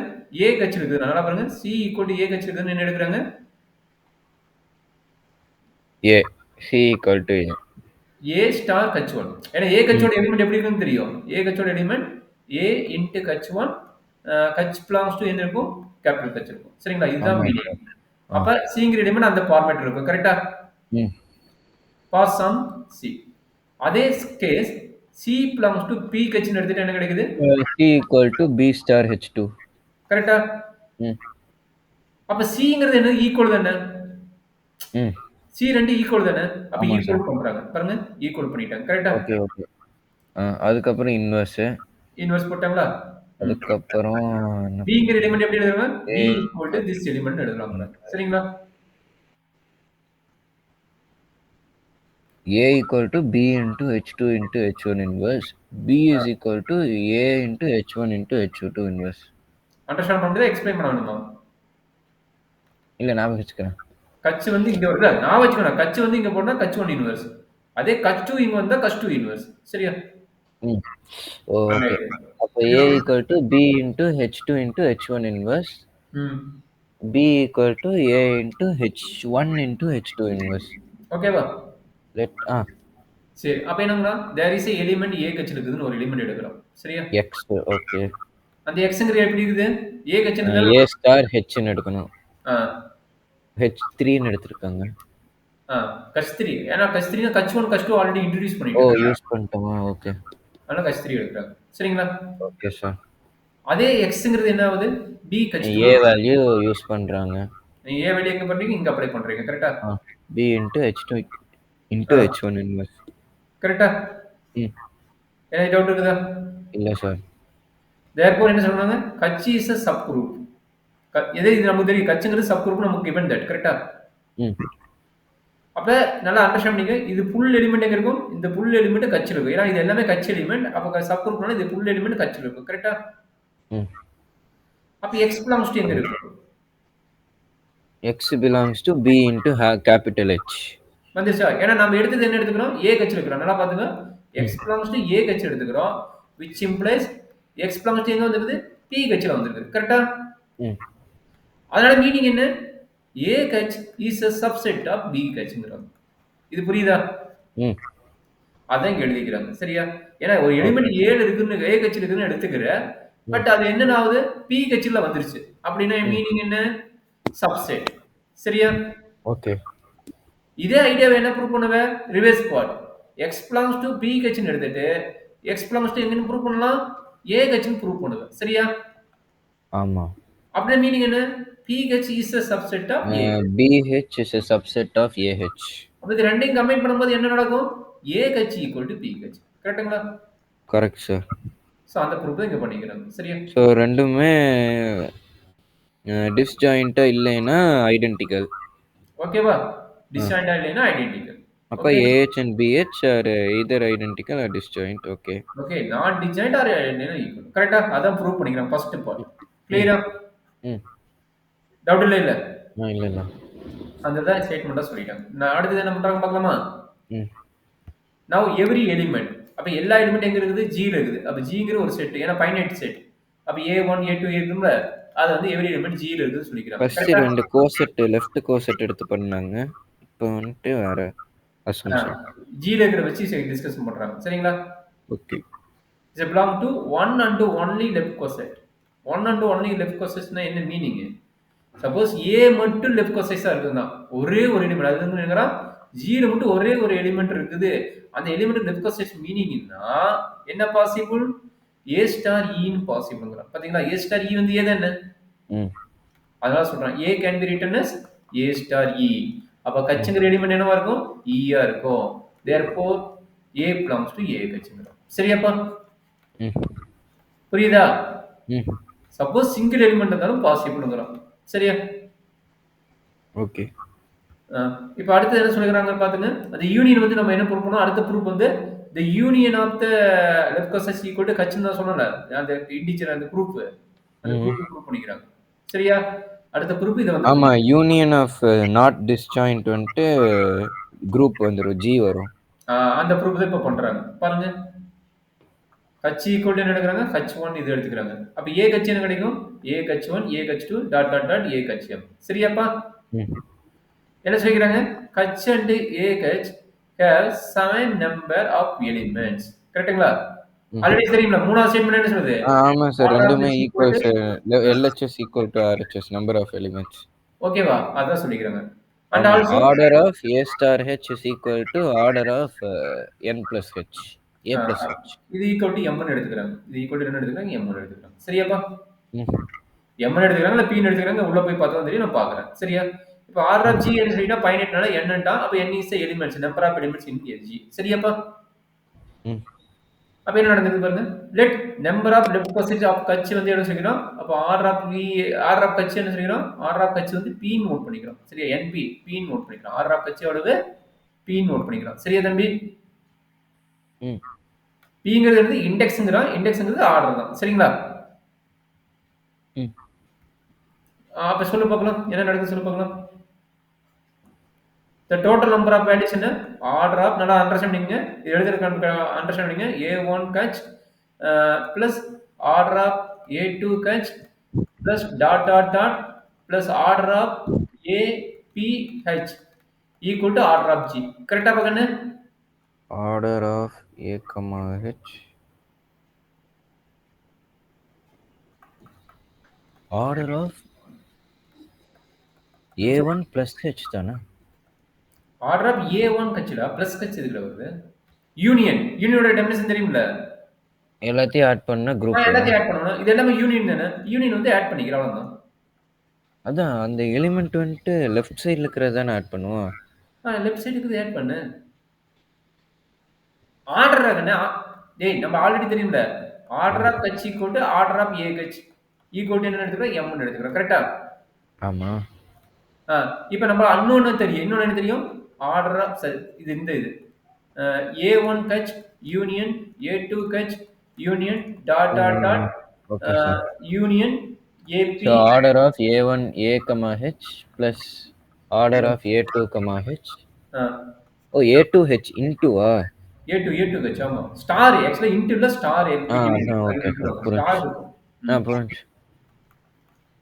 a கட்சில இருக்குது. நல்லா பாருங்க, c ஈக்குவல் a கட்சில இருக்குதுன்னு என்ன எடுக்கிறாங்க? a c equal to a star h1. ஏன்னா a கட்சியோட எலிமெண்ட் எப்படி இருக்குன்னு தெரியும். a கட்சியோட element a into h1, h belongs to என்ன இருக்கும்? கேபிட்டல் h இருக்கும். சரிங்களா? இதுதான் மீனிங். அப்ப cங்கிற எலிமெண்ட் அந்த ஃபார்மேட் இருக்கும். கரெக்ட்டா? Pass some c. அதே case c belongs to p கட்சின்னு எடுத்துட்டு என்ன கிடைக்குது? c equal to b star h2. கரெக்ட்டா? அப்ப cங்கிறது என்ன? ஈக்குவல் தானே. c ரெண்டு ஈக்குவல் தானே. அப்ப ஈக்குவல் பண்றாங்க. பாருங்க, ஈக்குவல் பண்ணிட்டாங்க. கரெக்ட்டா? Okay okay. அதுக்கு அப்புறம் இன்வெர்ஸ். இன்வெர்ஸ் போட்டாங்களா? அதுக்கப்புறம் பிங்கிற எலிமெண்ட் எப்படி எழுதுறாங்க? B equal to this element எழுதலாம். சரிங்களா? A equal to B into H2 into H1 inverse. B is equal to A into H1 into H2 inverse. Understand பண்ண முடியுதா? எக்ஸ்பிளைன் பண்ண வேணுமா? இல்ல நான் வச்சுக்கிறேன். கட்சி வந்து இங்க வருது. நான் வச்சுக்கணும். கட்சி வந்து இங்க போனா கட்சி 1 இன்வெர்ஸ். அதே கட்சி 2 இங்க வந்தா கட்சி 2 இன்வெர்ஸ். சரியா? ஓகே. அப்ப A equal to B into H2 into H1 inverse. B equal to A into H1 into H2 inverse. ஓகேவா? சரி. அப்ப என்னங்கறா? there is a element A கட்சில இருக்குதுன்னு ஒரு எலிமெண்ட் எடுக்கிறோம். சரியா? X okay. அந்த Xங்கறது எப்படி இருக்குது? A கட்சில A star H ன்னு எடுக்கணும். ஆ. H3 ன்னு எடுத்துருக்காங்க. கட்சி 3. ஏன்னா கட்சி 3 கட்சி 1 கட்சி 2 ஆல்ரெடி இன்ட்ரோ듀ஸ் பண்ணிட்டோம். ஓ யூஸ் பண்ணிட்டோமா? ஓகே. அதனால கட்சி 3 எடுக்கறாங்க. சரிங்களா? Okay sir. அதே Xங்கறது என்ன ஆகுது? B கட்சி A வேல்யூ யூஸ் பண்றாங்க. நீங்க A வேல்யூ எங்க பண்றீங்க? இங்க அப்ளை பண்றீங்க. கரெக்ட்டா? B into H2 into H1 inverse. கரெக்ட்டா? என்ன டவுட் இருக்குதா? இல்ல சார். therefore என்ன சொல்றாங்க? கட்சி is a subgroup. இது நமக்கு தெரியும். கட்சிங்கிறது சப்குரூப் நமக்கு given that. கரெக்ட்டா? அப்ப நல்லா அண்டர்ஸ்டாண்ட் பண்ணிங்க. இது புல் எலிமெண்ட் எங்க இருக்கும்? இந்த புல் எலிமெண்ட் கட்சில இருக்கும். ஏன்னா இது எல்லாமே கட்சி எலிமெண்ட். அப்ப சப்குரூப்னால இது புல் எலிமெண்ட் கட்சில இருக்கும். கரெக்ட்டா? அப்ப x belongs to எங்க இருக்கும்? X belongs to B into capital H. வந்துச்சா? ஏன்னா நம்ம எடுத்தது என்ன எடுத்துக்கிறோம்? A கட்சில இருக்கிறோம். நல்லா பாத்துங்க. x belongs to A கட்சி எடுத்துக்கிறோம். which implies x belongs to எங்க வந்திருக்குது? P கட்சில வந்திருக்கு. கரெக்ட்டா? அதனால மீனிங் என்ன? A கட்சி is a subset of B கட்சிங்கறாங்க. இது புரியுதா? அதான் இங்க எழுதிக்கிறாங்க. சரியா? ஏன்னா ஒரு எலிமெண்ட் A ல இருக்குன்னு A கட்சில இருக்குன்னு எடுத்துக்கிற. பட் அது என்ன ஆகுது? P கட்சில வந்துருச்சு. அப்படினா மீனிங் என்ன? சப்செட். சரியா? ஓகே. இதே ஐடியாவை என்ன ப்ரூவ் பண்ணுவ? Reverse part. x belongs to B கட்சின்னு எடுத்துட்டு x belongs to எங்கன்னு ப்ரூவ் பண்ணலாம்? A கட்சின்னு ப்ரூவ் பண்ணுவ. சரியா? ஆமா. அப்படினா மீனிங் என்ன? PH is a subset of A. BH is a subset of AH. அப்ப இது ரெண்டையும் கம்பைன் பண்ணும்போது என்ன நடக்கும்? A கட்சி ஈக்குவல் டு B கட்சி. கரெக்ட்டுங்களா? Correct sir. சோ அந்த ப்ரூஃப் இங்க பண்ணிக்கிறாங்க. சரியா? சோ ரெண்டுமே டிஸ்ஜாயிண்டா இல்லைனா ஐடென்டிக்கல். ஓகேவா? டிஸ்ஜாயிண்டா இல்லைனா ஐடென்டிக்கல். அப்ப AH and BH are either identical or disjoint. Okay. Okay, not disjoint or identical equal. கரெக்ட்டா? அதான் ப்ரூவ் பண்ணிக்கிறோம் ஃபர்ஸ்ட் பார்ட். கிளியரா? டவுட் இல்ல? இல்ல. அந்த தான் ஸ்டேட்மென்ட்டா சொல்லிட்டாங்க. நான் அடுத்து என்ன பண்றாங்க பார்க்கலாமா? Now every element. அப்ப எல்லா எலிமெண்ட் எங்க இருக்குது? G ல இருக்குது. அப்ப Gங்கிற ஒரு செட். ஏனா ஃபைனைட் செட். அப்ப A1 A2 இருக்கும்ல. அது வந்து every element G ல இருக்குன்னு சொல்லிக்கிறாங்க. ஃபர்ஸ்ட் ரெண்டு கோசெட் லெஃப்ட் கோசெட் எடுத்து பண்ணாங்க. இப்போ வந்து வேற அசம்ப்ஷன். G ல இருக்கிற வச்சு டிஸ்கஷன் பண்றாங்க. சரிங்களா? Okay. It belong to one and only left coset. One and only left cosetனா என்ன மீனிங்? சப்போஸ் A மட்டும் லெஃப்ட் கோசைஸா இருக்குன்னா ஒரே ஒரு எலிமெண்ட் அது என்னங்கறா G ல மட்டும் ஒரே ஒரு எலிமெண்ட் இருக்குது. அந்த எலிமெண்ட் லெஃப்ட் கோசைஸ் மீனிங்னா என்ன பாசிபிள்? A star E ன்னு பாசிபிள்ங்கறா. பாத்தீங்களா? A star E வந்து ஏதா என்ன? அதனால சொல்றேன் A can be written as A star E. அப்ப கட்சிங்கிற எலிமெண்ட் என்னவா இருக்கும்? E ஆ இருக்கும். therefore A belongs to A கட்சிங்கறா. சரியாப்பா? புரியுதா? சப்போஸ் சிங்கிள் எலிமெண்ட் இருந்தாலும் பாசிபிள்ங்கறா. சரியா? ஓகே. இப்போ அடுத்து என்ன சொல்றாங்க பாத்துங்க. அந்த யூனியன் வந்து நம்ம என்ன ப்ரூவ் பண்ணோம்? அடுத்த ப்ரூஃப் வந்து the union of the left cosec equal to கட்சின்னு தான் சொன்னல. அந்த இன்டிஜர் அந்த ப்ரூஃப். அந்த ப்ரூஃப் பண்ணிக்கிறாங்க. சரியா? அடுத்த ப்ரூஃப் இது வந்து ஆமா யூனியன் ஆஃப் நாட் டிஸ்ஜாயிண்ட் வந்து குரூப் வந்துரும் G வரும். அந்த ப்ரூஃப் தான் இப்ப பண்றாங்க. பாருங்க. கட்சி ஈக்குவல் என்ன எடுக்கறாங்க? கட்சி 1 இது எடுத்துக்கறாங்க. அப்ப A கட்சி என்ன கிடைக்கும்? A கட்சி 1 A கட்சி 2 டாட் டாட் டாட் A கட்சி m. சரியாப்பா? என்ன சொல்றாங்க? கட்சி and A கட்சி have same number of elements. கரெக்ட்டுங்களா? ஆல்ரெடி தெரியும்ல மூணாவது ஸ்டேட்மென்ட் என்ன சொல்லுது? ஆமா சார் ரெண்டுமே equal LHS equal to RHS number of elements. ஓகேவா? அதான் சொல்லிக்கிறாங்க. And also order of A star H is equal to order of n plus H. A plus H. இது ஈக்குவல் டு m ன்னு எடுத்துக்கறாங்க. இது ஈக்குவல் டு என்ன எடுத்துக்கறாங்க? m ன்னு எடுத்துக்கறாங்க. சரியாப்பா? m ன்னு எடுத்துக்கறாங்க இல்ல p ன்னு எடுத்துக்கறாங்க உள்ள போய் பார்த்தா தெரியும் நான் பார்க்கறேன். சரியா? இப்போ order of G ன்னு சொல்லிட்டா ஃபைனைட்னால n ன்டா அப்ப n is the elements number of elements in G. சரியாப்பா? அப்ப என்ன நடந்தது பாருங்க. Let number of deposit of கட்சி வந்து என்ன சொல்லிக்கிறோம்? அப்ப ஆர்டர் ஆஃப் கட்சி என்ன சொல்லிக்கிறோம்? ஆர்டர் ஆஃப் கட்சி வந்து P நோட் பண்ணிக்கிறோம். சரியா? NP P நோட் பண்ணிக்கிறோம். ஆர்டர் ஆஃப் கட்சி எவ்வளவு? P நோட் பண்ணிக்கிறோம். சரியா தம்பி? ம். Pங்கிறது வந்து இண்டெக்ஸ்ங்கிறோம். இண்டெக்ஸ்ங்கிறது ஆர்டர் தான். சரிங்களா? ம். அப்ப சொல்லு பார்க்கலாம். என்ன நடக்குது சொல்லு பார்க்கலாம். The total number of values in order of நல்லா அண்டர்ஸ்டாண்ட் பண்ணிக்கங்க. இது எழுதுறதுக்கு அண்டர்ஸ்டாண்ட் பண்ணிக்கங்க. A1 catch plus order of A2 catch plus dot dot dot plus order of APH equal to order of G. கரெக்டா பாக்கண்ணு? Order of A, H. Order of A1 plus H தானே? Order of A1 கட்சிடா plus கட்சி எதுக்குடா வருது? யூனியனோட definition தெரியும்ல? எல்லாத்தையும் add பண்ணா group. எல்லாத்தையும் add பண்ணணும். இது எல்லாமே யூனியன் தானே? யூனியன் வந்து ஆட் பண்ணிக்கிறோம் அவ்வளவுதான். அதான் அந்த எலிமெண்ட் வந்துட்டு லெஃப்ட் சைடுல இருக்கிறது தானே ஆட் பண்ணுவோம். லெஃப்ட் சைடுக்கு ஆட் பண்ணு. ஆர்டர் ஆகண்ணே. டேய் நம்ம ஆல்ரெடி தெரியும்ல. ஆர்டர் ஆஃப் கட்சி ஈக்குவல் டு ஆர்டர் ஆஃப் ஏ கட்சி ஈக்குவல் டு என்ன எடுத்துக்கிறோம்? எம்னு எடுத்துக்கிறோம். கரெக்டா? ஆமா. இப்போ நம்ம அன்னோன்னு தெரியும். இன்னொன்னு என்ன தெரியும்? ஆர்டர் ஆஃப் இது இந்த இது A1 Kutch union A2 Kutch union dot dot dot okay sir. Union AP. So order of A1 A, H plus order of A2, H. Oh, A2 H into A2 Kutch ஆமா. ஸ்டார் ஆக்சுவலா இன்டுல ஸ்டார் ஓகே. ஸ்டார் இருக்கும். புரிஞ்சு.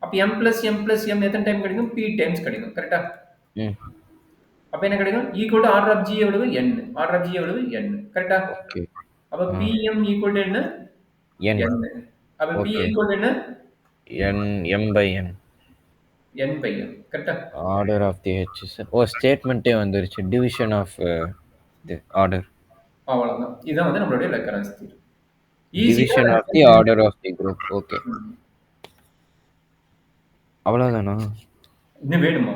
அப்ப M plus M எத்தனை time கிடைக்கும்? P times கிடைக்கும். கரெக்டா? அப்ப என்ன கிடைக்கும்? Equal to order of G எவ்வளவு? N. ஆர்டர் ஆஃப் G எவ்வளவு? N. கரெக்டா? ஓகே. அப்ப PM ஈக்குவல் டு என்ன? N. அப்ப P ஈக்குவல் டு என்ன? M by N. N by M. கரெக்டா? Order of the H. ஸ்டேட்மெண்ட்டே வந்துருச்சு. Division of the order. அவ்வளவுதான். இதான் வந்து நம்மளுடைய Lagrange's theory. Division of the order of the group. Okay. அவ்வளவுதானா? இன்னும் வேணுமா?